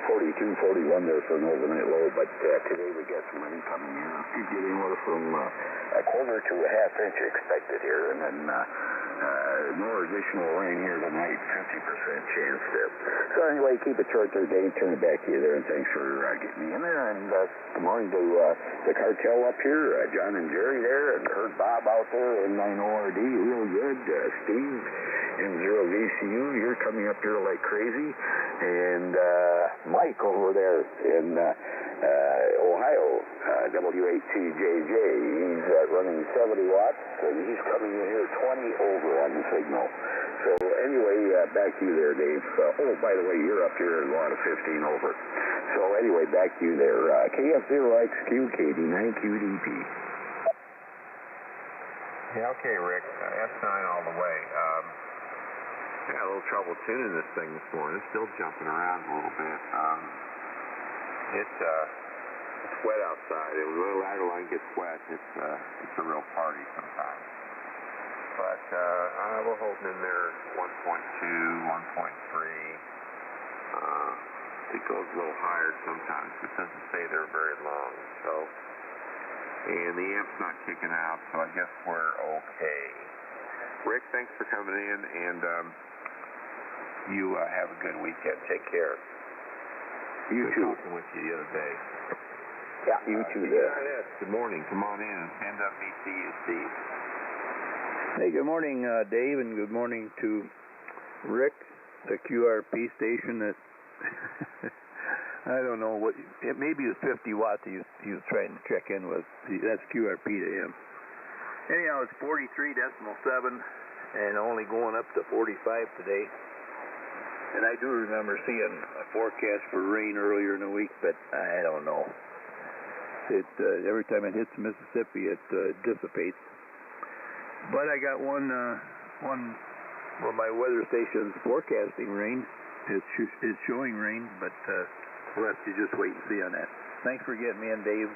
42, 41 there for an overnight low, but today we got some rain coming in. Could get anywhere from a quarter to a half inch expected here, and then more additional rain here tonight, 50% chance there. So anyway, keep it short there, Dave. Turn it back to you there, and thanks for getting me in there. And good morning to the cartel up here, John and Jerry there, and heard Bob out there in 9ORD, real good. Steve in 0VCU, you're coming up here like crazy. And Mike over there in Ohio, W8TJJ, he's running 70 watts, and he's coming in here 20 over on the signal. So anyway, back to you there, Dave. Oh, by the way, you're up here at a lot of 15 over. So anyway, back to you there. KF0XQ, KD9QDP. Yeah, okay, Rick. S9 all the way. I got a little trouble tuning this thing this morning. It's still jumping around a little bit. It's wet outside. When the ladder line gets wet, it's a real party sometimes. But we're holding in there 1.2, 1.3. It goes a little higher sometimes, but it doesn't stay there very long. So, and the amp's not kicking out, so I guess we're okay. Rick, thanks for coming in, and you have a good weekend. Take care. You too. Talking with you the other day. Yeah, you too there. Good morning. Come on in and stand up, VCU, Steve. Hey, good morning, Dave, and good morning to Rick, the QRP station that I don't know what, maybe it was 50 watts he was trying to check in with. That's QRP to him. Anyhow, it's 43.7 and only going up to 45 today. And I do remember seeing a forecast for rain earlier in the week, but I don't know. Every time it hits Mississippi, it dissipates. But I got one where my weather station's forecasting rain. It's showing rain, but we'll have to just wait and see on that. Thanks for getting me in, Dave.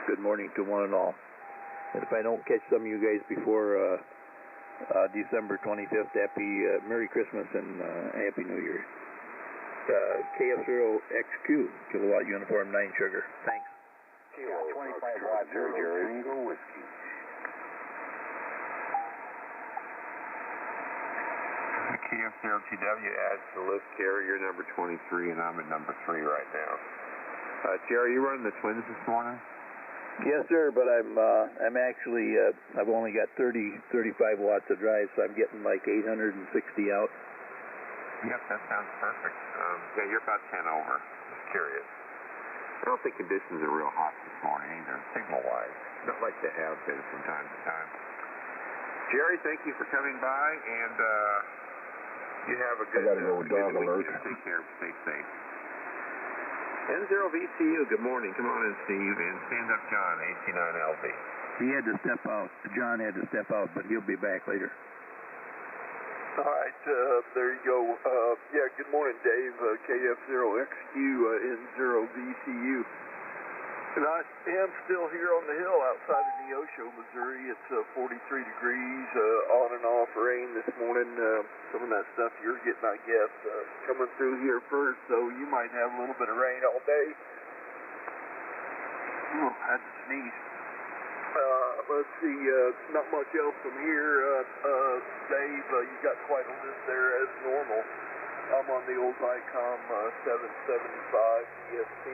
Good morning to one and all. And if I don't catch some of you guys before December 25th, happy Merry Christmas and Happy New Year. KF0XQ, kilowatt uniform 9 sugar. Thanks. 25 watts there, Jerry. Tango whiskey. KF0TW adds to the list, Gary. You're number 23, and I'm at number 3 right now. Jerry, you running the twins this morning? Yes, sir, but I'm actually, I've only got 35 watts of drive, so I'm getting like 860 out. Yep, that sounds perfect. Yeah, you're about 10 over. Just curious. I don't think conditions are real hot this morning either, signal-wise. Not like they have been from time to time. Jerry, thank you for coming by, and you have a good weekend. Take care. Stay safe. N0VCU, good morning. Come on in, Steve, and stand up John, AC9LV. He had to step out. John had to step out, but he'll be back later. All right, there you go. Yeah, good morning, Dave. KF0XQ, N0VCU. And I am still here on the hill outside of Neosho, Missouri. It's 43 degrees, on and off rain this morning. Some of that stuff you're getting, I guess, coming through here first, so you might have a little bit of rain all day. Oh, I had to sneeze. Let's see, not much else from here. Dave, you got quite a list there as normal. I'm on the old Icom 775 ESP.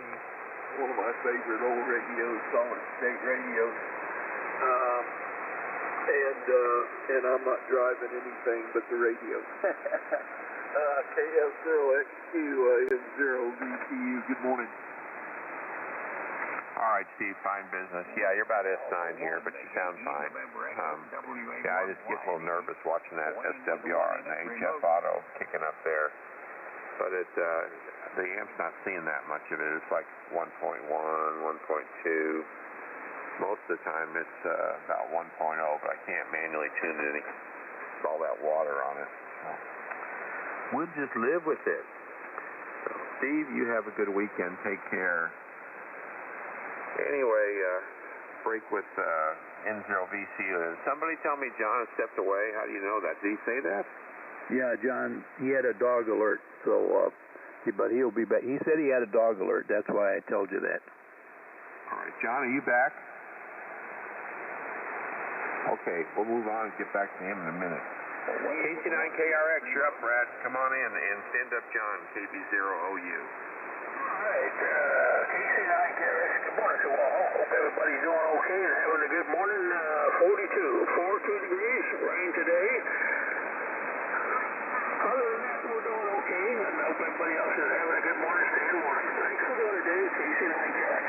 One of my favorite old radios, solid state radios. And I'm not driving anything but the radio. KF0XQ, N0VCU, good morning. All right, Steve, fine business. Yeah, you're about S9 here, but you sound fine. Yeah, I just get a little nervous watching that SWR and the HF Auto kicking up there. But the amp's not seeing that much of it. It's like 1.1, 1.2. Most of the time it's about 1.0, but I can't manually tune it with all that water on it. So we'll just live with it. So, Steve, you have a good weekend. Take care. Anyway, break with N0VCU. Somebody tell me John has stepped away. How do you know that? Did he say that? Yeah, John, he had a dog alert, so, but he'll be back. He said he had a dog alert. That's why I told you that. All right, John, are you back? Okay, we'll move on and get back to him in a minute. KC9KRX, you're up, Brad. Come on in and stand up John, KB0OU. All right, KC9KRX, good morning to all. Hope everybody's doing okay and having a good morning. 42 degrees, rain today. Other than that, we're doing okay, and I hope everybody else is having a good morning, staying warm. Thanks for doing it, Dave. KC9KRX.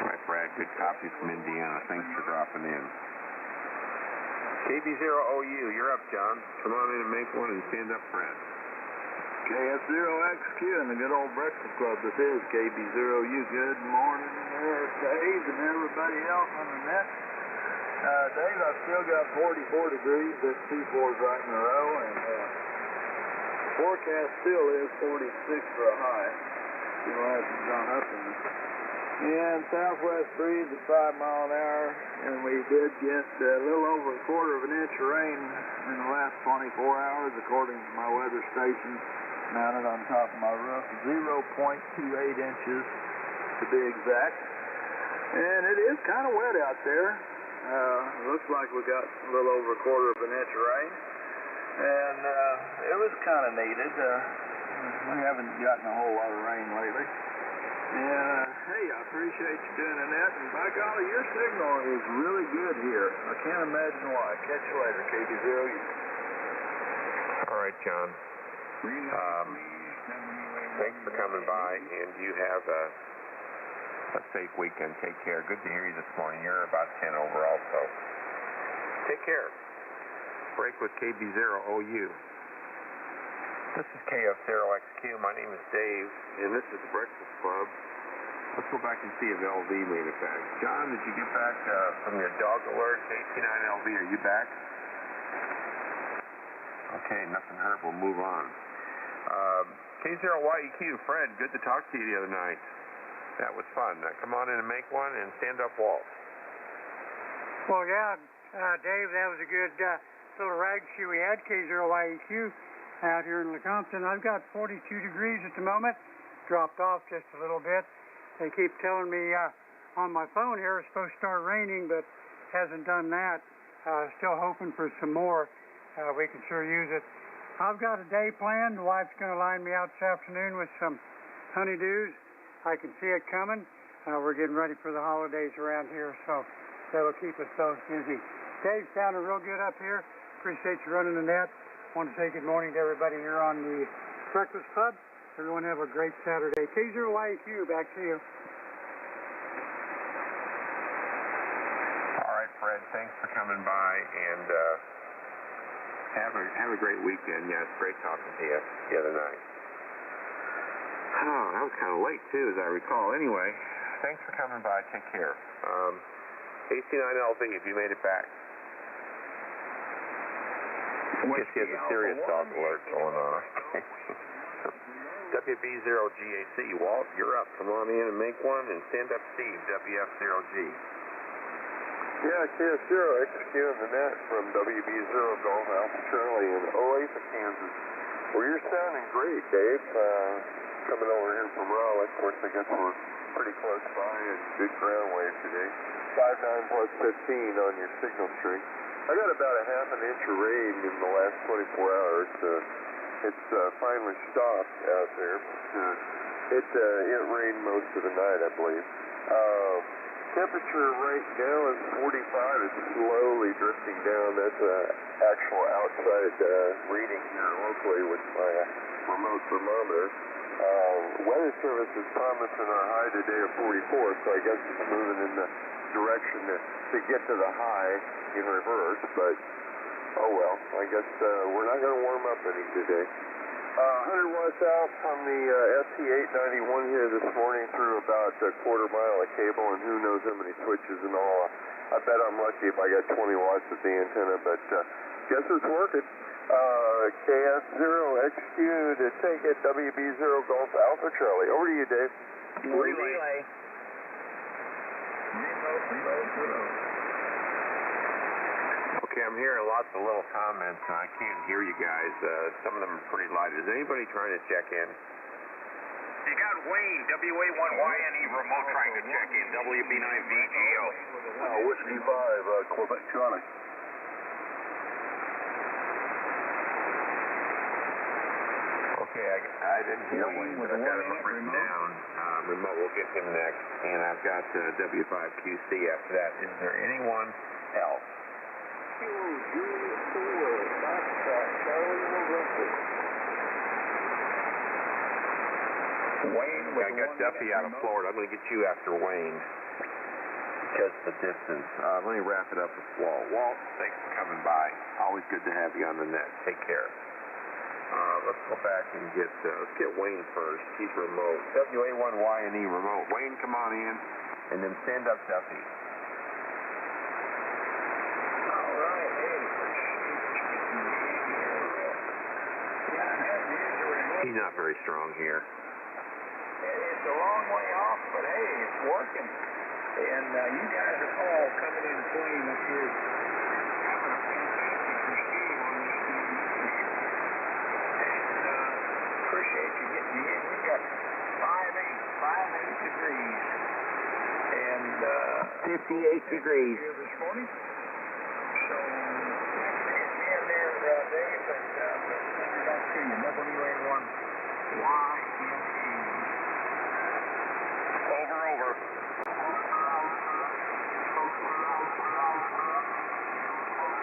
All right, Brad, good copy from Indiana. Thanks for dropping in. KB0OU, you're up, John. Come on in and make one and stand up, Brad. KF0XQ and the good old Breakfast Club. This is KB0U. Good morning there, Dave, and everybody else on the net. Dave, I've still got 44 degrees. That's 2 4s right in a row, and forecast still is 46 for a high. Still hasn't gone up any. And southwest breeze at 5 miles an hour, and we did get a little over a quarter of an inch of rain in the last 24 hours, according to my weather station mounted on top of my roof. 0.28 inches to be exact. And it is kind of wet out there. Looks like we got a little over a quarter of an inch of rain. And it was kind of needed. We haven't gotten a whole lot of rain lately. And, hey, I appreciate you doing that. And by golly, your signal is really good here. I can't imagine why. Catch you later, KB0U. All right, John. Thanks for coming by, and you have a safe weekend. Take care. Good to hear you this morning. You're about 10 over also. Take care. Break with KB0OU. This is KF0XQ. My name is Dave, and this is the Breakfast Club. Let's go back and see if LV made it back. John, did you get back from your dog alert to 89LV? Are you back? Okay, nothing hurt. We'll move on. K0YEQ, Fred, good to talk to you the other night. That was fun. Now, come on in and make one and stand up, Walt. Well, yeah, Dave, that was a good little rag shoe we had, K0YEQ, out here in Lecompton. I've got 42 degrees at the moment. Dropped off just a little bit. They keep telling me on my phone here it's supposed to start raining, but hasn't done that. Still hoping for some more. We can sure use it. I've got a day planned. The wife's going to line me out this afternoon with some honeydews. I can see it coming. We're getting ready for the holidays around here, so that'll keep us both busy. Dave, sounding real good up here. Appreciate you running the net. Want to say good morning to everybody here on the Breakfast Club. Everyone have a great Saturday. K0YEQ, back to you. All right, Fred, thanks for coming by, and have a great weekend. Yeah, it's great talking to you the other night. Oh, that was kind of late, too, as I recall. Anyway, thanks for coming by. Take care. AC9LV, have you made it back? I guess he has a serious dog alert going on. WB0GAC, Walt, you're up. Come on in and make one, and stand up Steve, WF0G. Yeah, KS0XQ on the net from WB0 Golf Alpha Charlie in Olathe, Kansas. Well, you're sounding great, Dave. Coming over here from Raleigh. Of course, I guess we're pretty close by and good ground wave today. 5.9 plus 15 on your signal string. I got about a half an inch of rain in the last 24 hours. It's finally stopped out there. It rained most of the night, I believe. Temperature right now is 45. It's slowly drifting down. That's an actual outside reading here locally with my remote thermometer. Weather Service is promising our high today of 44, so I guess it's moving in the direction to get to the high in reverse, but oh well, I guess we're not going to warm up any today. 100 watts out from the ST891 here this morning through about a quarter mile of cable, and who knows how many switches and all. I bet I'm lucky if I got 20 watts at the antenna, but guess it's working. KS0XQ to take it, WB0 Golf Alpha Charlie. Over to you, Dave. Relay. Okay, I'm hearing lots of little comments, and I can't hear you guys. Some of them are pretty light. Is anybody trying to check in? You got Wayne, WA1YNE remote trying to check in, WB9VGO. Whiskey 5, Quebec Charlie. Okay, I didn't hear Wayne, but I've got it written down. Remote, we'll get him next. And I've got W5QC after that. Is there anyone else? Wayne, I got Duffy out of Florida. I'm going to get you after Wayne because of the distance. Let me wrap it up with Walt. Walt, thanks for coming by. Always good to have you on the net. Take care. Let's go back and let's get Wayne first. He's remote. WA1YNE remote. Wayne, come on in, and then stand up Duffy. All right, He's not very strong here. It's a long way off, but hey, it's working. And you guys are all coming in clean up here. Having a fantastic receive on this thing. And appreciate you getting me in. We've got 58 degrees. And 58 degrees. Here this morning. So, hit me in there, Dave, and send it back to you. WA1YNE. Over.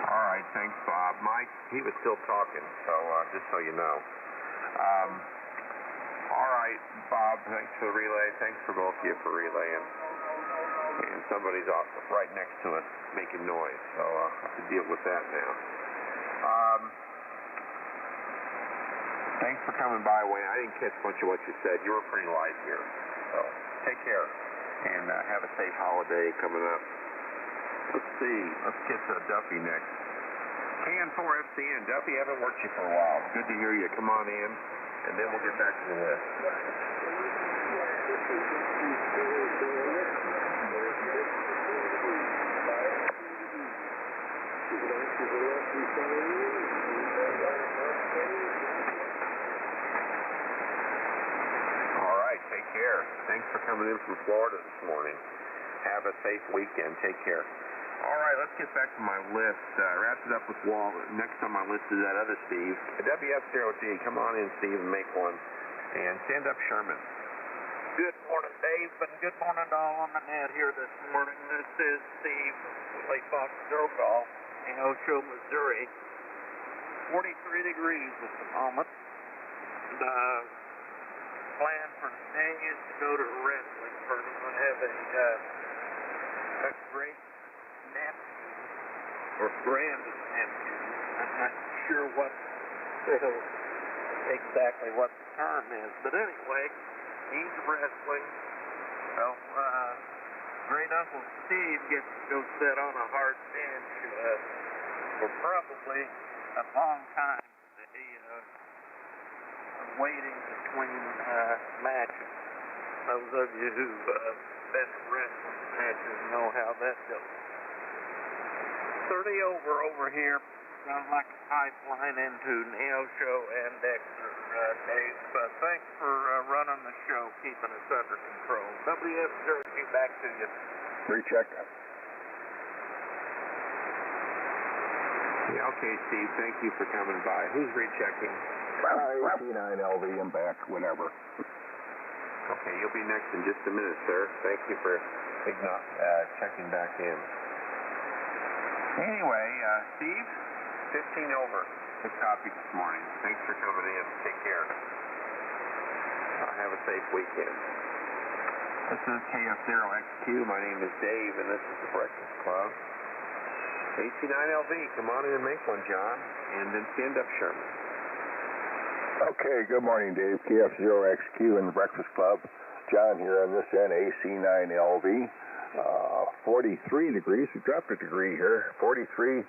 All right, thanks, Bob. Mike, he was still talking, so just so you know. All right, Bob, thanks for the relay. Thanks for both of you for relaying. And somebody's off right next to us making noise, so I have to deal with that now. Thanks for coming by, Wayne. I didn't catch much of what you said. You were pretty light here, so take care. And have a safe holiday coming up. Let's see. Let's get to Duffy next. KN4FCN. Duffy, haven't worked you for a while. Good to hear you. Come on in, and then we'll get back to the list. Take care. Thanks for coming in from Florida this morning. Have a safe weekend. Take care. All right, let's get back to my list. Wrapped it up with Walt. Next on my list is that other Steve. WF0G. Come on in, Steve, and make one. And stand up Sherman. Good morning, Dave, and good morning to all on the net here this morning. This is Steve with Lake Fox Zero Golf in Ocho, Missouri. 43 degrees at the moment. The plan for today is to go to Wrestling Firm. I'm going to have a great napkin, or branded napkin. I'm not sure exactly what the term is, but anyway, He's wrestling. Well, great Uncle Steve gets to go sit on a hard bench for probably a long time. Waiting between matches. Those of you who've been to wrestling matches know how that goes. 30 over here. Sounds like a pipeline into Neosho and Dexter, Dave. Thanks for running the show, keeping us under control. WF0G, back to you. Recheck. Yeah, okay, Steve, thank you for coming by. Who's rechecking? AC9LV and back, whenever. Okay, you'll be next in just a minute, sir. Thank you for checking back in. Anyway, Steve, 15 over. Good copy this morning. Thanks for coming in. Take care. Have a safe weekend. This is KF0XQ. My name is Dave, and this is the Breakfast Club. AC9LV, come on in and make one, John. And then stand up, Sherman. Okay, good morning, Dave. KF0XQ in the Breakfast Club. John here on this end, AC9LV. 43 degrees. We dropped a degree here. 43.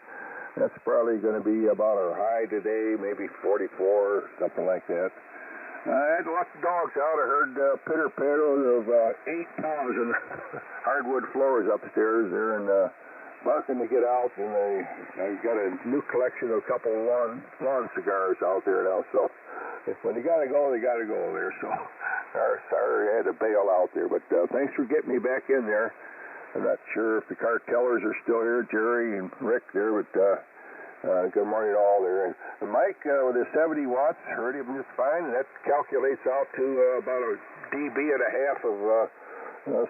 That's probably going to be about our high today, maybe 44, something like that. I had lots of dogs out. I heard pitter-patter of 8 paws on hardwood floors upstairs there, and barking to get out. And I got a new collection of a couple of lawn cigars out there now. So when they got to go, they got to go there. So sorry I had to bail out there. But thanks for getting me back in there. I'm not sure if the cartellers are still here, Jerry and Rick there, but good morning to all there. And Mike, with his 70 watts, heard him just fine, and that calculates out to about a dB and a half of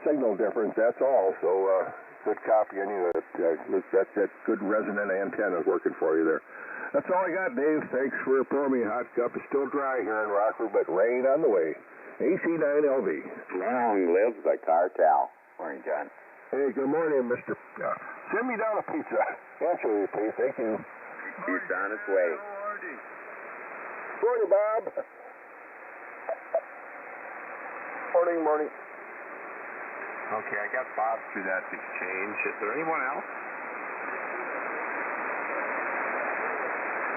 signal difference, that's all. So good copy anyway. That's that good resonant antenna working for you there. That's all I got, Dave. Thanks for pouring me a hot cup. It's still dry here in Rockford, but rain on the way. AC9LV. Long live the cartel. Morning, John. Hey, good morning, Mr. Send me down a pizza. Answer me, please. Thank you. It's on its way. Morning, Bob. Morning. Okay, I got Bob through that exchange. Is there anyone else?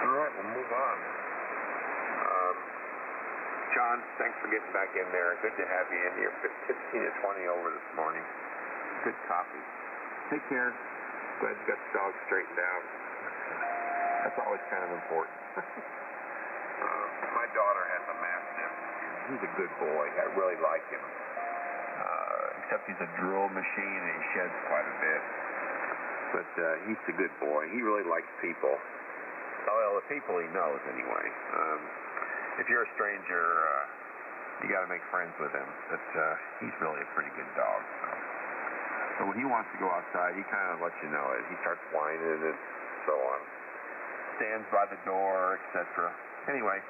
All right, we'll move on. John, thanks for getting back in there. Good to have you in here. 15 to 20 over this morning. Good copy. Take care. Glad you got the dog straightened out. That's always kind of important. My daughter has a Mastiff. He's a good boy. I really like him. Except he's a drool machine and he sheds quite a bit. But he's a good boy. He really likes people. Well, the people he knows anyway. If you're a stranger, you got to make friends with him. But he's really a pretty good dog. So when he wants to go outside, he kind of lets you know it. He starts whining and so on. Stands by the door, etc. Anyway,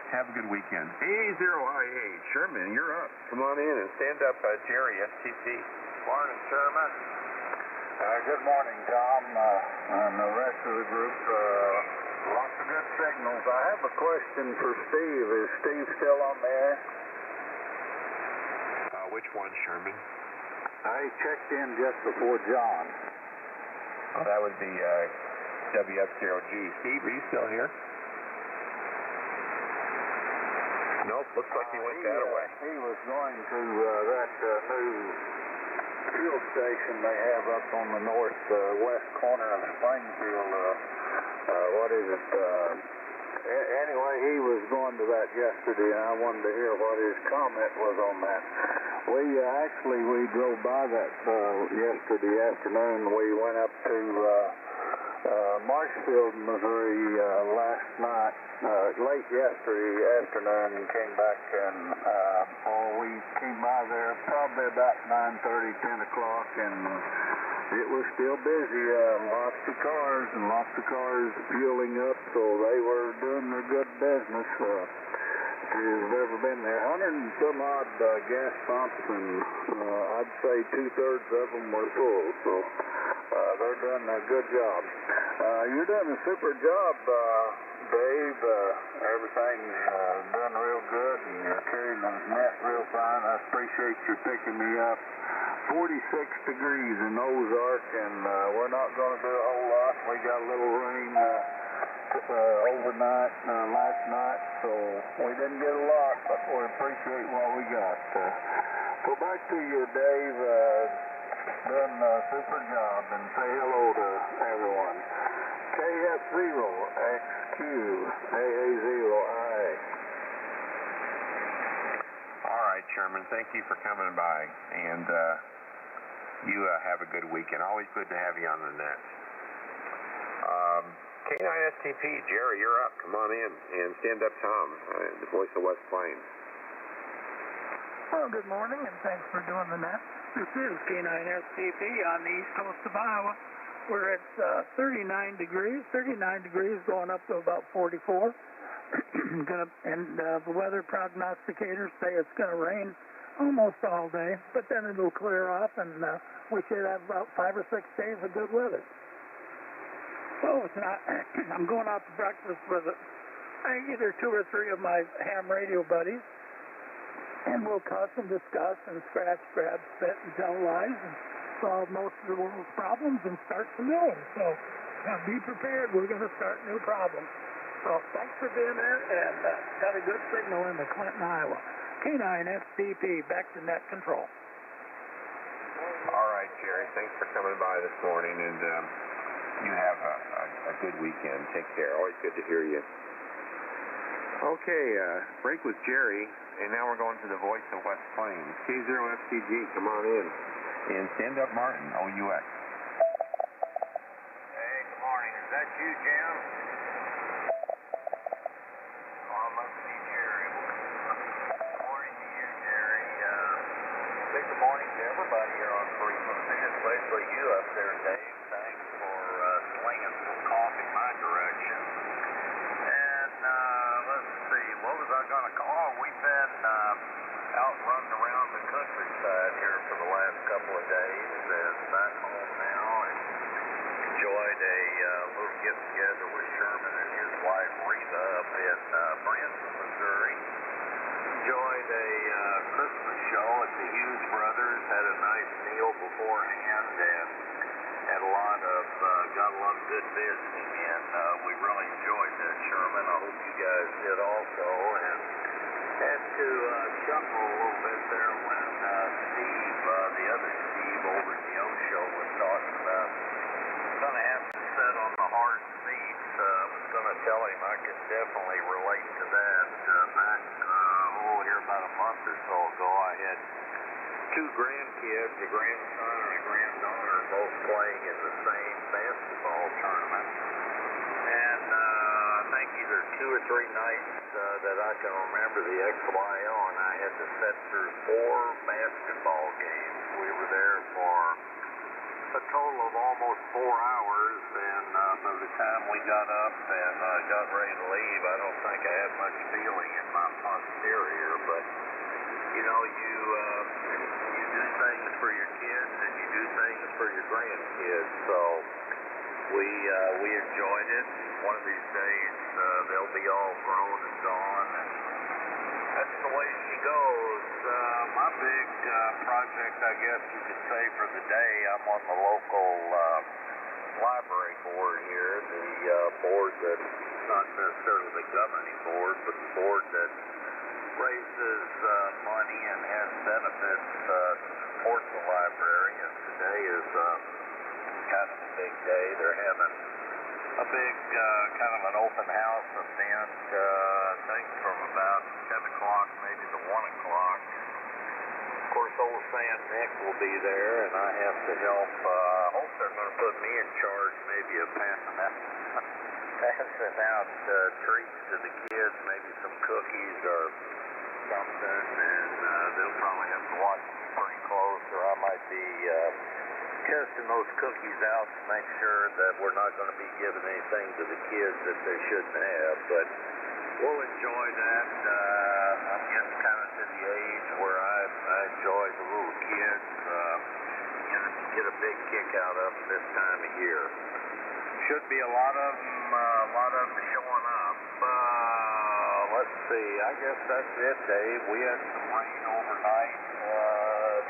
have a good weekend. A0IA, Sherman, you're up. Come on in and stand up, Jerry, STP. Morning, Sherman. Good morning, Tom, and the rest of the group. Lots of good signals. I have a question for Steve. Is Steve still on the air? Which one, Sherman? I checked in just before John. Oh, that would be WF0G. Steve, are you still here? Nope, looks like he went that way. He was going to that new fuel station they have up on the northwest corner of Springfield. What is it? Anyway, he was going to that yesterday, and I wanted to hear what his comment was on that. We drove by that yesterday afternoon. We went up to Marshfield, Missouri last night, late yesterday afternoon, and came back, and we came by there probably about 9:30, 10 o'clock, and it was still busy. Lots of cars fueling up, so they were doing their good business. If you've ever been there, 100 and some odd gas pumps, and I'd say 2/3 of them were full. So They're doing a good job. You're doing a super job, Dave. Everything's done real good, and you're carrying the net real fine. I appreciate you picking me up. 46 degrees in Ozark, and we're not going to do a whole lot. We got a little rain overnight last night, so we didn't get a lot, but we appreciate what we got. Go back to you, Dave. Done a super job, and say hello to everyone. KF0XQ AA0I. All right, Sherman, thank you for coming by, and you have a good weekend. Always good to have you on the net. K9STP, Jerry, you're up. Come on in. And stand up Tom, the voice of West Plains. Well, good morning, and thanks for doing the net. This is K9STP on the east coast of Iowa. We're at 39 degrees going up to about 44. The weather prognosticators say it's going to rain almost all day, but then it'll clear off, and we should have about 5 or 6 days of good weather. So tonight, I'm going out to breakfast with either 2 or 3 of my ham radio buddies, and we'll cuss and discuss and scratch, grab, spit, and tell lies, and solve most of the world's problems and start some new ones. So be prepared. We're going to start new problems. So thanks for being there, and got a good signal in the Clinton, Iowa. K9STP, back to net control. All right, Jerry. Thanks for coming by this morning, and you have a good weekend. Take care. Always good to hear you. Okay, break with Jerry, and now we're going to the voice of West Plains. K0FCG, come on in. And stand up Martin, OUX. Hey, good morning. Is that you, Jim? Oh, it must be Jerry. Good morning to you, Jerry. Good morning to everybody here on frequency, especially you up there, Dave. Thanks for slinging some coffee my direction. And let's see, what was I going to call? Oh, we've been out running around the countryside here for the last couple of days, and back home now, and enjoyed a little get-together with Sherman and his wife Rita up in Branson, Missouri. Enjoyed a Christmas show at the Hughes Brothers, had a nice meal beforehand, and had got a lot of good visiting, and we really enjoyed that, Sherman. I hope you guys did also, and had to chuckle a little bit there when Steve, the other Steve over at the O Show, was talking about going to have to sit on the hard seats. I was going to tell him I could definitely relate to that. Back here about a month or so ago, I had 2 grandkids, a grandson and a granddaughter, both playing in the same basketball tournament. And I think either 2 or 3 nights that I can remember the XYO, and I had to sit through 4 basketball games. We were there for a total of almost 4 hours, and by the time we got up and got ready to leave, I don't think I had much feeling in my posterior, but you know, you do things for your kids and you do things for your grandkids, so we enjoyed it. One of these days they'll be all grown and gone, and that's the way she goes. My big project, I guess you could say, for the day, I'm on the local library board here, the board that's not necessarily the governing board, but the board that raises money and has benefits to support the library, and today is kind of a big day. They're having a big kind of an open house event, I think from about 10 o'clock maybe to 1 o'clock. Of course, old Sam Nick will be there, and I have to help. I hope they're going to put me in charge maybe of passing out treats to the kids, maybe some cookies or something, and they'll probably have to watch me pretty close, or I might be testing those cookies out to make sure that we're not going to be giving anything to the kids that they shouldn't have, but we'll enjoy that. I'm getting kind of to the age where I enjoy the little kids, get a big kick out of them this time of year. Should be a lot of them showing up. Let's see, I guess that's it, Dave. We had some rain overnight.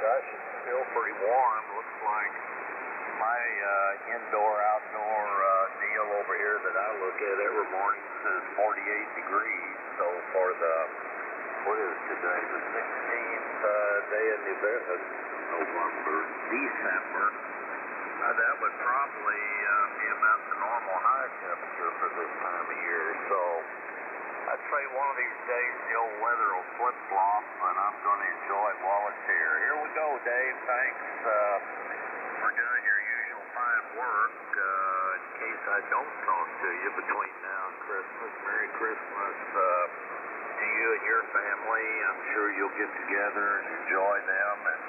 Gosh, it's still pretty warm. Looks like my indoor-outdoor deal over here that I look at every morning says 48 degrees. So for the, what is today, the 16th day of December, that would probably be about the normal high temperature for this time of year. So I'd say one of these days the old weather will flip-flop, and I'm going to enjoy it while it's here. Here we go, Dave. Thanks for doing your usual fine work. In case I don't talk to you between now and Christmas, Merry Christmas to you and your family. I'm sure you'll get together and enjoy them, and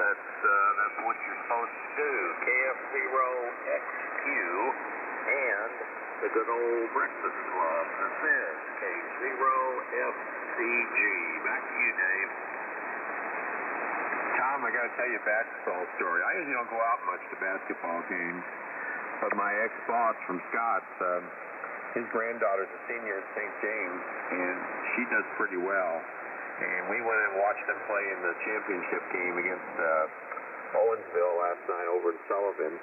that's what you're supposed to do. KF0XQ and the good old Breakfast Club. This is K0FCG. Back to you, Dave. Tom, I got to tell you a basketball story. I usually don't go out much to basketball games, but my ex-boss from Scott's, his granddaughter's a senior at St. James, and she does pretty well. And we went and watched them play in the championship game against Owensville last night over in Sullivan.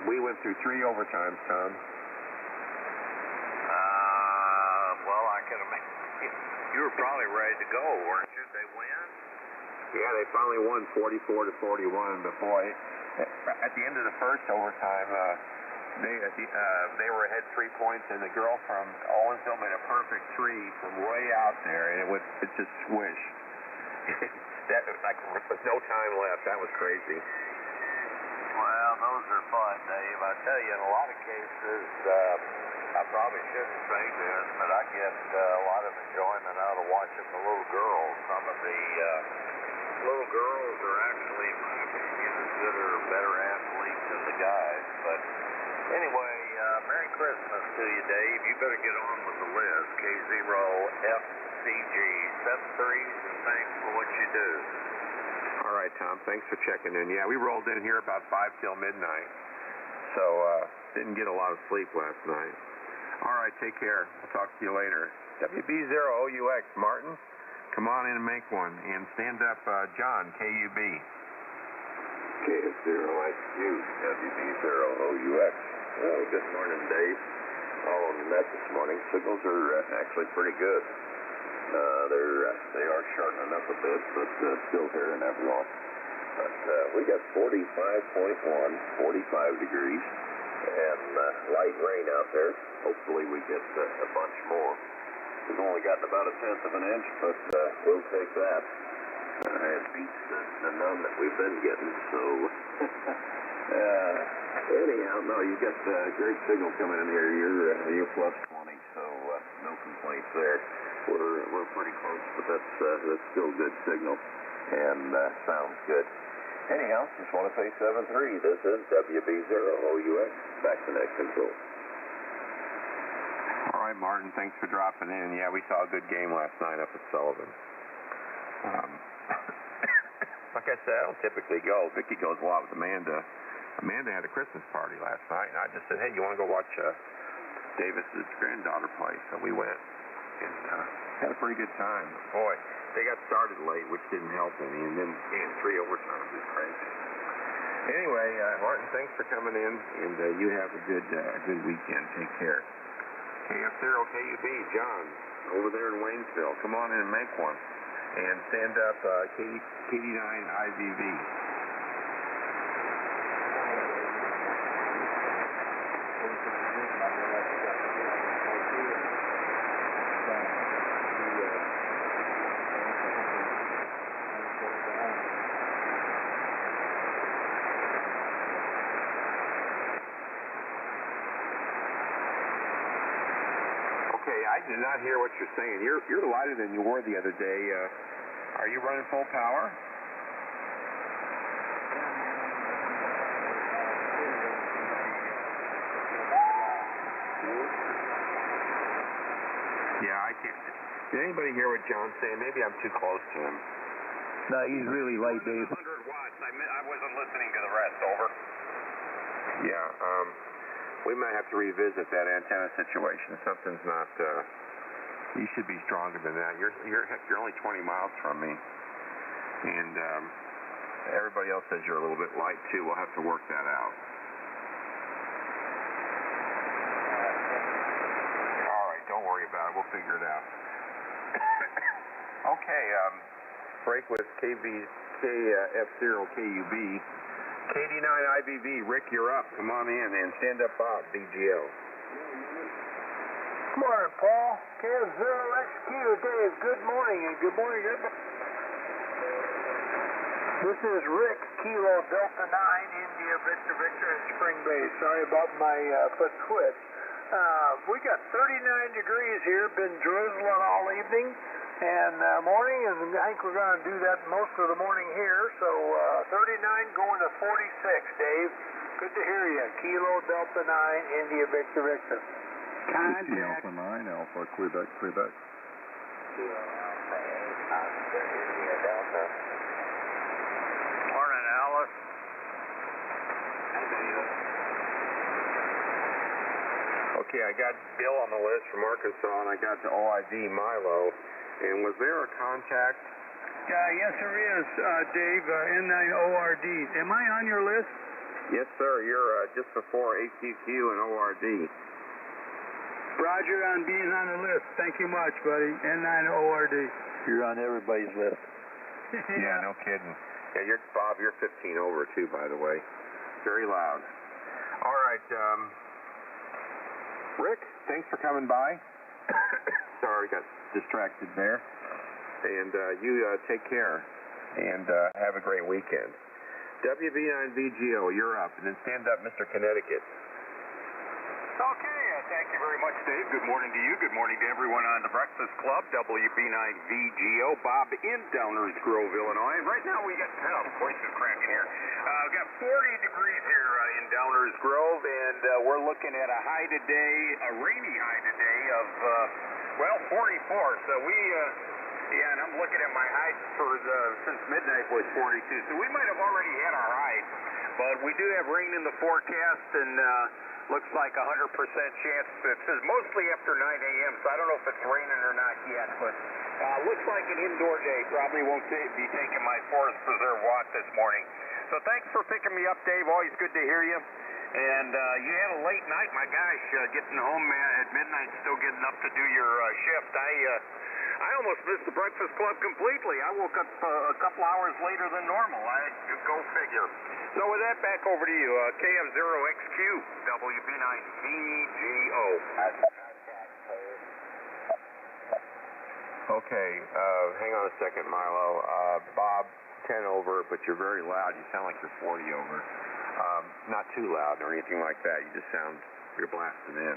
We went through 3 overtimes, Tom. Well, I can imagine. You were probably ready to go, weren't you? They win? Yeah, they finally won 44-41. But boy, at the end of the first overtime, they were ahead 3 points, and the girl from Owensville made a perfect 3 from way out there, and it just swished. That was like with no time left. That was crazy. Well, those are fun, Dave. I tell you, in a lot of cases, I probably shouldn't say this, but I get a lot of enjoyment out of watching the little girls. Some of the little girls are actually, in my opinion, as good or better athletes than the guys. But anyway, Merry Christmas to you, Dave. You better get on with the list. K0FCG, 7 threes, and thanks for what you do. All right, Tom. Thanks for checking in. Yeah, we rolled in here about 5 till midnight, so didn't get a lot of sleep last night. All right, take care. I'll talk to you later. WB0OUX, Martin, come on in and make one. And stand up, John, KUB. KF0XQ, WB0OUX. Well, good morning, Dave. All on the net this morning. Signals are actually pretty good. They are shortening up a bit, but still hearing everyone. But we got 45.1, 45 degrees, and light rain out there. Hopefully we get a bunch more. We've only gotten about 1/10 of an inch, but we'll take that. It beats the none that we've been getting, so anyhow, no, you got great signal coming in here. You're plus 20, so no complaints there. We're pretty close, but that's still good signal, and sounds good. Anyhow, just want to say 7-3. This is WB0OUX. Back to net control. All right, Martin, thanks for dropping in. Yeah, we saw a good game last night up at Sullivan. Like I said, I don't typically go. Vicky goes a lot with Amanda. Amanda had a Christmas party last night, and I just said, hey, you want to go watch Davis's granddaughter play? So we went and had a pretty good time. Boy, they got started late, which didn't help any, and then 3 overtimes is crazy. Anyway, Martin, thanks for coming in, and you have a good weekend. Take care. KF0KUB, John, over there in Waynesville. Come on in and make one. And stand up, KD9IVV. Okay, I did not hear what you're saying. You're lighter than you were the other day. Are you running full power? Yeah, I can't. Did anybody hear what John's saying? Maybe I'm too close to him. No, he's really light, Dave. 100 watts. I wasn't listening to the rest, over. Yeah, we might have to revisit that antenna situation. Something's not, you should be stronger than that. You're only 20 miles from me. And everybody else says you're a little bit light, too. We'll have to work that out. All right, don't worry about it. We'll figure it out. Okay, break with KF0KUB. KD9IBB, Rick, you're up. Come on in and stand up, Bob, BGO. Good morning, Paul. KF0XQ, Dave. Good morning, and good morning, everybody. This is Rick, Kilo Delta 9, India Victor Victor in Spring Bay. Sorry about my foot twitch. We got 39 degrees here, been drizzling all evening and morning, and I think we're going to do that most of the morning here. So 39 going to 46, Dave. Good to hear you. Kilo Delta 9, India Victor Victor. Contact. Alpha 9, Alpha, Quebec, Quebec. Kilo Alpha 8, Oscar, India Delta. Morning, Alice. Hi, Dave. Okay, I got Bill on the list from Arkansas, and I got the OIV Milo. And was there a contact? Yes, there is, Dave, N9ORD. Am I on your list? Yes, sir. You're just before AQQ and ORD. Roger on being on the list. Thank you much, buddy. N9ORD. You're on everybody's list. Yeah, no kidding. Yeah, Bob, you're 15 over, too, by the way. Very loud. All right, Rick, thanks for coming by. Sorry, got distracted there. And you take care and have a great weekend. WB9VGO, you're up. And then stand up, Mr. Connecticut. Okay, thank you very much, Dave. Good morning to you. Good morning to everyone on the Breakfast Club, WB9VGO. Bob in Downers Grove, Illinois. Right now we got, voice is cracking here. We've got 40 degrees here in Downers Grove, and we're looking at a high today, a rainy high today of, 44. So and I'm looking at my high since midnight was 42. So we might have already had our high, but we do have rain in the forecast, and looks like 100% chance. It says mostly after 9 a.m., so I don't know if it's raining or not yet, but looks like an indoor day. Probably won't be taking my Forest Preserve walk this morning. So thanks for picking me up, Dave. Always good to hear you. And you had a late night, my gosh, getting home at midnight, still getting up to do your shift. I almost missed the Breakfast Club completely. I woke up a couple hours later than normal. Go figure. So with that, back over to you. KF0XQ, WB9VGO. Okay, hang on a second, Milo. Bob, 10 over, but you're very loud. You sound like you're 40 over. Not too loud or anything like that. You just sound, you're blasting in.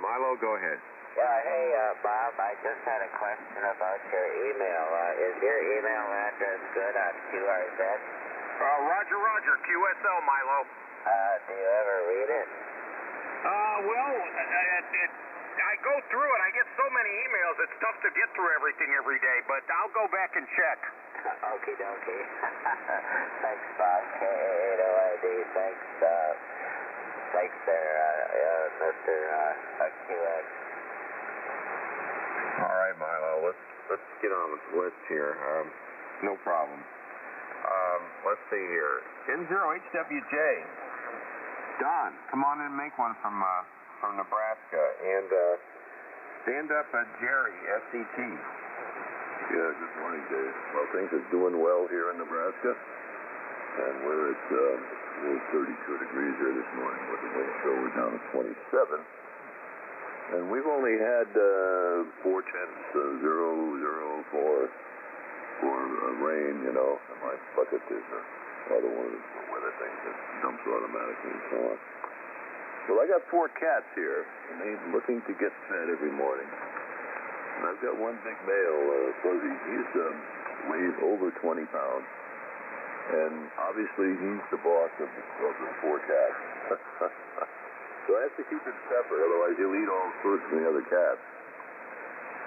Milo, go ahead. Yeah, hey, Bob, I just had a question about your email. Is your email address good on QRZ? Roger, QSL, Milo. Do you ever read it? I go through it. I get so many emails, it's tough to get through everything every day, but I'll go back and check. Okie dokie. Thanks, Bob. K8OID. Thanks there, Mr. QX. All right, Milo, let's get on the list here. No problem. Let's see here. N0HWJ. Don, come on in and make one from Nebraska. And stand up Jerry, SCT. Yeah, good morning, Dave. Well, things are doing well here in Nebraska, and we're at 32 degrees here this morning with the wind chill. We're down to 27. And we've only had 0.4 for rain, you know. And my bucket is another one of the weather things that dumps automatically and so on. Well, I got 4 cats here, and they're looking to get fed every morning. And I've got one big male, Fuzzy. He's weighs over 20 pounds. And obviously he's the boss of the 4 cats. So I have to keep him separate, otherwise he'll eat all sorts of the other cats.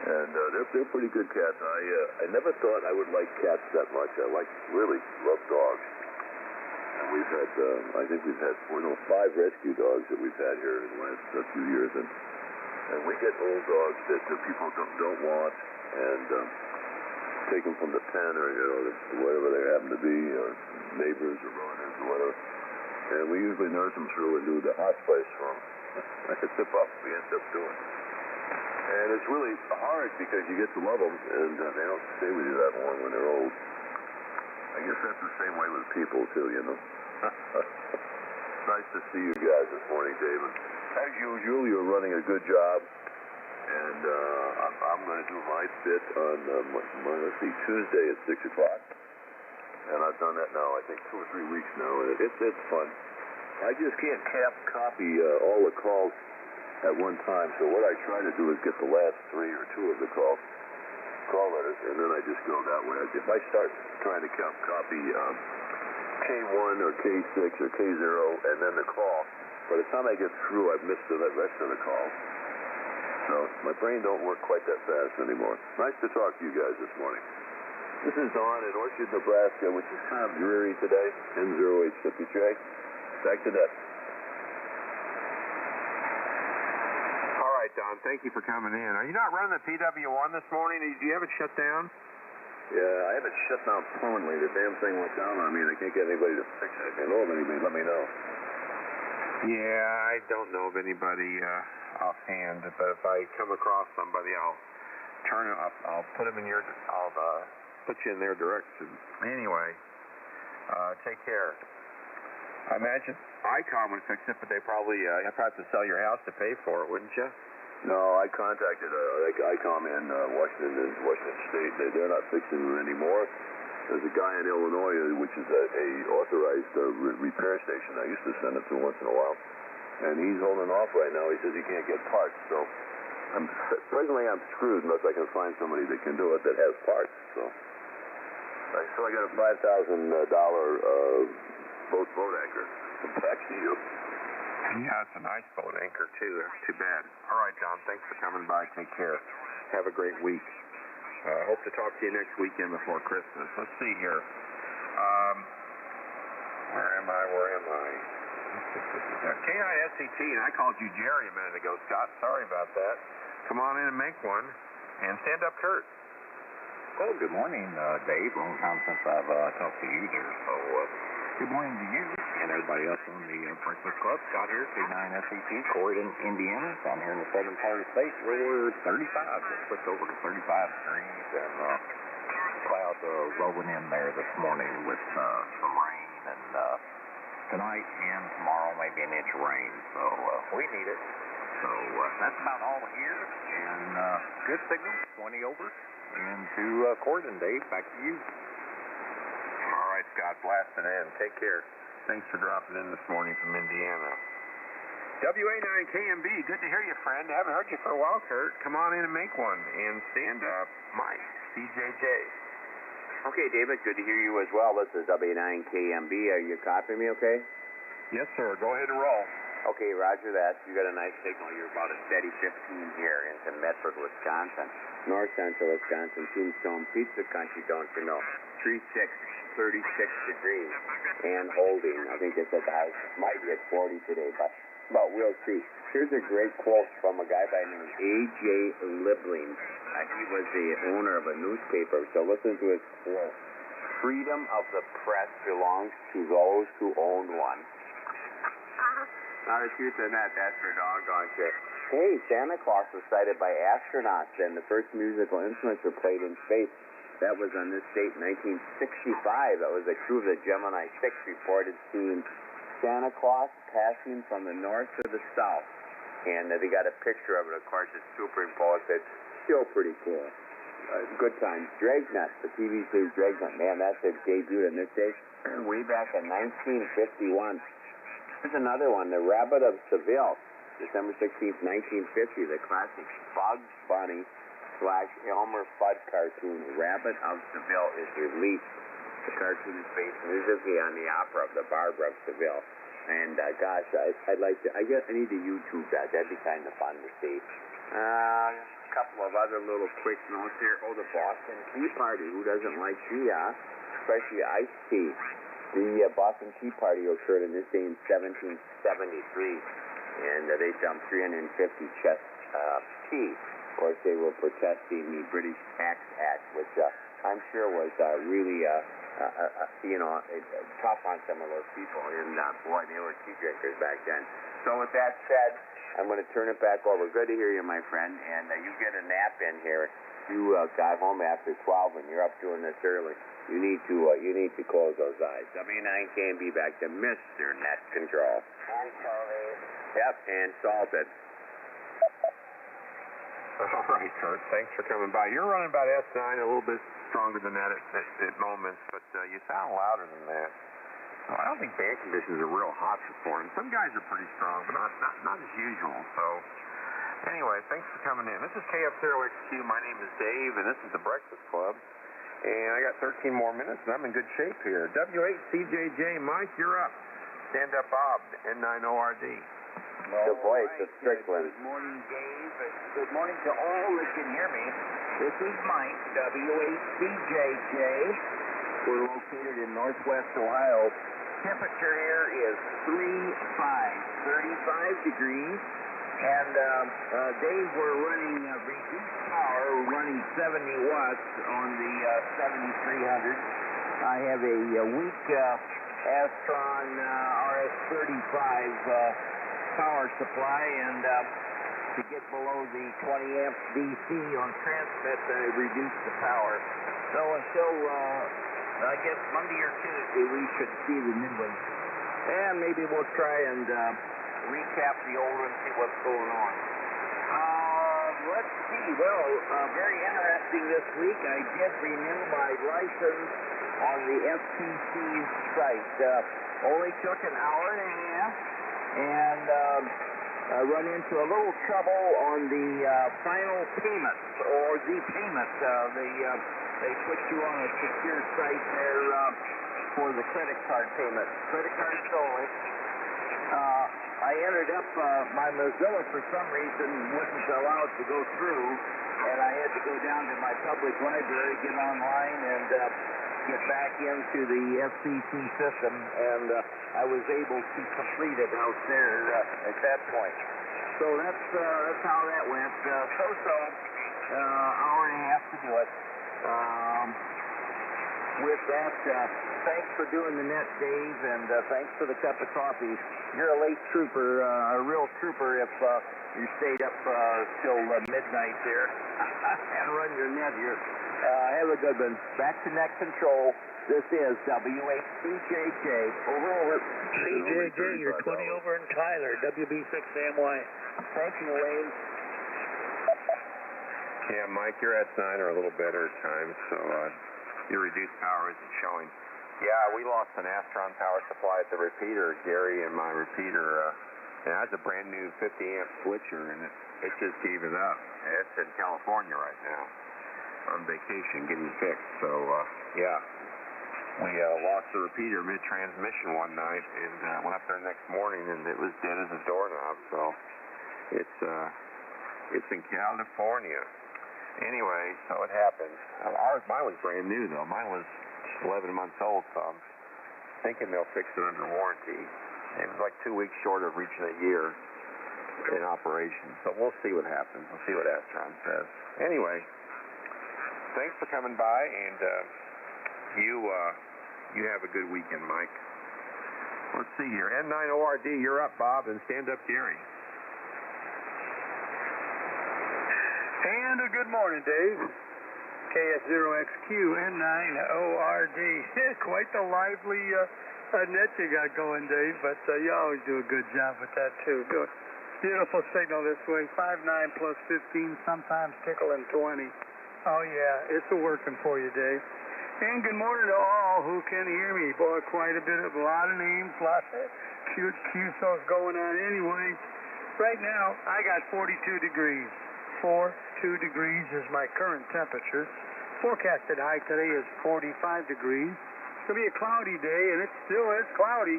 And they're pretty good cats. I never thought I would like cats that much. I really love dogs. And we've had, I think we've had 5 rescue dogs that we've had here in the last few years. And we get old dogs that the people don't want, and take them from the pen or, whatever they happen to be, or neighbors or relatives or whatever. And we usually nurse them through and do the hospice for them. That's the tip-off we end up doing. And it's really hard because you get to love them, and they don't stay with you that long when they're old. I guess that's the same way with people, too, Nice to see you guys this morning, David. As usual, you're running a good job, and I'm going to do my bit on, let's see, Tuesday at 6 o'clock. And I've done that now, I think, 2 or 3 weeks now, and it's fun. I just can't copy all the calls at one time, so what I try to do is get the last 3 or 2 of the call letters, and then I just go that way. If I start trying to copy K1 or K6 or K0 and then the call, by the time I get through, I've missed the rest of the calls. So my brain don't work quite that fast anymore. Nice to talk to you guys this morning. This is Don in Orchard, Nebraska, which is kind of dreary today, N0H50J. Back to that. All right, Don, thank you for coming in. Are you not running the PW1 this morning? Do you have it shut down? Yeah, I have it shut down permanently. The damn thing went down on me, and I can't get anybody to fix it. If you know of anybody, let me know. Yeah, I don't know of anybody offhand, but if I come across somebody, I'll put them in I'll put you in their direction. Anyway, take care. I imagine Icom would fix it, but they probably have to sell your house to pay for it, wouldn't you? No, I contacted Icom in Washington State. They're not fixing it anymore. There's a guy in Illinois, which is a authorized repair station. I used to send it to once in a while, and he's holding off right now. He says he can't get parts, so presently I'm screwed unless I can find somebody that can do it that has parts. So I got a $5,000 boat anchor. Back to you. Yeah, it's a nice boat anchor, too. Too bad. All right, John, thanks for coming by. Take care. Have a great week. Hope to talk to you next weekend before Christmas. Let's see here. Where am I? K-I-S-C-T, and I called you Jerry a minute ago, Scott. Sorry about that. Come on in and make one. And stand up, Kurt. Well, good morning, Dave. Long time since I've talked to you there. So, good morning to you and everybody else on the Breakfast Club. Scott here, K9SET, Corydon, Indiana. Down here in the southern part of the state, we're 35. Just switched over to 35 degrees, and clouds rolling in there this morning with some rain, and tonight and tomorrow maybe an inch of rain. So we need it. So that's about all here, and good signal, 20 over. Into Corydon, Dave. Back to you. All right, Scott, blast it in. Take care. Thanks for dropping in this morning from Indiana. WA9KMB, good to hear you, friend. Haven't heard you for a while, Kurt. Come on in and make one. And stand up, Mike, CJJ. Okay, David, good to hear you as well. This is WA9KMB. Are you copying me okay? Yes, sir. Go ahead and roll. Okay, roger that. You got a nice signal. You're about a steady 15 here into Medford, Wisconsin. North central Wisconsin, Tombstone Pizza Country, don't you know? 36 degrees and holding. I think they said the house might hit 40 today, but we'll see. Here's a great quote from a guy by the name of A.J. Liebling. He was the owner of a newspaper, so listen to his quote. Freedom of the press belongs to those who own one. Not a truth in that, that's for doggone shit. Hey, Santa Claus was sighted by astronauts, and the first musical instruments were played in space. That was on this date, 1965. That was a crew of the Gemini 6 reported seeing Santa Claus passing from the north to the south. And they got a picture of it, of course, it's superimposed. It's still pretty cool. Good times. Dragnet, the TV series Dragnet. Man, that's a debut in this day, way back in 1951. Here's another one, The Rabbit of Seville, December 16th, 1950, the classic Bugs Bunny / Elmer Fudd cartoon, Rabbit of Seville, is released. The cartoon is based musically on the opera of the Barbara of Seville. And gosh, I'd like to, I need to YouTube that. That'd be kind of fun to see. A couple of other little quick notes here. Oh, the Boston Tea Party. Who doesn't like tea, huh? Especially iced tea. The Boston Tea Party occurred on this day in 1773, and they dumped 350 chests of tea. Of course, they were protesting the British Tax Act, which I'm sure was really, tough on some of those people. And boy, they were tea drinkers back then. So with that said, I'm going to turn it back over. Good to hear you, my friend. And you get a nap in here. You got home after 12, and you're up doing this early. You need to close those eyes. W9KMB back to Mr. Net Control. And salted. Yep, and salted. All right, Kurt. Thanks for coming by. You're running about S9, a little bit stronger than that at moments, but you sound louder than that. So I don't think band conditions are real hot this morning. Some guys are pretty strong, but not as usual. So anyway, thanks for coming in. This is KF0XQ. My name is Dave, and this is the Breakfast Club. And I got 13 more minutes, and I'm in good shape here. W8CJJ, Mike, you're up. Stand up, Bob, N9ORD. The voice of Strickland. Good morning, Dave. Good morning to all that can hear me. This is Mike, W8CJJ. We're located in Northwest Ohio. Temperature here is 35 degrees. And Dave, we're running reduced power. We're running 70 watts on the 7300. I have a weak Astron RS35 power supply, and to get below the 20 amps DC on transmit, I reduced the power. So until I guess Monday or Tuesday, we should see the new one. And maybe we'll try and recap the old one, see what's going on. Let's see. Well, very interesting this week. I did renew my license on the FCC site. Only took an hour and a half, and I run into a little trouble on the final payment, or the payment. They put you on a secure site there for the credit card payment. Credit cards only. I ended up, my Mozilla for some reason wasn't allowed to go through, and I had to go down to my public library, get online, and get back into the FCC system, and I was able to complete it out there at that point. So that's how that went. Hour and a half to do it. With that, thanks for doing the net, Dave, and thanks for the cup of coffee. You're a late trooper, a real trooper if you stayed up till midnight there and run your net here. Have a good one. Back to net control. This is W8CJJ. Over. CJJ, you're 20 over in Tyler, WB6AMY. Thank you, Wayne. Yeah, Mike, your S9 are a little better at times, so your reduced power isn't showing. Yeah, we lost an Astron power supply at the repeater, Gary, and my repeater. And that's a brand new 50 amp switcher, and it just gave it up. It's in California right now on vacation getting fixed. So, yeah, we lost the repeater mid-transmission one night, and went up there next morning, and it was dead as a doorknob. So it's in California. Anyway, so it happens. Mine was brand new, though. Mine was 11 months old, so I'm thinking they'll fix it under warranty. It was like 2 weeks short of reaching a year in operation. So we'll see what happens. We'll see what Astron says. Anyway, thanks for coming by, and you have a good weekend, Mike. Let's see here. N9ORD, you're up, Bob, and stand up, Gary. And a good morning, Dave. KF0XQ N9ORD. Quite the lively net you got going, Dave, but you always do a good job with that, too. Beautiful signal this way. 5.9 plus 15, sometimes tickling 20. Oh, yeah, it's working for you, Dave. And good morning to all who can hear me. Boy, quite a lot of names, lots of cute QSOs going on. Anyway, right now, I got 42 degrees. 42 degrees is my current temperature. Forecasted high today is 45 degrees. It's going to be a cloudy day, and it still is cloudy.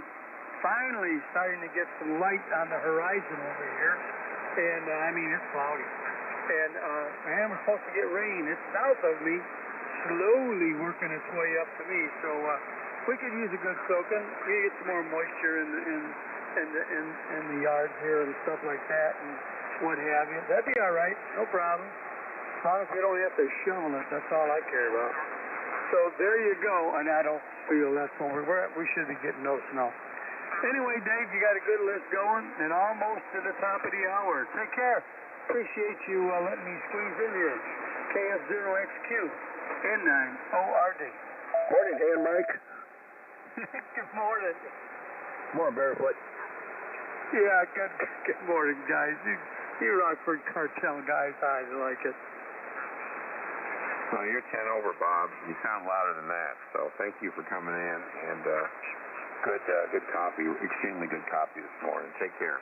Finally starting to get some light on the horizon over here. And, it's cloudy. And we're supposed to get rain. It's south of me, slowly working its way up to me. So we could use a good soaking. We get some more moisture in the yards here and stuff like that and what have you. That'd be all right, no problem. As long as we don't have to shovel it, that's all I care about. So there you go, and I don't feel that's when we should be getting no snow. Anyway, Dave, you got a good list going, and almost to the top of the hour. Take care. Appreciate you letting me squeeze in here. KF0XQ, N9ORD. Morning, Dan, Mike. Good morning. Morning, Barefoot. Yeah, good morning, guys. You Rockford Cartel guys, I like it. Well, you're 10 over, Bob. You sound louder than that, so thank you for coming in, and good copy, extremely good copy this morning. Take care.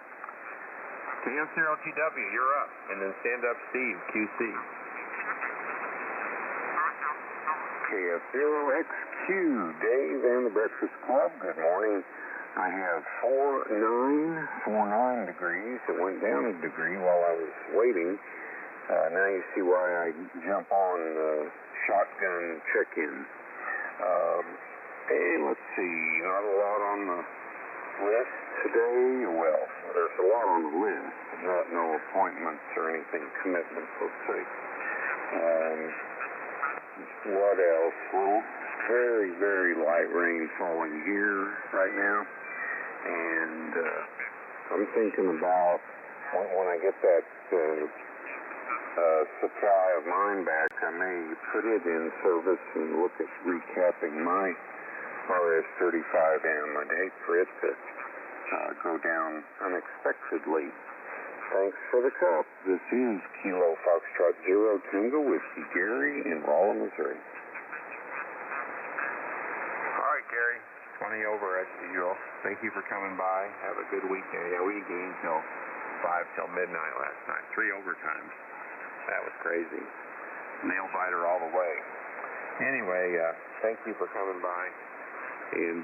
KF0TW, you're up, and then stand up Steve, QC. KF0XQ, Dave and the Breakfast Club. Good morning. I have 49 degrees. It went down a degree while I was waiting. Now you see why I jump on shotgun check-in. Hey, let's see. Not a lot on the list today. Well, there's a lot on the list, but no appointments or anything, commitments, let's say. What else? Well, very, very light rain falling here right now. And I'm thinking about when I get that supply of mine back, I may put it in service and look at recapping my RS-35M. I'd hate for it to go down unexpectedly. Thanks for the cup. This is Kilo Foxtrot 0 Tango Whiskey Gary in Rolla, Missouri. All right, Gary. 20 over as usual. Thank you for coming by. Have a good weekend. Yeah, we gained till 5 till midnight last night. 3 overtimes. That was crazy. Nail biter all the way. Anyway, thank you for coming by. And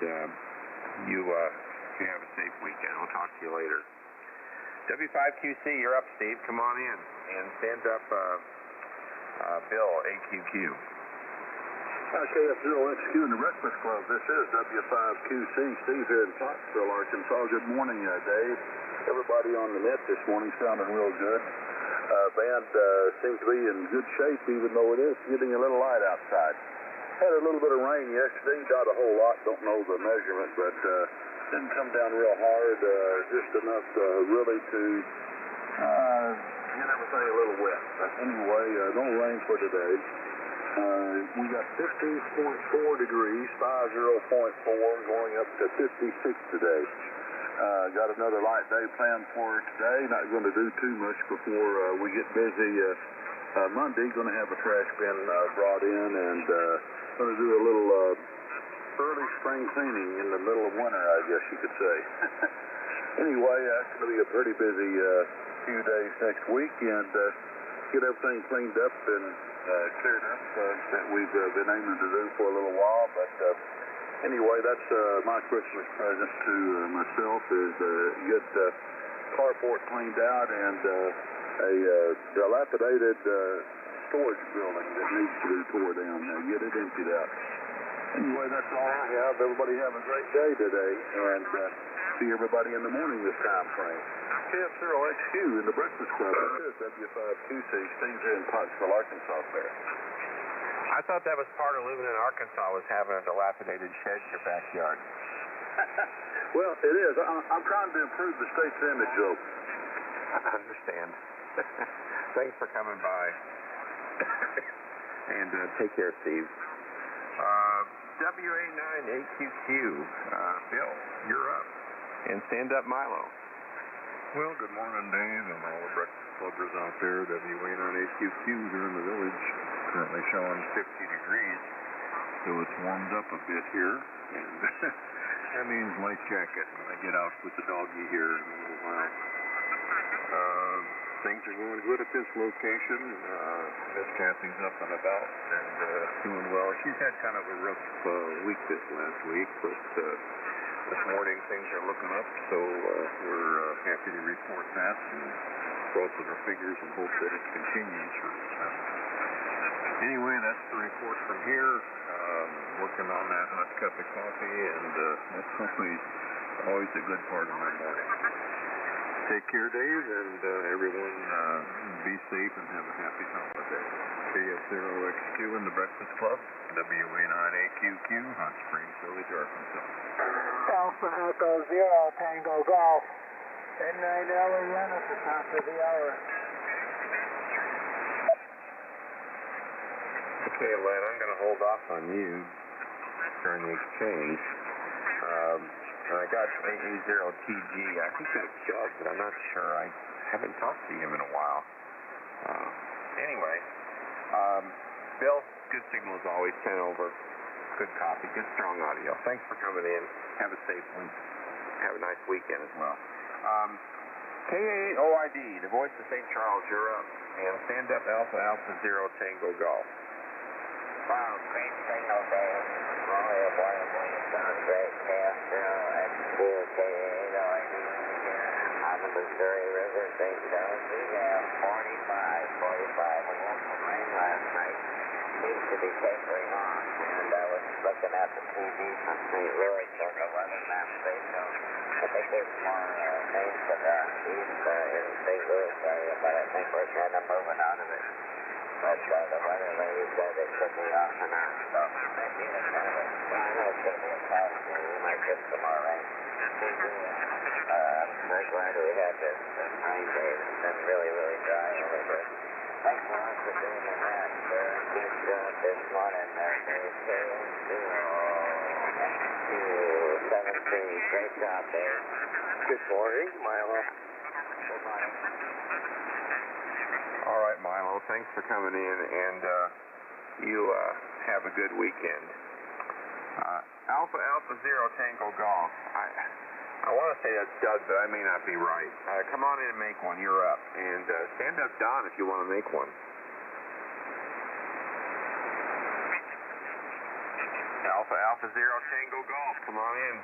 you have a safe weekend. I'll talk to you later. W5QC, you're up, Steve. Come on in. And stand up Bill, AQQ. KF0XQ in the Breakfast Club. This is W5QC. Steve here in Pottsville, Arkansas. Good morning, Dave. Everybody on the net this morning sounding real good. Band seems to be in good shape, even though it is getting a little light outside. Had a little bit of rain yesterday, not a whole lot, don't know the measurement, but didn't come down real hard, just enough really to get everything a little wet. But anyway, no rain for today. We got 50.4 degrees, 50.4, going up to 56 today. Got another light day planned for today. Not going to do too much before we get busy. Monday, going to have a trash bin brought in, and going to do a little early spring cleaning in the middle of winter, I guess you could say. Anyway, it's going to be a pretty busy few days next week, and get everything cleaned up and cleared up that we've been aiming to do for a little while. But anyway, that's my Christmas present to myself, is get the carport cleaned out and a dilapidated storage building that needs to be tore down and get it emptied out. Anyway, that's all I have. Everybody have a great day today, and see everybody in the morning this time frame. KF0XQ in the Breakfast Club. This is W5QC. Steve here in Pottsville, Arkansas there. I thought that was part of living in Arkansas, was having a dilapidated shed in your backyard. Well, it is. I'm trying to improve the state's image, though. I understand. Thanks for coming by. And take care, Steve. WA9AQQ, Bill, you're up. And stand up Milo. Well, good morning, Dave, and all the breakfast clubbers out there. WA9AQQ here in the village. Currently showing 50 degrees, so it's warmed up a bit here, and that means light jacket when I get out with the doggy here in a little while. Things are going good at this location. Miss Kathy's up and about and doing well. She's had kind of a rough week this last week, but this morning things are looking up, so we're happy to report that and crossing our fingers and hope that it continues. Anyway, that's the report from here. working on that hot cup of coffee, and that's always a good part of my morning. Take care, Dave, and everyone be safe and have a happy holiday. KF0X2 in the Breakfast Club, WA9AQQ, Hot Springs Village, Arkansas. Alpha Echo 0 Tango Golf. N9 LEN at the top of the hour. Okay, Len, I'm going to hold off on you during the exchange. I got AA0TG. I think that's Doug, but I'm not sure. I haven't talked to him in a while. Anyway, Bill, good signal as always, 10 over. Good copy, good strong audio. Thanks for coming in. Have a safe one. Have a nice weekend as well. KA8OID, the voice of St. Charles, you're up. And stand up Alpha Alpha 0 Tango Golf. Wow, great signal, Dave. Only a boy, sounds great. KF0X2, KA8OID here on the Missouri River, St. Charles. We have 45. We had some rain last night. Seems to be tapering off. And I was looking at the TV from St. Louis, so the weather map they show. I think there's more rain to the east in St. Louis area, but I think we're kind of moving out of it. But the weather lady said it could be off and on, so it might be a kind of a, I know it's going to be a cloud day. We might get some more rain. I'm glad we had this rain day. It's been really, really dry over here. Thanks a lot for doing that, sir. Good job this morning there, Dave. KF0X217. Great job, Dave. Good morning, Milo. Good morning. All right, Milo, thanks for coming in, and you have a good weekend. Alpha Alpha 0 Tango Golf. I want to say that's Doug, but I may not be right. Come on in and make one. You're up. And stand up Don if you want to make one. Alpha Alpha 0 Tango Golf. Come on in.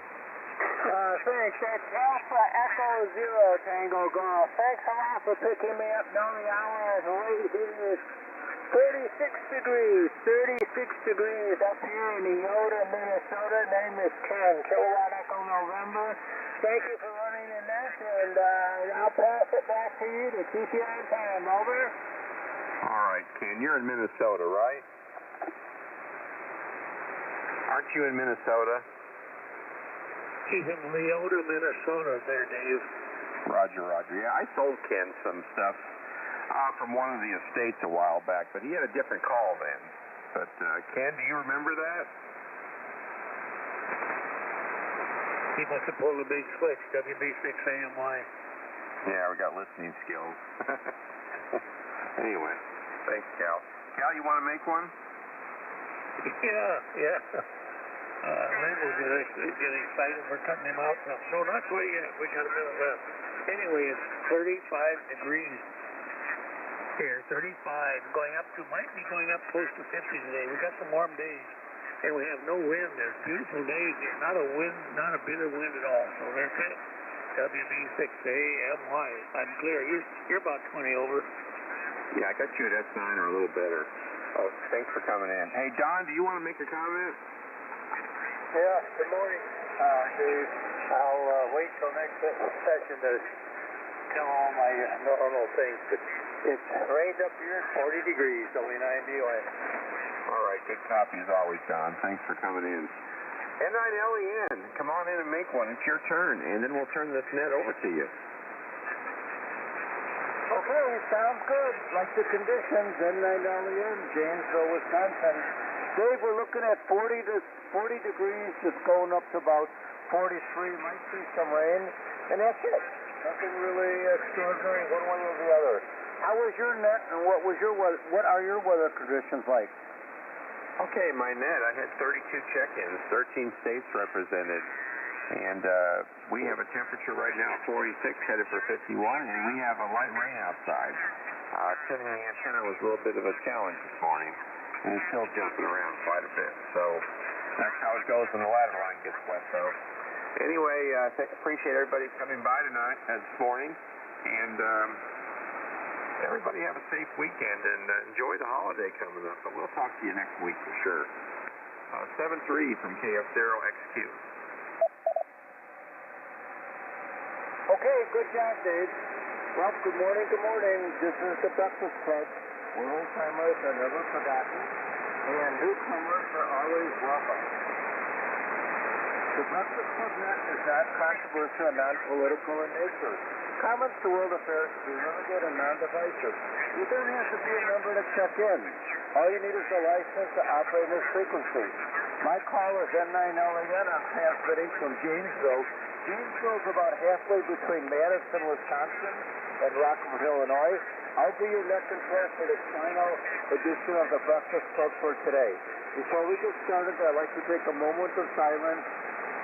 Thanks. That's Alpha Echo 0 Tango Golf. Thanks a lot for picking me up down the hour as late. It is 36 degrees up here in Eota, Minnesota. Name is Ken. Kilowatt Echo November. Thank you for running in that, and I'll pass it back to you to keep you on time. Over. All right, Ken, you're in Minnesota, right? Aren't you in Minnesota? He's in Leota, Minnesota there, Dave. Roger. Yeah, I sold Ken some stuff from one of the estates a while back, but he had a different call then. But, Ken, do you remember that? He must have pulled a big switch, WB6AMY. Yeah, we got listening skills. Anyway, thanks, Cal. Cal, you want to make one? Yeah. Lynn will get excited. We're cutting him out. No, not quite yet. We got a minute left. Anyway, it's 35 degrees here. 35. Might be going up close to 50 today. We got some warm days. And we have no wind. There's beautiful days. There's not a wind, not a bit of wind at all. So there's it. WB6AMY. I'm clear. You're about 20 over. Yeah, I got you at S9 or a little better. Oh, thanks for coming in. Hey, Don, do you want to make a comment? Yeah, good morning, Dave. I'll wait till next session to tell all my normal things, but it's rained up here, 40 degrees, only 90 away. All right, good copy as always, Don. Thanks for coming in. N9LEN, come on in and make one. It's your turn, and then we'll turn this net over to you. Okay, sounds good. Like the conditions, N9LEN, Janesville, Wisconsin. Dave, we're looking at 40 degrees, just going up to about 43. Might see some rain, and that's it. Nothing really extraordinary one way or the other. How was your net, and what are your weather conditions like? Okay, my net, I had 32 check-ins, 13 states represented, and we have a temperature right now of 46, headed for 51, and we have a light rain outside. Setting the antenna was a little bit of a challenge this morning, and it's still jumping around quite a bit, so that's how it goes when the ladder line gets wet, though. Anyway, appreciate everybody coming by this morning, and everybody have a safe weekend, and enjoy the holiday coming up, but we'll talk to you next week for sure. 7-3 from KF0XQ. Okay, good job, Dave. Well, good morning, good morning. This is the Breakfast Club. Where old-timers are never forgotten, and newcomers are always welcome. The Breakfast Club net is not controversial and non-political in nature. Comments to world affairs should be limited and non-divisive. You don't have to be a member to check in. All you need is a license to operate this frequency. My call is N9LAN. I'm transmitting from Janesville. Janesville is about halfway between Madison, Wisconsin, and Rockford, Illinois. I'll be your net control for the final edition of the Breakfast Club for today. Before we get started, I'd like to take a moment of silence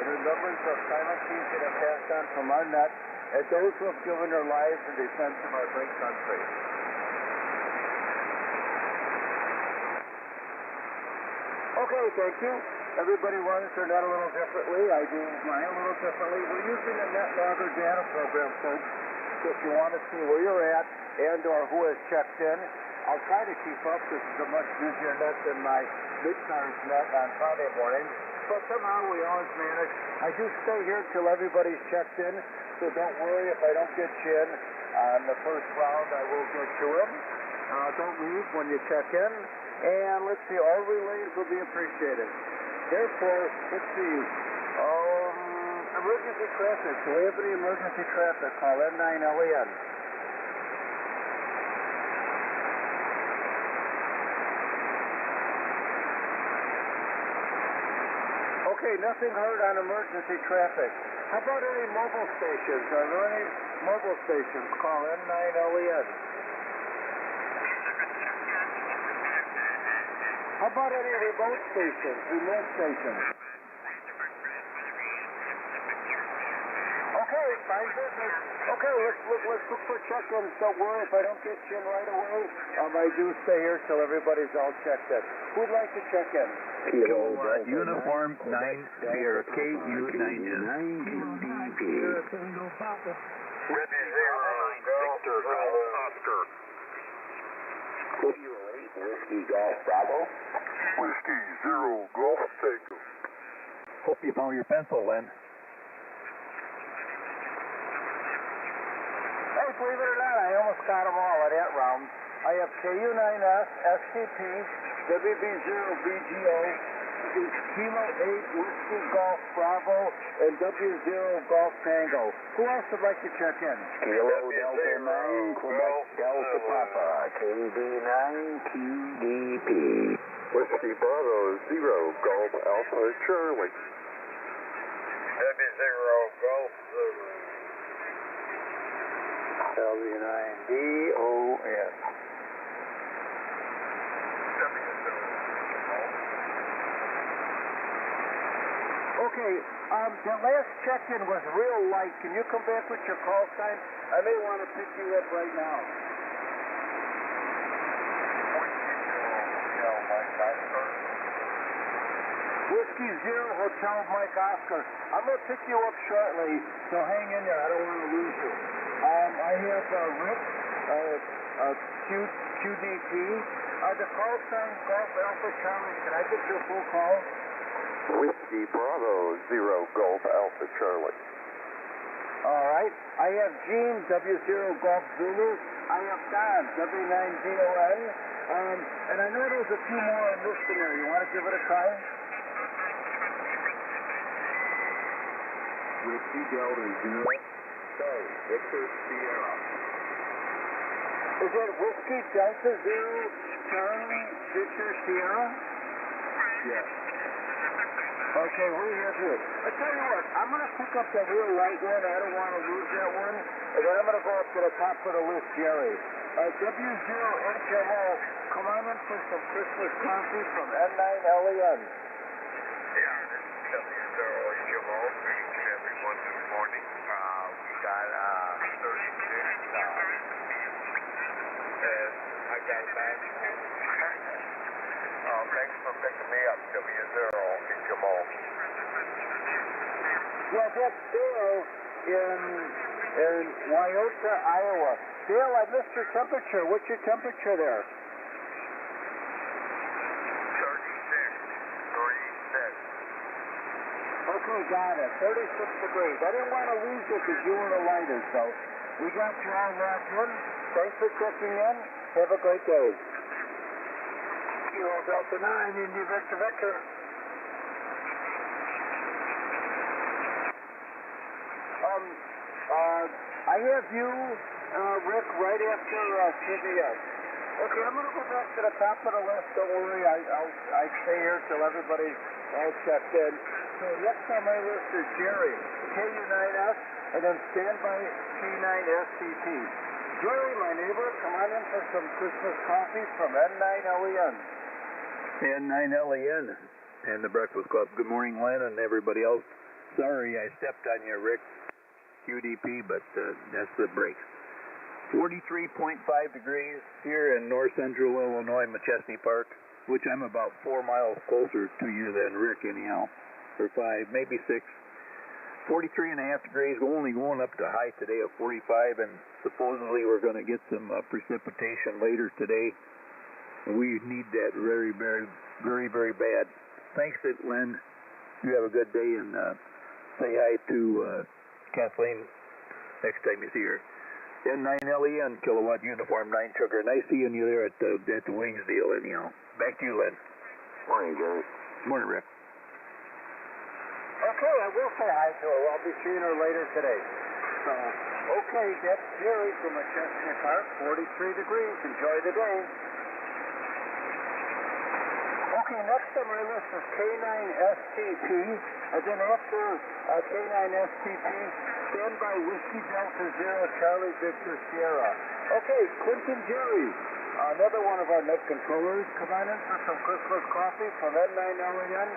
in remembrance of silent thieves that have passed on from our net and those who have given their lives in defense of our great country. Okay, thank you. Everybody runs their net a little differently. I do mine a little differently. We're using the Net Logger data program, folks. So if you want to see where you're at and or who has checked in, I'll try to keep up. This is a much busier net than my midterms net on Friday morning. But somehow we always manage. I do stay here till everybody's checked in, so don't worry if I don't get you in on the first round. I will get you in. Don't leave when you check in. And let's see, all relays will be appreciated. Therefore, let's see, emergency traffic. Do we have any emergency traffic? Call N9LAN. Okay, nothing heard on emergency traffic. How about any mobile stations? Are there any mobile stations? Call N9LAN. How about any remote stations? Okay, fine business. Okay, let's look for check-ins. Don't worry if I don't get you in right away. I do stay here till everybody's all checked in. Who'd like to check in? Uniform 9 Sierra KU9S. Victor Golf Oscar. Whiskey Golf Bravo. Whiskey 0 Golf Tango. Hope you found your pencil, Len. Hey, believe it or not, I almost got them all at that round. I have KU9S, SCP, WB0BGO, Kilo 8 Whiskey Golf Bravo, and W0 Golf Tango. Who else would like to check in? Kilo Delta 9, Quebec Delta Papa, KD9QDP. Whiskey Bravo 0 Golf Alpha Charlie. W0 Golf Zulu. W9DOS. Okay, the last check-in was real light. Can you come back with your call sign? I may want to pick you up right now. Whiskey 0 Hotel Mike Oscar. I'm going to pick you up shortly, so hang in there. I don't want to lose you. I have Rick, QDP. The call sign Golf Alpha Charlie. Can I get your full call? Whiskey Bravo 0 Golf Alpha Charlie. All right. I have Gene, W0 Golf Zulu. I have Don, W9DON. And I know there's a few more in this scenario. You want to give it a try? Whiskey Delta 0. Victor Sierra. Is it Whiskey Delta 0 Charlie Victor Sierra? Yes. Okay, we have you. I tell you what, I'm going to pick up the real light one. I don't want to lose that one. And then I'm going to go up to the top of the list, Jerry. W0HMO, come on in for some Christmas coffee from N9LAN. Yeah, this is W0HMO. Greetings everyone this morning. We got 36, and I got a match. Thanks for picking me up, W0HMO. Well, that's Dale in Wyoto, Iowa. Dale, I missed your temperature. What's your temperature there? 36, 3. Okay, got it. 36 degrees. I didn't want to lose you because you were the lighter, so we got you all locked in. Thanks for checking in. Have a great day. Kilo Delta 9, Indy Victor Victor. I have you, Rick, right after CBS. Okay, I'm going to go back to the top of the list. Don't worry, I stay here till everybody's all checked in. So next on my list is Jerry, KU9S, and then standby K9SCP. Jerry, my neighbor, come on in for some Christmas coffee from N9LEN. N9LEN and the Breakfast Club. Good morning, Len, and everybody else. Sorry I stepped on you, Rick. QDP, but that's the break. 43.5 degrees here in north central Illinois, Machesney Park, which I'm about 4 miles closer to you than Rick anyhow, or 5, maybe 6. 43.5 degrees, only going up to high today of 45, and supposedly we're going to get some precipitation later today. We need that very, very, very, very bad. Thanks, Len. You have a good day, and say hi to Kathleen next time you see her. N9LEN, kilowatt uniform 9 sugar. Nice seeing you there at the wings deal anyhow. Back to you, Len. Morning, Jerry. Morning, Rick. Okay, I will say hi to her. I'll be seeing her later today. So, okay, that's Jerry from Machesney Park, 43 degrees. Enjoy the day. Okay, next on my list is K9STP, and then after K9STP, standby Whiskey Delta Zero Charlie Victor Sierra. Okay, Clinton Jerry, another one of our net controllers. Come on in for some Christmas coffee from N9LEN.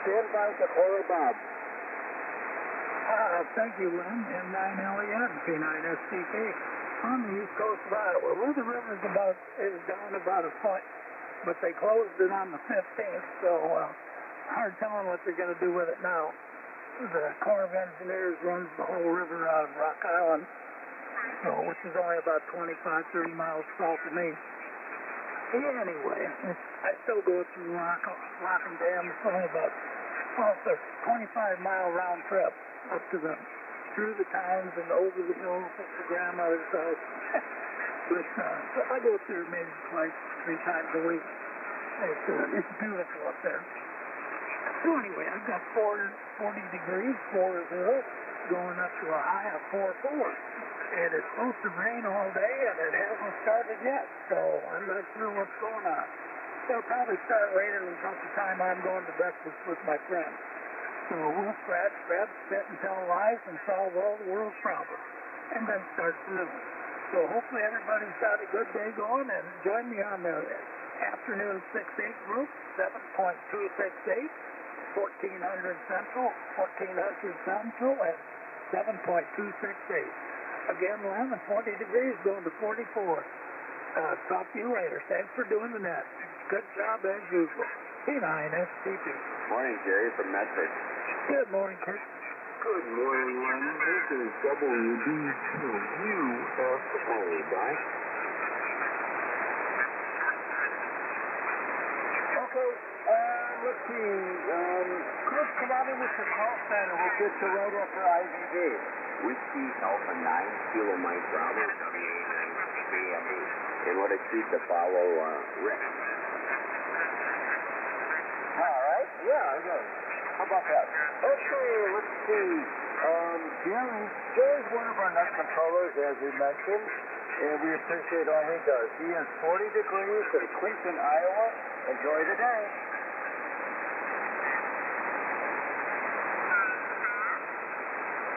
Standby Dakota Bob. Thank you, Len. N9LEN, K9STP. On the east coast of Iowa, where the river is down about a foot, but they closed it on the 15th, so hard telling what they're going to do with it now. The Corps of Engineers runs the whole river out of Rock Island, which is only about 25, 30 miles south of me. Anyway, I still go through Rockham Dam. It's only about, it's a 25-mile round trip up to through the towns and over the hills up to grandmother's house. But I go through maybe twice, 3 times a week. It's beautiful up there. So anyway, I've got 40 degrees, 40, going up to a high of 44. And it's supposed to rain all day, and it hasn't started yet. So I'm not sure what's going on. It'll probably start raining about the time I'm going to breakfast with my friends. So we'll scratch, grab, spit, and tell lies and solve all the world's problems. And then start living. So hopefully everybody's got a good day going, and join me on the afternoon 6-8 group, 7.268, 1400 Central, 1400 Central, and 7.268. Again, 40 degrees going to 44. Talk to you later. Thanks for doing the net. Good job as usual. K9STP. Morning, Jerry from Medford. Good morning, Kurt. Good morning, Len. This is WDUFA, Bye. Okay, let's see. Chris, come on in with your call sign, and we'll get you right after IVD. Whiskey Alpha 9, Kilo Mike Bravo, WA9KME. And what a treat to follow Rick. All right, yeah, I got it. How about that? Okay, let's see. Jerry's one of our net controllers, as we mentioned, and we appreciate all he does. He is 40 degrees in Clinton, Iowa. Enjoy the day.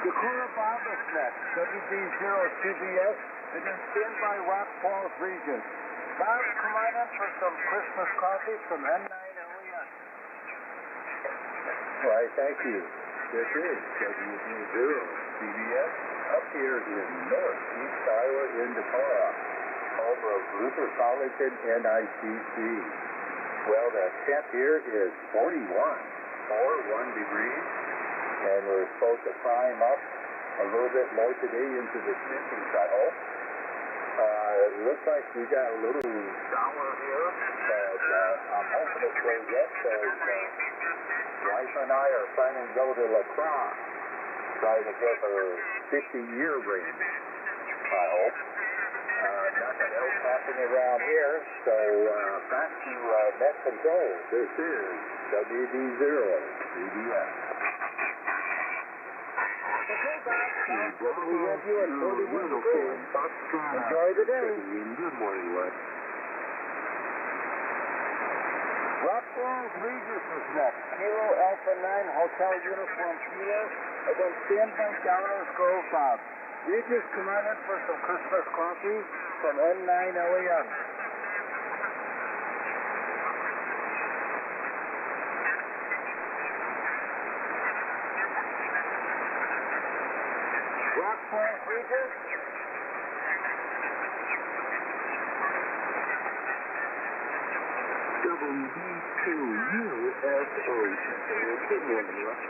Dakota Bob is next, WB0CBS, and then standby Rock Falls region. Bob, come on in for some Christmas coffee from N9LEN. Why, thank you. This is WB0CBS up here in northeast Iowa in Decorah, home of Luther College and NICC. Well, the temp here is 41 degrees, and we're supposed to climb up a little bit more today into the 50s, I hope. It looks like we got a little shower here, but I'm hoping it will get wife and I are planning to go to La Crosse, try to get a 50-year ring, I hope. Nothing else happening around here, so back to net control. This is WD0 CBS. Okay, Bob. We have you at 41 degrees. Enjoy the day. Good morning, Lex. Rock Falls Regis is next. Kilo Alpha 9 Hotel Uniform Kilo. And then standby Downers Grove Bob. Regis, come on in for some Christmas coffee from N9LEM. Rock Falls Regis. WD2USH. Good morning, Lex.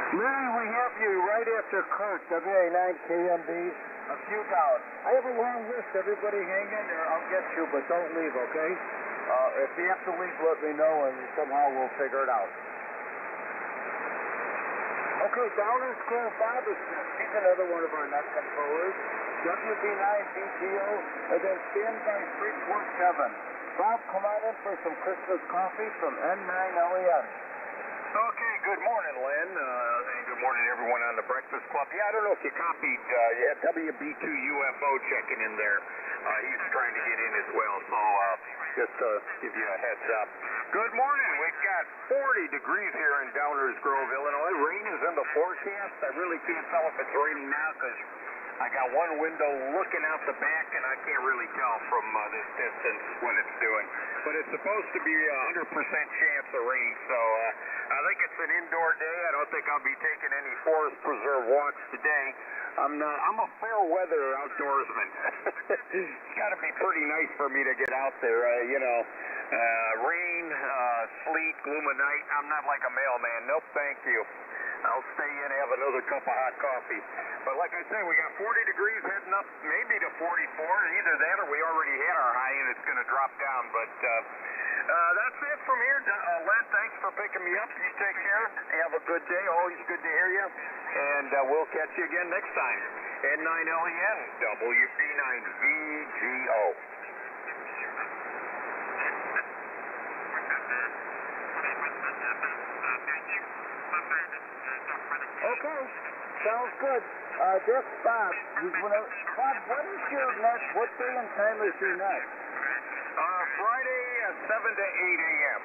Larry, we have you right after Kurt, WA9KMB, a few down. I have a long list. Everybody hang in there. I'll get you, but don't leave, okay? If you have to leave, let me know, and somehow we'll figure it out. Okay, Downers Grove Bob is next. He's another one of our net controllers. WB9BTO, and then standby Freeport Kevin. Bob, come on in for some Christmas coffee from N9LEM. Okay, good morning, Len, and good morning everyone on the Breakfast Club. Yeah, I don't know if you copied, you had WB2UFO checking in there. He's trying to get in as well, so just to give you a heads up. Good morning. We've got 40 degrees here in Downers Grove, Illinois. Rain is in the forecast. I really can't tell if it's raining now because I got one window looking out the back, and I can't really tell from this distance what it's doing. But it's supposed to be a 100% chance of rain, so I think it's an indoor day. I don't think I'll be taking any forest preserve walks today. I'm a fair weather outdoorsman. It's got to be pretty nice for me to get out there, rain, sleet, gloom of night. I'm not like a mailman. Nope, thank you. I'll stay in and have another cup of hot coffee. But like I said, we got 40 degrees heading up maybe to 44. Either that or we already had our high and it's going to drop down. But that's it from here. Len, thanks for picking me up. You take care. Have a good day. Always good to hear you. And we'll catch you again next time. N9LEN, WB9VGO. Okay, sounds good. This Bob, Bob, what is your net? What day and time is your net? Friday at 7 to 8 a.m.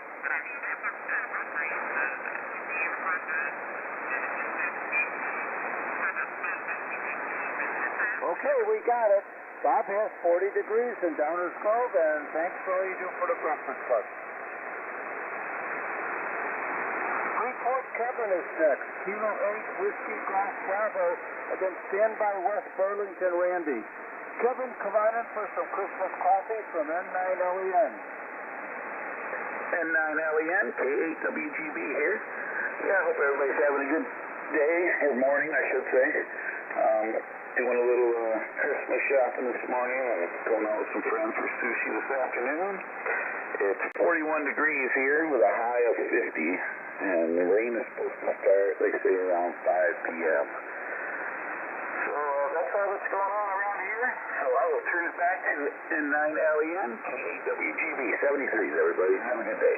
Okay, we got it. Bob has 40 degrees in Downers Grove, and thanks for all you do for the Breakfast Club. Freeport Kevin is next. Kilo 8 Whiskey Golf Bravo, and then standby West Burlington Randy. Kevin, come on in for some Christmas coffee from N9LEN. N9LEN, K8WGB here. Yeah, I hope everybody's having a good day, or morning, I should say. Doing a little Christmas shopping this morning and going out with some friends for sushi this afternoon. It's 41 degrees here with a high of 50, and the rain is supposed to start, they say, around 5 p.m. So that's all that's going on around here. So I will turn it back to N9LEN, K8WGB 73s, everybody. Have a good day.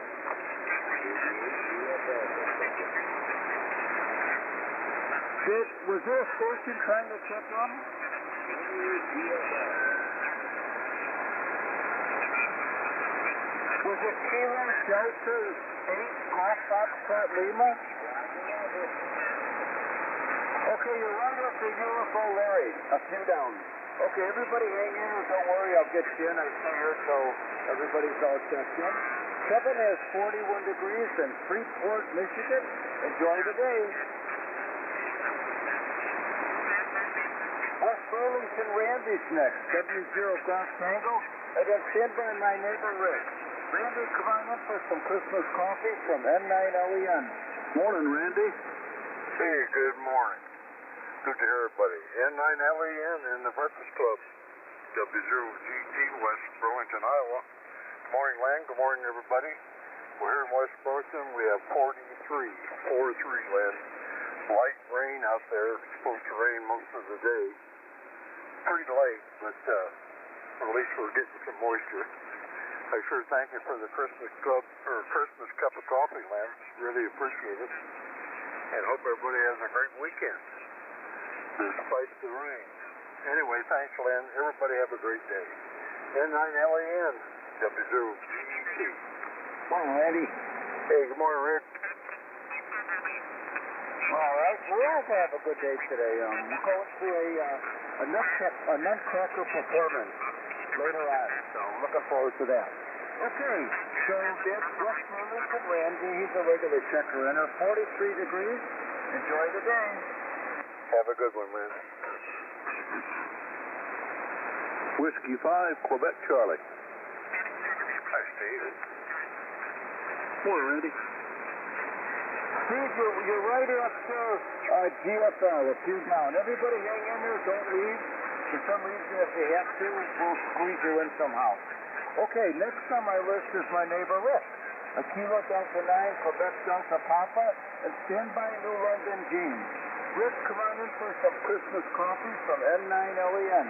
Was there a station trying to check on? Was it Kilo Delta 8 Golf Foxtrot Lima? Okay, you're right up to UFO Larry. A few down. Okay, everybody hang in. Don't worry, I'll get you in. I stay here so everybody's all checked in. Kevin has 41 degrees in Freeport, Michigan. Enjoy the day. West Burlington Randy's next. W0 Golf Tango. And then stand by my neighbor Rick. Randy, come on in for some Christmas coffee from N9LEN. Morning, Randy. Hey, good morning. Good to hear everybody. N9LEN in the Breakfast Club. W0GT, West Burlington, Iowa. Good morning, Len. Good morning, everybody. We're here in West Boston. We have 43, 4-3 wind. Light rain out there. It's supposed to rain most of the day. Pretty late, but at least we're getting some moisture. I sure thank you for the Christmas cup of coffee, Lance. Really appreciate it. And hope everybody has a great weekend, despite the rain. Anyway, thanks, Lynn. Everybody have a great day. N9LAN, W0GT. Morning, Randy. Hey, good morning, Rick. All right, we also have a good day today. We're going to a nutcracker performance later on, so looking forward to that. Okay, so that's West Burlington Randy. He's a regular checker-inner, 43 degrees. Enjoy the day. Have a good one, man. Whiskey 5, Quebec Charlie. Hi, Steve. Morning, Randy. Steve, you're right up to GFL, a few down. Everybody hang in there, don't leave. For some reason, if you have to, we'll squeeze you in somehow. Okay, next on my list is my neighbor Rick. A Kilo Delta 9, Quebec Delta Papa, and standby New London Jean. Rick, come on in for some Christmas coffee from N9LAN.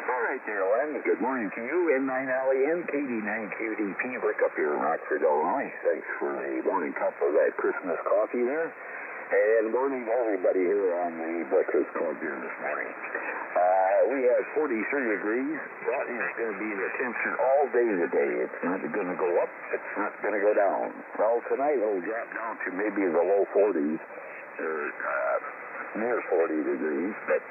All right there, Len. Good morning to you. N9LAN, KD9QDP, Rick up here in Rockford, Illinois. Thanks for the morning cup of that Christmas coffee there. And morning to everybody here on the Breakfast Club here this morning. We have 43 degrees. That is going to be the temperature all day today. It's not going to go up. It's not going to go down. Well, tonight it'll drop down to maybe the low 40s or near 40 degrees. But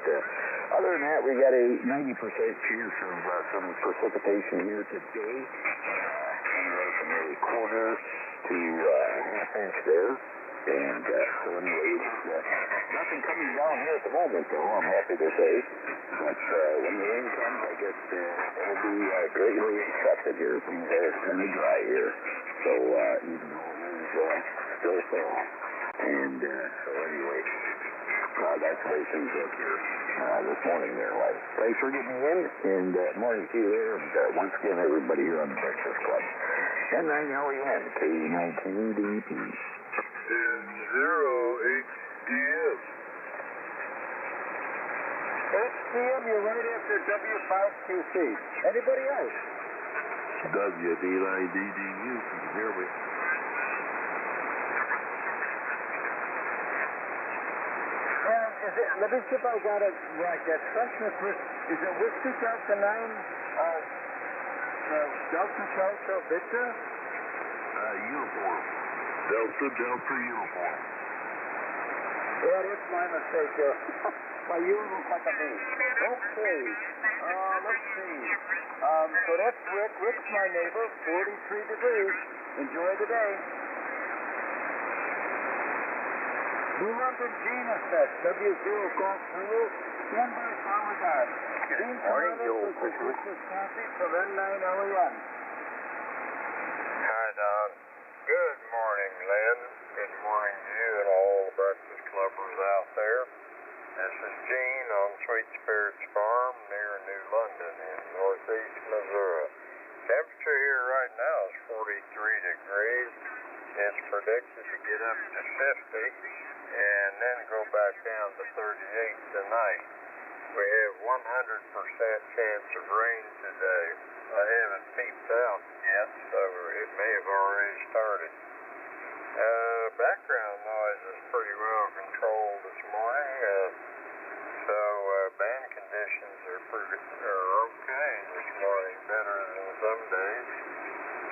other than that, we got a 90% chance of some precipitation here today. Anywhere from a quarter to half inch there. And so anyway, nothing coming down here at the moment, though, I'm happy to say. But when the rain comes, I guess it'll be greatly accepted here. Things are kind of dry here. So even though it is still fall. And so anyway, that's the way things look here this morning there. Thanks for getting in, and morning to you there. And once again, everybody here on the Breakfast Club. N9LAN, K19DP. 0HDM. HDM, you're right after W5QC. Anybody else? WD9DDU, you can hear me. And let me see if I got it right. That Freshness, is it Whiskey Delta 9, Delta Victor? Uniform. Delta uniform. Yeah, that's my mistake there. My you look like a me. Okay. Let's see. So that's Rick. Rick's my neighbor, 43 degrees. Enjoy the day. New London Jean effect, W0 Golf Zulu, standby power guard. Jean Tornado for Christmas coffee from N9LAN. Hi, Don. Good morning, Lynn. Good morning to you and all the Breakfast Clubbers out there. This is Gene on Sweet Spirits Farm near New London in northeast Missouri. Temperature here right now is 43 degrees. It's predicted to get up to 50 and then go back down to 38 tonight. We have 100% chance of rain today. I haven't peeped out yet, so it may have already started. Background noise is pretty well controlled this morning, so band conditions are okay this morning, better than some days.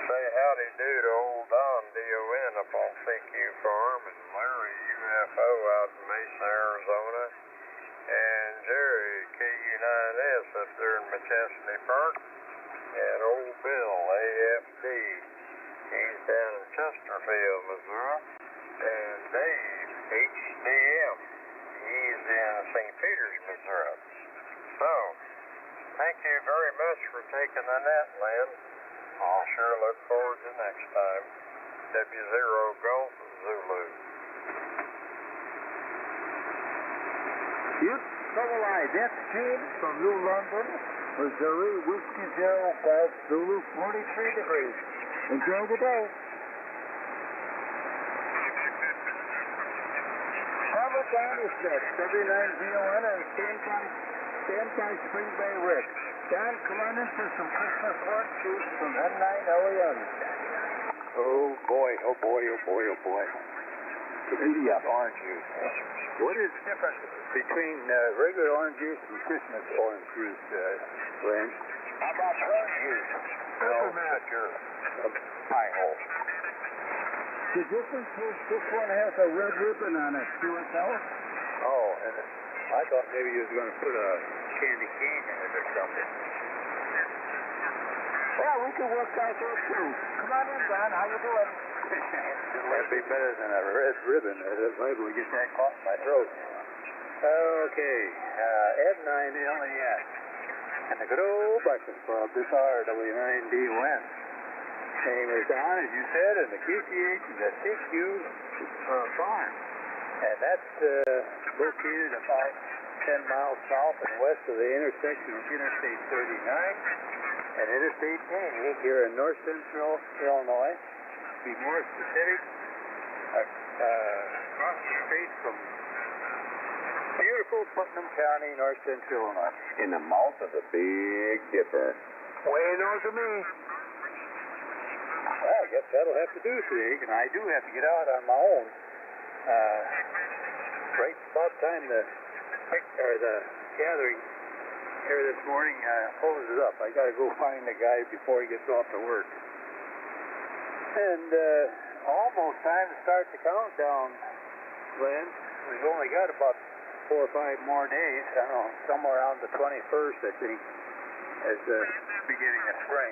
Say howdy do to old Don, D-O-N, up on CQ Farm, and Larry, UFO, out in Mesa, Arizona, and Jerry, KU9S, up there in McChesney Park, and old Bill, AFD, he's down in Chesterfield, Missouri, and Dave, HDM, he's in St. Peters, Missouri. So, thank you very much for taking the net, Lynn. I'll sure look forward to next time. W0 Golf Zulu. Yep, double I. That's Gene from New London, Missouri, Whiskey Zero Golf Zulu, 43 degrees. Enjoy the day. back on is next. 79VON and Standby Spring Bay Rick. Don, come on in for some Christmas orange juice from Ham.Live. Oh boy, oh boy, oh boy, oh boy. Yeah, orange juice. What is the difference between regular orange juice and Christmas orange juice, Lynn? How about orange juice? Peppermint. Your pie hole. The difference is this one has a red ribbon on it, QSL. Oh, and I thought maybe you was going to put a candy cane in it or something. Yeah, we can work that out too. Come on in, Don. How you doing? That'd be better than a red ribbon. I'd liable to get that caught in my throat. Okay, N9LES. And the good old Breakfast Club, this RW9DON. Name is Don, as you said, and the QTH is at CQ Farm. And that's located about 10 miles south and west of the intersection of Interstate 39 and Interstate 10 here in north central Illinois. To be more specific, across the street from beautiful Putnam County, north central Illinois, in the mouth of the Big Dipper. Way north of me. Well, I guess that'll have to do today, and I do have to get out on my own. Right about time the gathering here this morning closes up. I got to go find the guy before he gets off to work. And almost time to start the countdown, Glenn. We've only got about 4 or 5 more days. I don't know, somewhere around the 21st, I think, as the beginning of spring.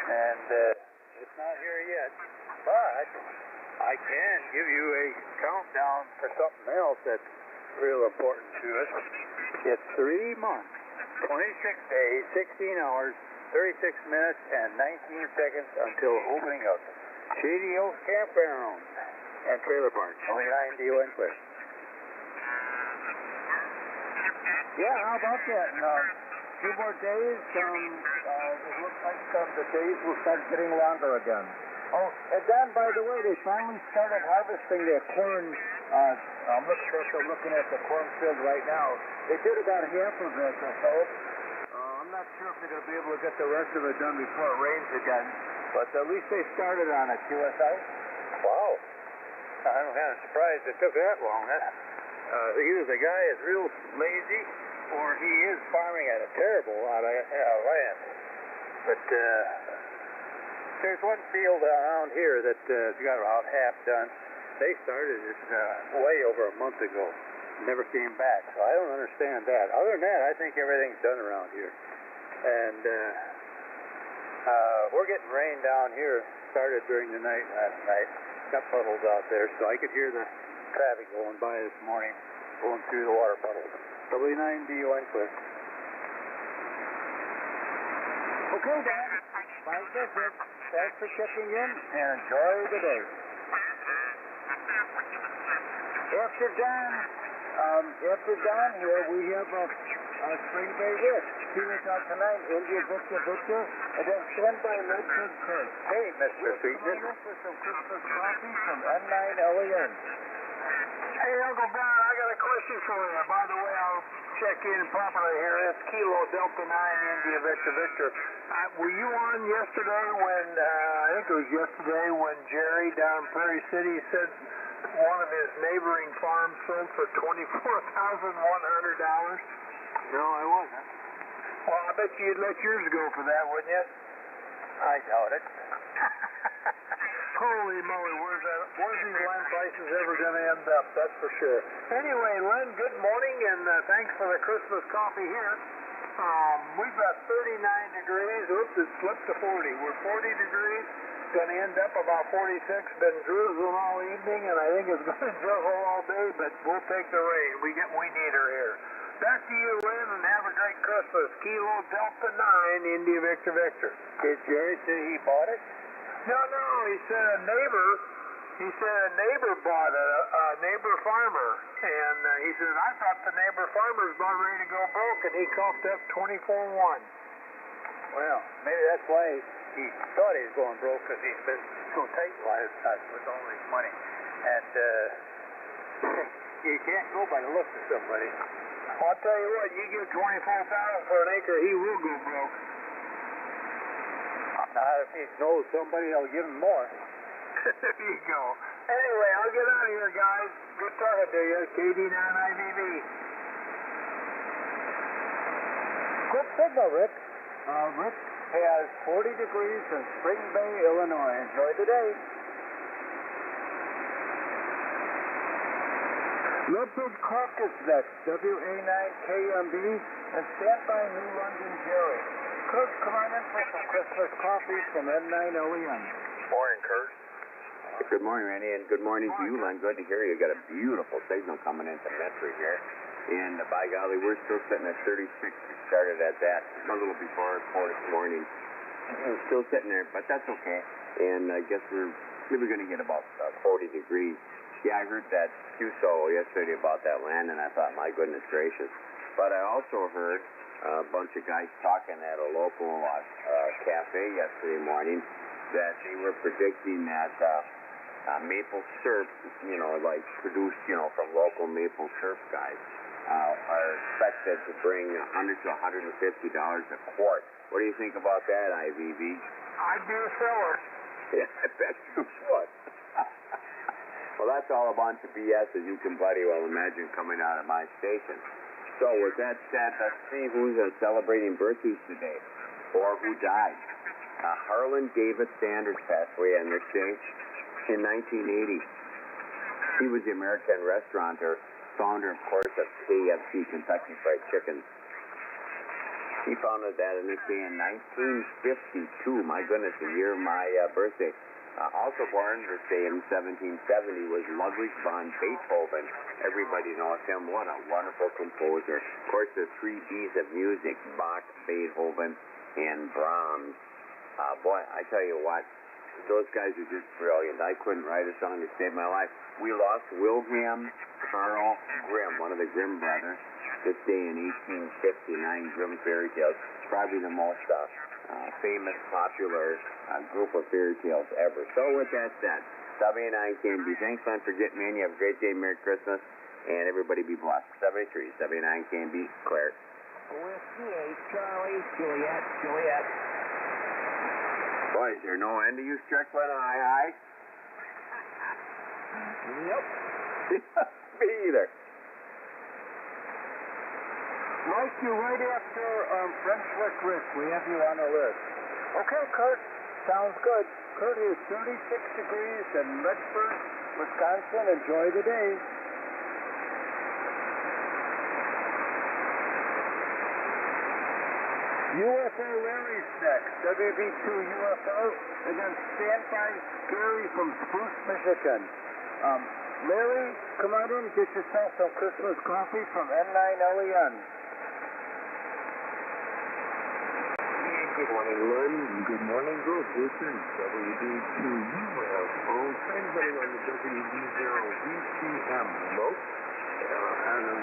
And it's not here yet, but I can give you a countdown for something else that's real important to us. It's 3 months, 26 days, 16 hours, 36 minutes, and 19 seconds until opening of Shady Oak Campground and Trailer Park. Only 9DON clear. Yeah, how about that? 2 more days, it looks like the days will start getting longer again. Oh, and Don, by the way, they finally started harvesting their corn. I'm looking at the cornfield right now. They did about half of it, I hope. I'm not sure if they're going to be able to get the rest of it done before it rains again, but at least they started on it, QSI. Wow. I'm kind of surprised it took that long. Either the guy is real lazy or he is farming at a terrible lot of land. But there's one field around here that got about half done. They started it way over a month ago. Never came back. So I don't understand that. Other than that, I think everything's done around here. And we're getting rain down here. Started during the night last night. Got puddles out there, so I could hear the traffic going by this morning, going through the water puddles. W9DON clear. Okay, Dan. Fine visit. Thanks for checking in, and enjoy the day. After Don here, we have a Spring Bay Rick. Phoenix out tonight, India Victor, and then Standby Medford Church. Hey, Mr. Sweetness. We're for some Christmas coffee from N9LEN. Hey, Uncle Brown, I got a question for you. By the way, I'll check in properly here. It's Kilo Delta 9 India Victor. Were you on yesterday when, I think it was yesterday when Jerry down in Prairie City said one of his neighboring farms sold for $24,100? No, I wasn't. Well, I bet you'd let yours go for that, wouldn't you? I doubt it. Holy moly, where's these land prices ever going to end up? That's for sure. Anyway, Len, good morning, and thanks for the Christmas coffee here. We've got 39 degrees. Oops, it slipped to 40. We're 40 degrees. Going to end up about 46. Been drizzling all evening, and I think it's going to drizzle all day, but we'll take the rain. We need her here. Back to you, Lynn, and have a great Christmas. Kilo Delta 9, India Victor. Did Jerry say he bought it? No, he said a neighbor bought it, a neighbor farmer, and he said, I thought the neighbor farmer's about ready to go broke, and he coughed up 24-1. Well, maybe that's why he thought he was going broke, because he's been so tight with all his money. And You can't go by the looks of somebody. I'll tell you what, you give $24,000 for an acre, he will go broke. Not if he knows somebody, I'll give him more. There you go. Anyway, I'll get out of here, guys. Good talking to you. KD9IVV. Good signal, Rick. Rick has 40 degrees in Spring Bay, Illinois. Enjoy the day. Leopard Clark is next, WA9KMB, and stand by New London Jerry. Kurt, come on in for some Christmas coffee from N9LEN. Morning, Kurt. Good morning, Randy, and good morning to you, Len. Good to hear you. Got a beautiful signal coming into Metro here. And by golly, we're still sitting at 36. We started at that a little before 4 this morning. We're still sitting there, but that's okay. And I guess we're going to get about 40 degrees. Yeah, I heard that QSO yesterday about that land, and I thought, my goodness gracious. But I also heard a bunch of guys talking at a local cafe yesterday morning that they were predicting that maple syrup, like produced, from local maple syrup guys, are expected to bring $100 to $150 a quart. What do you think about that, IVV? I'd be a seller. Yeah, I bet you would. Well, that's all a bunch of BS, as you can bloody well imagine, coming out of my station. So with that said, let's see who's celebrating birthdays today, or who died. Harlan David Sanders passed away on this day in 1980. He was the American restaurateur, founder, of course, of KFC, Kentucky Fried Chicken. He founded that on this day in 1952. My goodness, the year of my birthday. Also born this day in 1770 was Ludwig von Beethoven. Everybody knows him. What a wonderful composer. Of course, the 3 B's of music, Bach, Beethoven, and Brahms. Boy, I tell you what, those guys are just brilliant. I couldn't write a song to save my life. We lost Wilhelm Carl Grimm, one of the Grimm brothers, this day in 1859. Grimm fairy tales. Probably the most famous, popular group of fairy tales ever. So with that said, W9KMB, thanks, Len, for getting me in. You have a great day. Merry Christmas, and everybody be blessed. 73, W9KMB, Claire. Whiskey 8, Charlie, Juliet. Boy, is there no end to you, Strickland? Aye. Yep. Me either. Mike, you're right after French Lick Rick. We have you on the list. Okay, Kurt. Sounds good. Kurt is 36 degrees in Medford, Wisconsin. Enjoy the day. UFO Larry's next. WB2 UFO. And then standby Gary from Spruce, Michigan. Larry, come on in. Get yourself some Christmas coffee from N9LEN. Good morning, Len. Good morning, Group. This is WD2 UFO, transmitting on the WD0VCM remote out of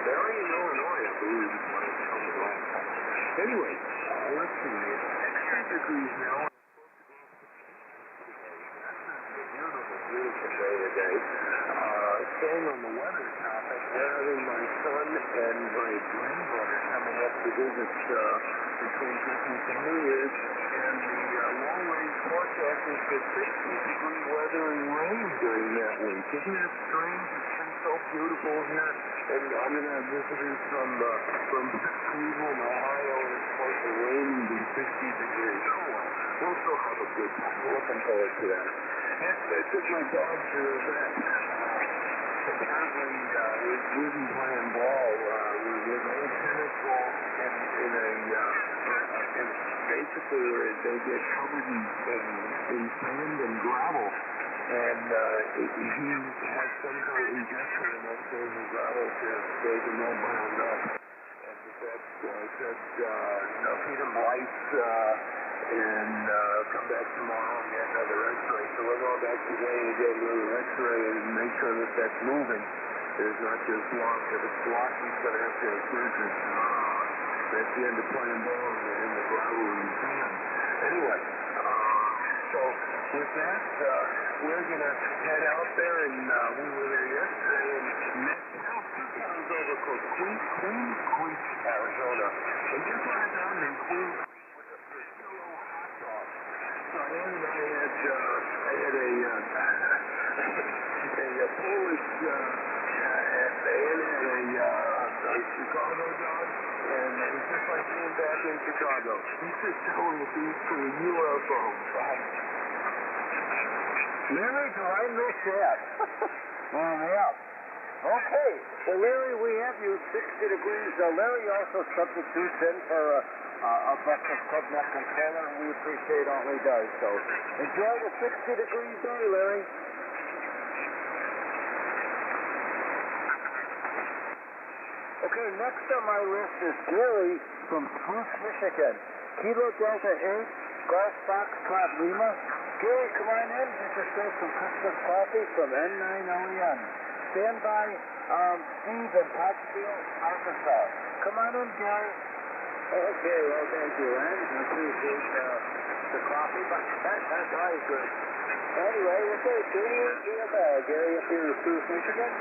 Marion, Illinois, I believe, when I counted last time. Anyway, let's see. It's 10 degrees now. It's a beautiful day today. Staying on the weather topic, we're having my son and my granddaughter coming up to visit between Christmas and New Year's, and the long-range forecast is for 60-degree weather and rain during that week. Isn't that strange? It's been so beautiful here, and I'm going to have visitors from Cleveland, Ohio, and it's supposed to rain and be 60 degrees. Oh, well, we'll still have a good time. We're looking forward to that. I took my dog to the vet. Apparently, he wasn't playing ball with old tennis balls and basically they get covered in sand and gravel, and he has some kind of injection in that sand and gravel to make him all bound up. And the vet said, feed him lice and come back tomorrow and get another x-ray. So we're going back today and get another x-ray and make sure that that's moving. It's not just locked. If it's locked, he's going to have to have surgery. That's the end of playing ball in the gravel and sand. Anyway, so with that, we're going to head out there, and we were there yesterday in Metcalf, 2 towns over called Queen Creek, Arizona. And just what I found in Queen Creek was a Priscillo hot dog. So I had a Polish, and they had a Chicago dog, and it was just like being back in Chicago. He said someone would be for a UFO. Larry, do I miss that? Yeah. Okay. Well, Larry, we have you 60 degrees. Larry also substitutes in for a breakfast club net controller, and we appreciate all he does. So enjoy the 60-degree day, Larry. Okay, next on my list is Gary from Spruce, Michigan. Kilo Delta 8, Golf Foxtrot Lima. Gary, come on in. Get yourself some Christmas coffee from N9LEN. Stand by Steve in Pottsville, Arkansas. Come on in, Gary. Okay, well, thank you, Len. I appreciate the coffee, but that's always good. Anyway, okay, 38 GML. Gary up here in Spruce, Michigan.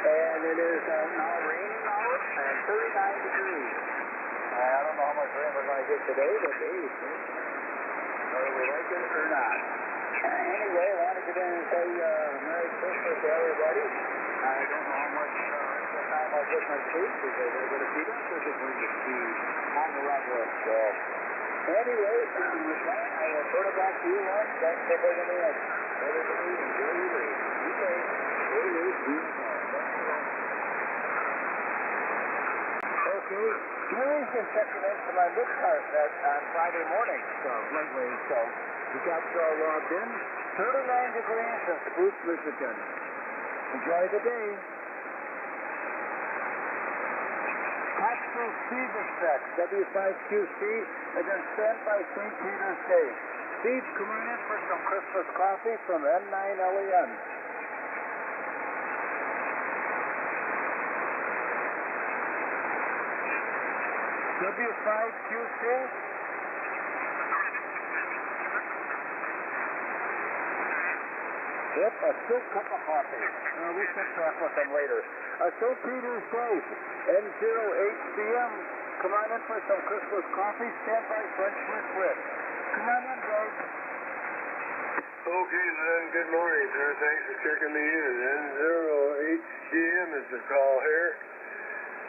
And it is now raining out and 39 degrees. I don't know how much rain we're going to get today, but hey, whether we like it or not. Anyway, I want to get in and say Merry Christmas to everybody. I don't know how much time I'll get my sleep because I'm going to be up with it when you see on the run list. So, anyway, with that, I will turn it back to you, Len. Thanks for bringing me in. Everybody, enjoy your day. Okay. Okay, Gary's been checking into my mid-car set on Friday morning, lately, so we got you all logged in. 39 degrees in Spruce, Michigan. Enjoy the day. Pottsville Steve is set, W5QC, and then stand by St. Peter's Day. Steve, come on in for some Christmas coffee from N9LEN. W5QC. Yep, a silk cup of coffee. We can talk with them later. St. Peter's Day, N08CM. Come on in for some Christmas coffee. Stand by French Liquid. Come on in, Dave. Okay, Len, good morning, sir. Thanks for checking me in. N08CM is the call here.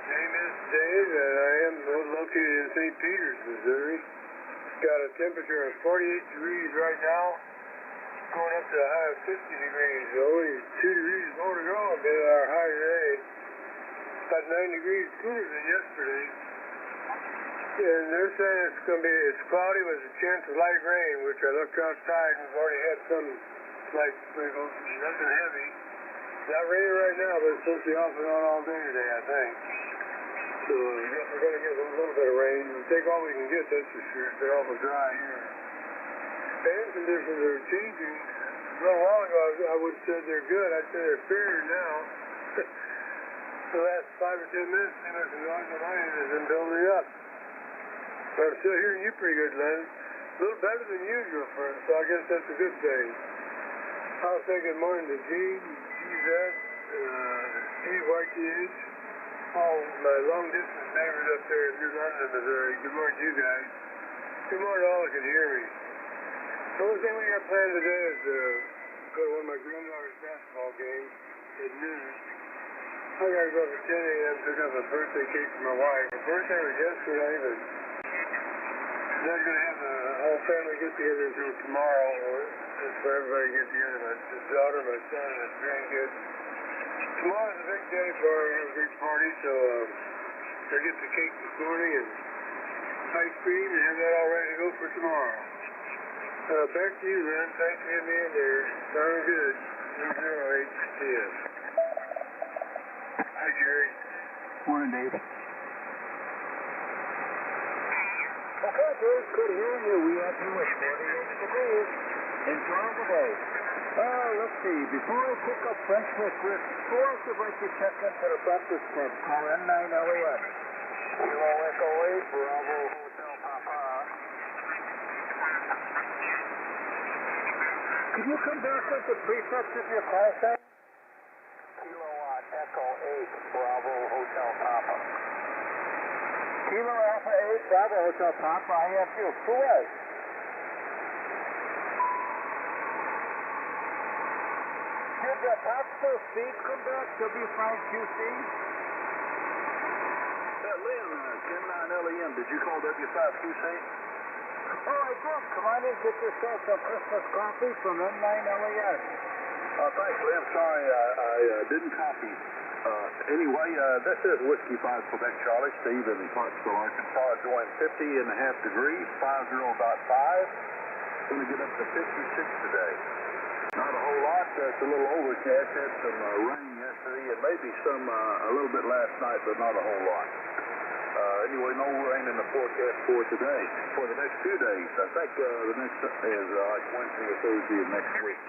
Name is Dave, and I am located in St. Peters, Missouri. Got a temperature of 48 degrees right now, going up to a high of 50 degrees. Only 2 degrees more to go and get our high today. About 9 degrees cooler than yesterday. And they're saying it's cloudy with a chance of light rain, which I looked outside and we've already had some slight sprinkles, nothing heavy. It's not raining right now, but it's supposed to be off and on all day today, I think. So I guess we're going to get a little bit of rain. We'll take all we can get, that's for sure. It's been awful dry here. Fan conditions are changing. A little while ago, I would have said they're good. I'd say they're fair now. The last 5 or 10 minutes, seems like the noise on my end has been building up. But I'm still hearing you pretty good, Len. A little better than usual for us, so I guess that's a good thing. I'll say good morning to Gene, GZ, Steve, YTH. All my long-distance neighbors up there in New London, Missouri. Good morning to you guys. Good morning to all who can hear me. The only thing we got planned today is to go to one of my granddaughter's basketball games at noon. I gotta go up at 10 a.m. pick up a birthday cake for my wife. Her birthday was yesterday, but not gonna have the whole family get together until tomorrow. Just for everybody to get together. My daughter, my son, and his grandkids. Tomorrow's a big day for a big party, so I get the cake this morning and ice cream and have that all ready to go for tomorrow. Back to you, Len. Thanks for getting me in there. Sounding good. 0810. Hi, Jerry. Morning, Dave. Okay, Dave, good hearing you. We have you at 48 degrees. Enjoy the day. Let's see. Before I pick up French Liquid, who else would like to check into the breakfast club? Call N9LEN. Kilo Echo 8, Bravo Hotel Papa. Can you come back with the prefix of your call sign? Kilowatt Echo 8 Bravo Hotel Papa. Kilo Alpha 8 Bravo Hotel Papa, I have you. Who was? Did the possible speed come back, W5QC? Lynn, 109LEM, did you call W5QC? Oh, I did. Come on in, get yourself some Christmas coffee from N9LES. Thanks, Lynn. Sorry, I didn't copy. Anyway, this is Whiskey 5 Quebec Charlie, Steve in Pottsville, Arkansas. Enjoying 50.5 degrees, 50.5. Going to get up to 56 today. Not a whole lot. It's a little overcast. Had some rain yesterday and maybe some a little bit last night, but not a whole lot. Anyway, no rain in the forecast for today. For the next 2 days, I think the next is like Wednesday or Thursday of next week.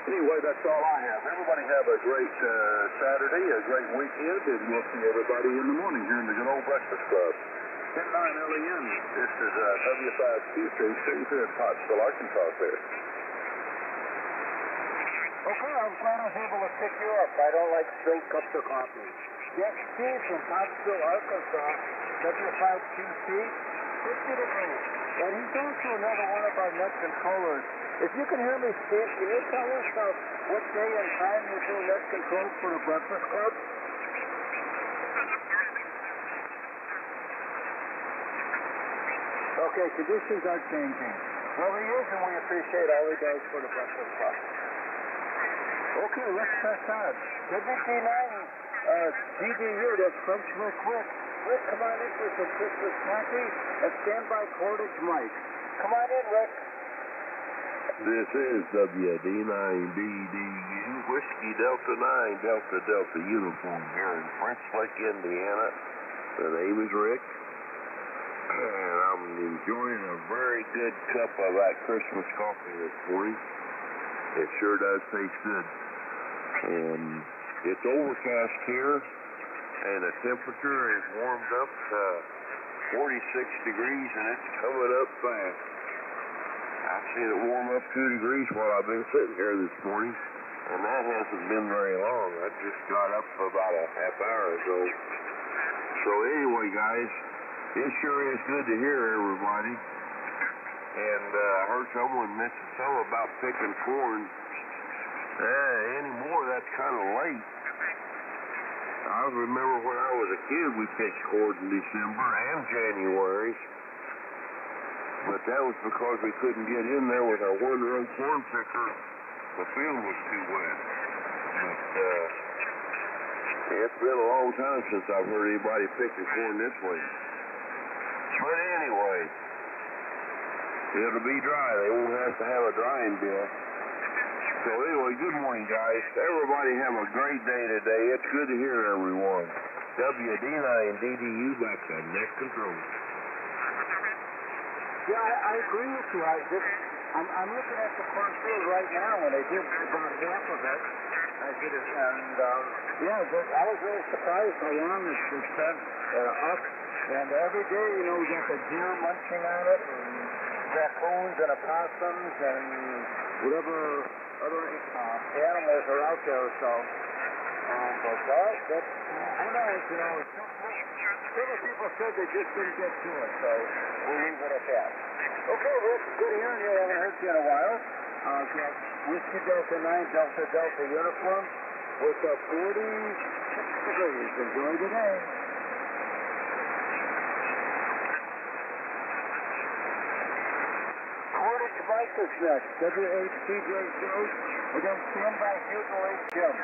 Anyway, that's all I have. Everybody have a great Saturday, a great weekend, and we'll see everybody in the morning here in the good old breakfast club. 109LEM. This is W5QC, Steve here in Pottsville, Arkansas there. Okay, I'm glad I was able to pick you up. I don't like spilled cups of coffee. Yes, Steve from Pottsville, Arkansas, W5QC, 50 degrees. And he's also another one of our net controllers. If you can hear me, Steve, can you tell us what day and time you do net control for the Breakfast Club? Okay, conditions are changing. Well, he is, and we appreciate all he does for the Breakfast Club. Okay, let's press on. WT9, GDU, that's French Rick. Rick, come on in for some Christmas coffee and stand by Cordage Mike. Come on in, Rick. This is WD9DDU, Whiskey Delta 9, Delta Uniform here in French Lick, Indiana. The name is Rick, and I'm enjoying a very good cup of that Christmas coffee this morning. It sure does taste good. It's overcast here, and the temperature is warmed up to 46 degrees, and it's coming up fast. I've seen it warm up 2 degrees while I've been sitting here this morning, and that hasn't been very long. I just got up about a half hour ago. So anyway, guys, it sure is good to hear everybody. And I heard someone mention something about picking corn. Anymore, that's kind of late. I remember when I was a kid, we picked corn in December and January. But that was because we couldn't get in there with our one-row corn picker. The field was too wet. But it's been a long time since I've heard anybody picking corn this way. But anyway, it'll be dry. They won't have to have a drying bill. So anyway, good morning, guys. Everybody have a great day today. It's good to hear everyone. WD9DDU back to net control. Yeah, I agree with you. I'm looking at the cornfield right now, and I did about half of it. I did it, and I was really surprised how long it's been up. And every day, you know, we got the deer munching on it, and raccoons and opossums, and whatever other animals are out there. So, but who knows? You know, several people said they just didn't get to it, so we'll leave it at that. Okay, Rick, good hearing you. I haven't heard you in a while. Got Whiskey Delta 9, Delta uniform with 46 degrees. Enjoy the day. Cordage Mike is next. WHCJ Joe. We're going to stand by Hugo H. Jim.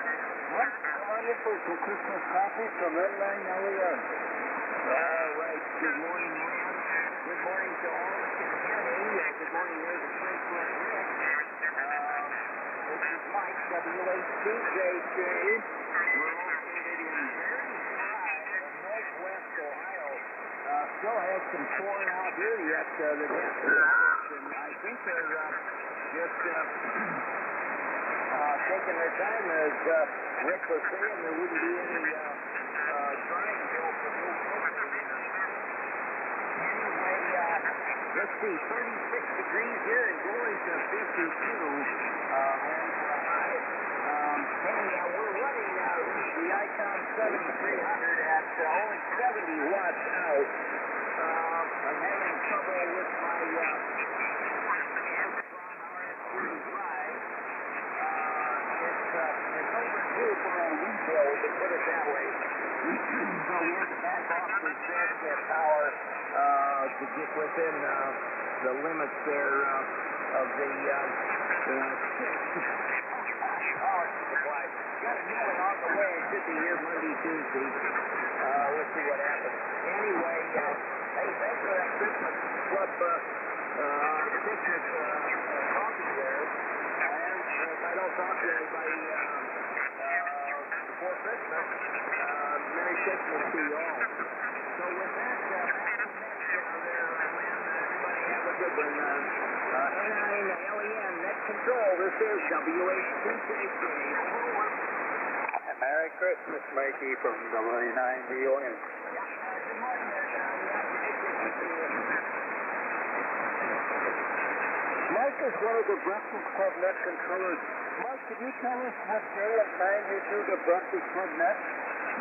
Mike, come on in for some Christmas coffee from N9LEM. All right. Good morning, Ron. Good morning to all. Can you hear me? Good morning, there's a French Rick. This is Mike, WHCJ. We're located in very high northwest Ohio. Still has some corn out here yet. The gas and I think they're just taking their time, as Rick was saying. There wouldn't be any drying bill for new corn. Anyway, let's see, 36 degrees here and going to 52. We're running the Icom 7300 at only 70 watts out. I'm having trouble with my it's overdue for a rebuild, to put it that way. So we have to back off the bed power to get within the limits there of the power supply. Got a new one on the way. It should be here Monday, Tuesday. We'll see what happens. Anyway, hey, thanks for that Christmas club, Christmas coffee there. And if I don't talk to anybody before Christmas, Merry Christmas to you all. So with that, everybody have a good one. N9LEN, net control. This is WH2JJ. Merry Christmas, Mikey from W9VON. Mike is one of the Breakfast Club net controllers. Mike, could you tell us what day and time you do the Breakfast Club net?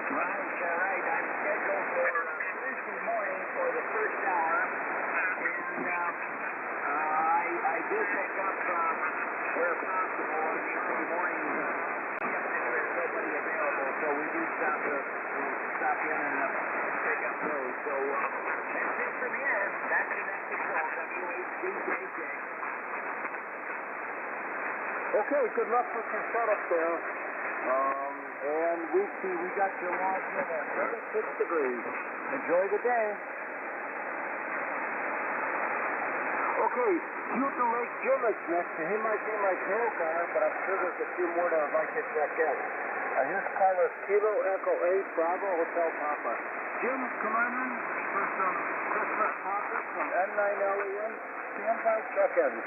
Right. I'm scheduled for Thursday morning for the first hour. And I do pick up where possible on Sunday morning if there's nobody available. So we do stop in and pick up those. So that's it from here. That's the net control, WH2JJ. Okay, good luck with your setup there. And we got your log in at 36 degrees. Enjoy the day. Okay, Newton Lake Jim is next. He might be my tail car, but I'm sure there's a few more that I'd like to check in. His call is Kilo Echo 8 Bravo Hotel Papa. Jim, come on in for some Christmas topics from N9LEN. Stand by check-ins.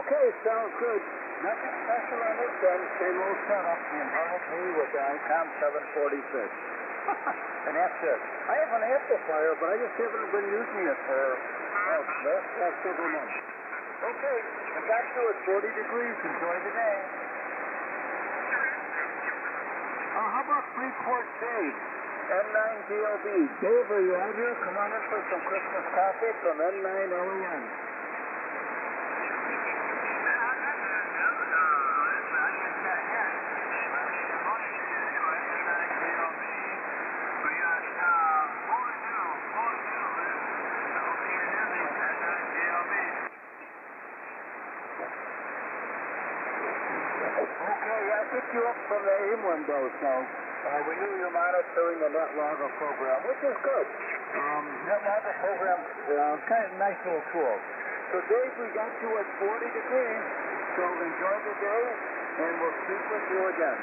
Okay, sounds good. Nothing special on this end. Same old setup. And me with the Icom 746. And that's it. I have an amplifier, but I just haven't been using it for the last several months. Okay, I'm back to it. 40 degrees. Enjoy the day. How about Freeport Sage? N9GLB. Dave, are you out here? Come on in for some Christmas coffee from N9LEN. You up from the AIM window, so we knew you were monitoring the NetLogger program, which is good. NetLogger program, kind of nice little tool. So Dave, we got you at 40 degrees, so enjoy the day, and we'll speak with you again.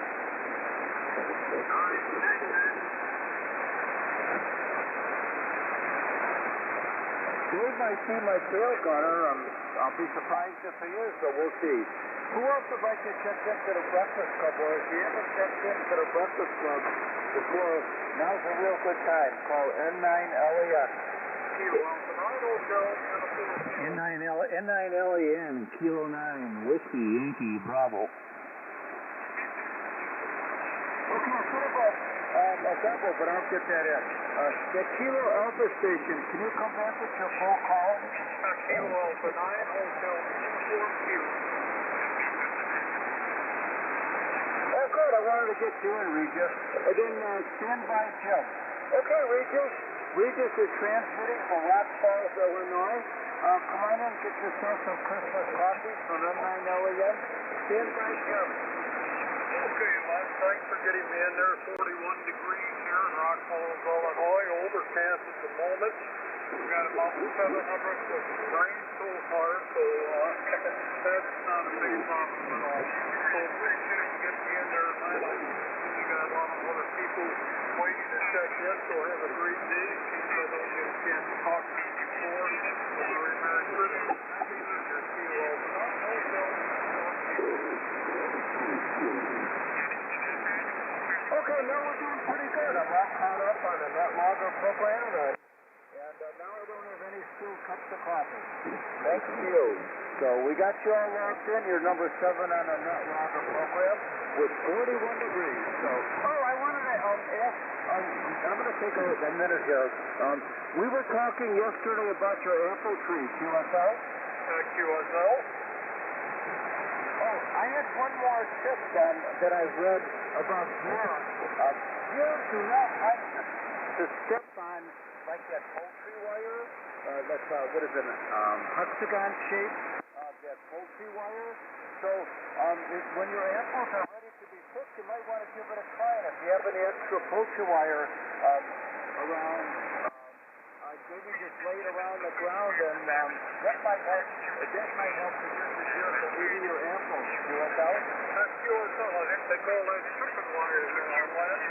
Dave might see my tail gunner. I'll be surprised if he is, but we'll see. Who else would like to check into the Breakfast Club? Or if you haven't checked into the Breakfast Club before, now's a real good time. Call N9LEN. N9LEN, Kilo 9, Whiskey, Yankee, Bravo. Okay, sort of a double, but I'll get that in. The Kilo Alpha station, can you come back with your full call? Kilo Alpha 9, Hotel 4Q. Oh, good. I wanted to get you in, Regis. And then stand by Jim. Okay, Regis. Regis is transmitting from Rock Falls, Illinois. Come on in and get yourself some Christmas coffee from N9LEN. Stand by Jim. Okay, Les, thanks for getting me in there. 41 degrees here in Rock Falls, Illinois. Overcast at the moment. We've got about 700 with rain so far, so that's not a big problem at all. So appreciate you getting me in there tonight. You got a lot of other people waiting to check in, so have a great day. Since I don't get a chance to talk to you before, a very Merry Christmas. Happy New Year to you all. Okay, now we're doing pretty good. I'm all caught up on the NetLogger program, and now I don't have any spilled cups of coffee. Thank you. So we got you all locked in. You're number 7 on the NetLogger program with 41 degrees. So, I wanted to ask, I'm going to take a minute here. We were talking yesterday about your apple tree, QSL. QSL? Oh, I had one more tip that I read about deer. Deer do not like to step on like that poultry wire. That's what is it? Hexagon shape. That poultry wire. So when your apples are ready to be picked, you might want to give it a try. And if you have any extra poultry wire around, maybe just lay it around the ground, and that might help. That might help to get the deer from eating your apples. QSL? That's QSL. I think they call that chicken wire in our land.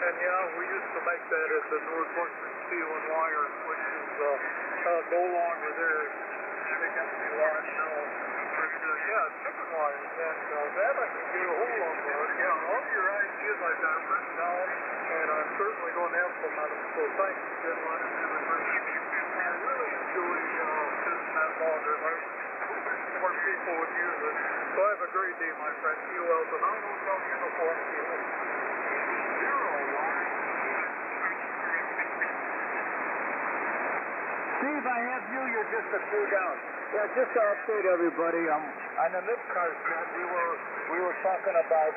And yeah, we used to make that at the Northwestern Steel and Wire, which is no longer there. They got to be large now. But chicken wire. And that I can get a hold of. Yeah, all your ideas I've got written down, and I'm certainly going to implement them. So thank you, gentlemen. I really enjoy sitting that longer. I wish more people would use it. So have a great day, my friend. QL, the 9 Hotel Uniform Kilo. Steve, I have you. You're just a few down. Yeah, just to update everybody, on the Midcars net, we were talking about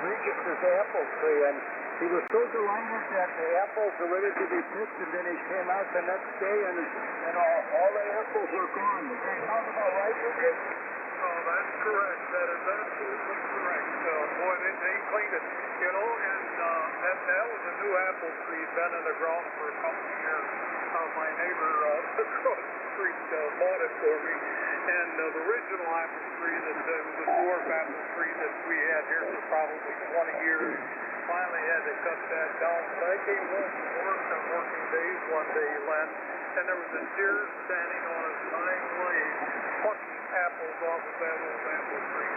Regis's apple tree, and he was so delighted that the apples were ready to be picked, and then he came out the next day, and all the apples were gone. Does that sound about right, Regis? Oh, that's correct. That is absolutely correct. Boy, they cleaned it, and that was a new apple tree, been in the ground for a couple of years. My neighbor across the street bought it for me, and the original apple tree that was a dwarf apple tree that we had here for probably 20 years, finally had to cut that down. So I came home from work on working days one day, Len, and there was a deer standing on his hind legs, plucking apples off of that old apple tree.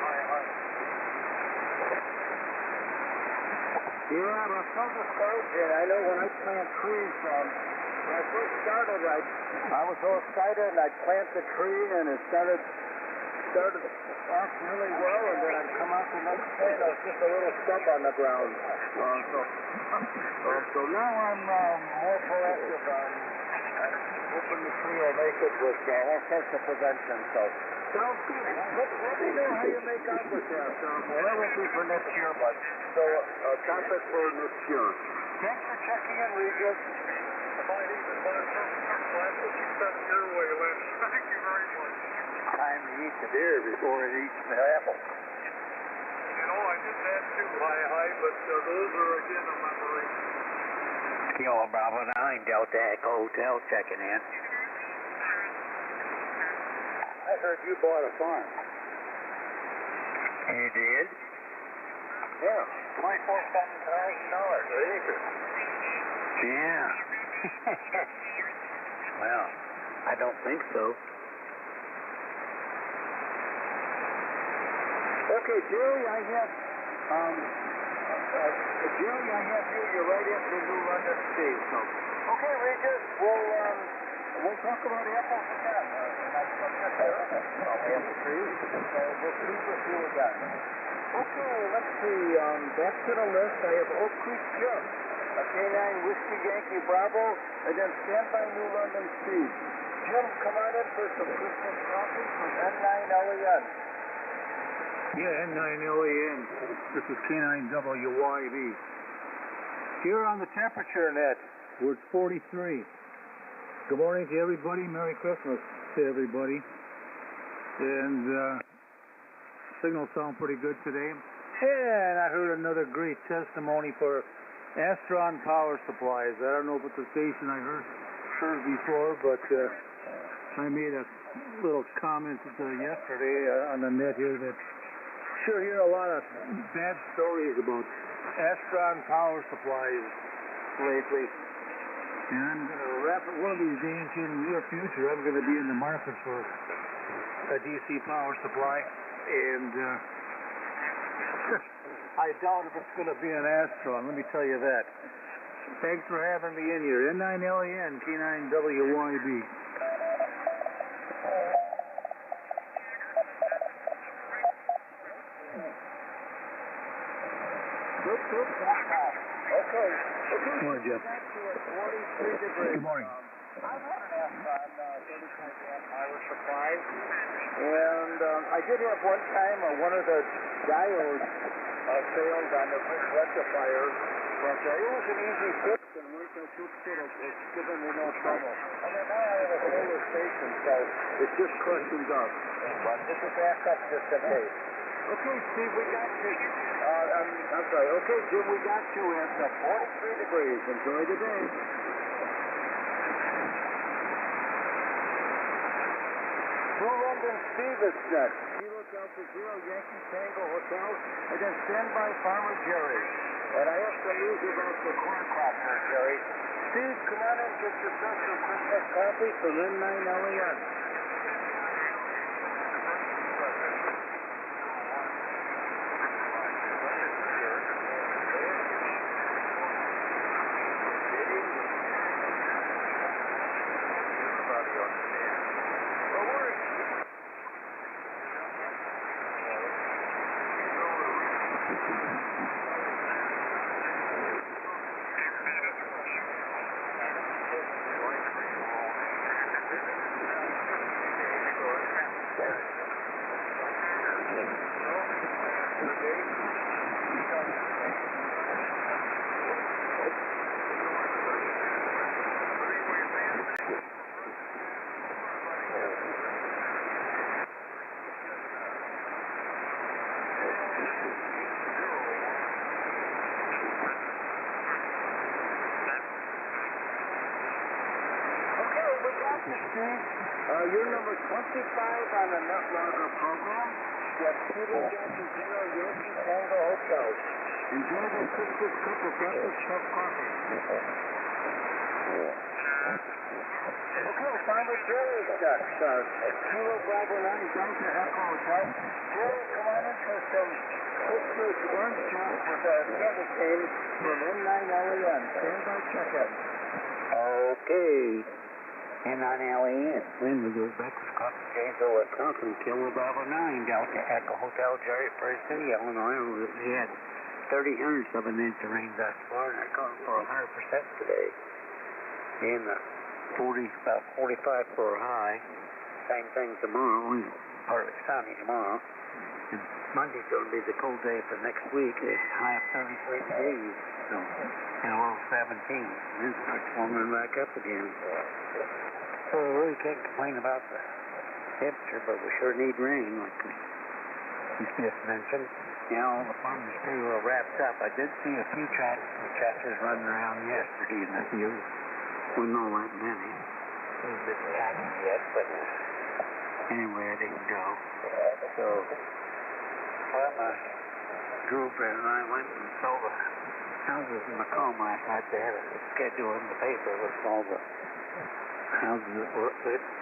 Yeah, I'm so discouraged. I know when I plant trees, when I first started, I was so excited, and I'd plant the tree, and it started started off really well, and then I'd come out the next day, and there was just a little stub on the ground. So now I'm more proactive on hoping the tree will make it with all sorts of prevention. So sounds good. Let me know how you make out with that. Well, that won't be for next year, but so topic for next year. Thanks for checking in, Regis. I might even buy some glasses you sent your way, Lynn. Thank you very much. Time to eat the deer before it eats the apple. You know, I did that too, hi, but those are again a memory. Kilo Bravo 9, Delta Echo Hotel checking in. I heard you bought a farm. You did? Yeah, $24,000 an acre. Yeah. Well, I don't think so. Okay, Jerry, I have you. You're right after New London Steve. So, okay, Regis, we'll talk about apples again. I'll have the trees, so we'll speak with you again. Okay, let's see. Back to the list. I have Oak Creek Jim, a K9 Whiskey Yankee Bravo, and then Standby New London Steve. Jim, come on in for some Christmas coffee from N9LEN. Yeah, N9LEN. This is K9WYB. Here on the temperature net, we're at 43. Good morning to everybody. Merry Christmas to everybody. And signals sound pretty good today. And I heard another great testimony for Astron Power Supplies. I don't know if it's a station I heard before, but I made a little comment yesterday on the net here that sure hear a lot of bad stories about Astron Power Supplies lately. And one of these days in the near future, I'm going to be in the market for a DC power supply. And I doubt if it's going to be an Astron, let me tell you that. Thanks for having me in here. N9LEN, K9WYB. Okay. Good morning, Jeff. 43 degrees. Good morning. I've had an Astron 35-amp power supply, and I did have one time one of the diodes failed on the rectifier, but it was an easy fix, and once I fixed it, it's given me no trouble. And then now I have a solar station, so it just questions up. But this is back up just in case. Okay, Steve, we got you. I'm sorry. Okay, Jim, we got you at 43 degrees. Enjoy the day. New London Steve is next. Kilo Delta Zero Yankee Tango Hotel, and then Standby Farmer Jerry. And I have some news about the corn crop there, Jerry. Steve, come on in, get yourself some Christmas coffee from N9LEN. You're number 25 on the NetLogger program. That's Kilo Delta Zero Yankee Tango Hotel. Enjoy the Christmas cup of breakfast cup coffee. Okay, Farmer Jerry is next. Kilo Bravo 9 Delta Echo Hotel. Jerry, come on in for some Christmas orange juice with a candy cane from N9LEN. Stand by check-in. Okay. N9LEN. Wind will go back to Scott Janesville, Wisconsin, Kilo Bravo 9, Delta Echo Hotel, Jerry, Prairie City, Illinois. We had 30/100 of an inch of rain thus far, and they're calling for 100% today. And about 45 for a high. Same thing tomorrow, partly sunny tomorrow. And Monday's going to be the cold day for next week, a high of 33 degrees, so, and a low of 17. And then starts warming back up again. So we really can't complain about the temperature, but we sure need rain, like we just mentioned. All the farmers' payroll wrapped up. I did see a few tractors running around yesterday in the field. Wasn't all that many. It was a bit tiny yet, but anyway, I didn't go. So, my girlfriend and I went and saw the houses in Macomb last night. They had a schedule in the paper with all the houses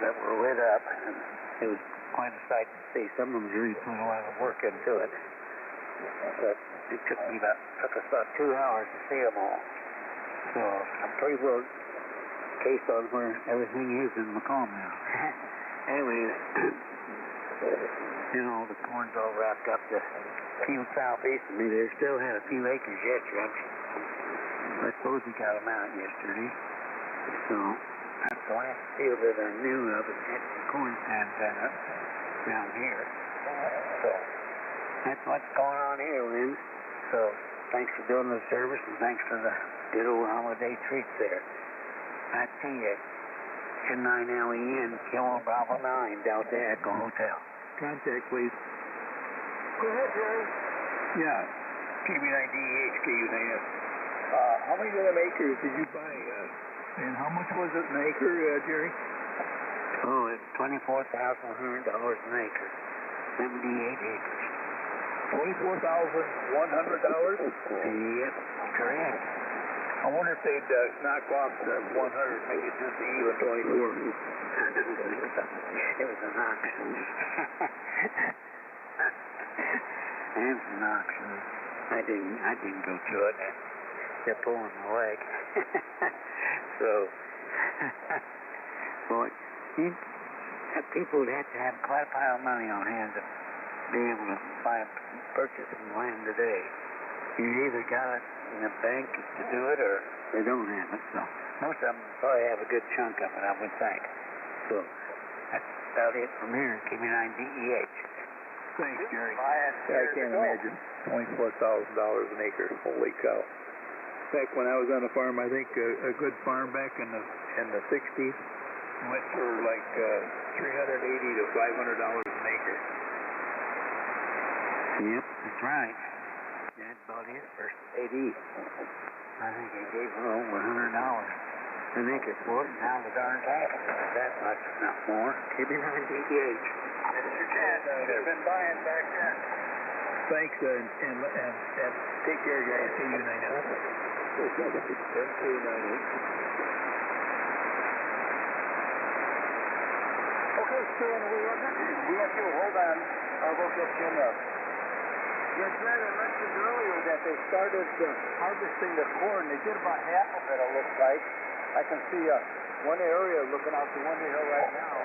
that were lit up, and it was quite a sight to see. Some of them really put a lot of work into it. But it took us about 2 hours to see them all. So I'm pretty well cased on where everything is in Macomb now. Anyway, the corn's all wrapped up. The field southeast of me, they still had a few acres yet, I suppose we got them out yesterday. So that's the last field that I knew of and had some corn stands in it down here. So that's what's going on here, Lynn. So thanks for doing the service, and thanks for the good old holiday treats there. Back to you. N9LEN, Kilo Bravo 9, Delta Echo Hotel. Contact, please. Go ahead, Jerry. Yeah, KB9DEH, KU9S. How many of them acres did you buy? And how much was it an acre, Jerry? Oh, it's $24,100 an acre. 78 acres. $24,100? Yep, correct. I wonder if they'd knock off the 100, make it just even 24. It was an auction. It was an auction. I didn't go to it. They're pulling the leg. So, boy, people would have to have quite a pile of money on hand to be able to purchase some land today. You either got it in a bank to do it, or they don't have it. So most of them probably have a good chunk of it, I would think. So that's about it from here. KB9DEH. Thanks, Jerry. I can't imagine $24,000 an acre. Holy cow! Back when I was on a farm, I think a good farm back in the 60s went for like $380 to $500 an acre. Yep, that's right. Dad bought his first 80. I think he gave her over $100 an acre for it, and now the darn taxes is that much, if not more. KB9DEH. Mr. Chad, should have been buying back then. Thanks, and take care, guys. See you tonight. Okay, Stu, we have to hold on. I'll go get Jim up. Yes, Brad, I mentioned earlier that they started harvesting the corn. They did about half of it, it looks like. I can see one area looking out the window here right now.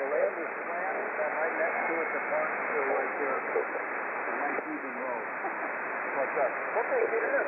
The land is flat, and right next to it, the corn still right there. A nice even row. But what they did is,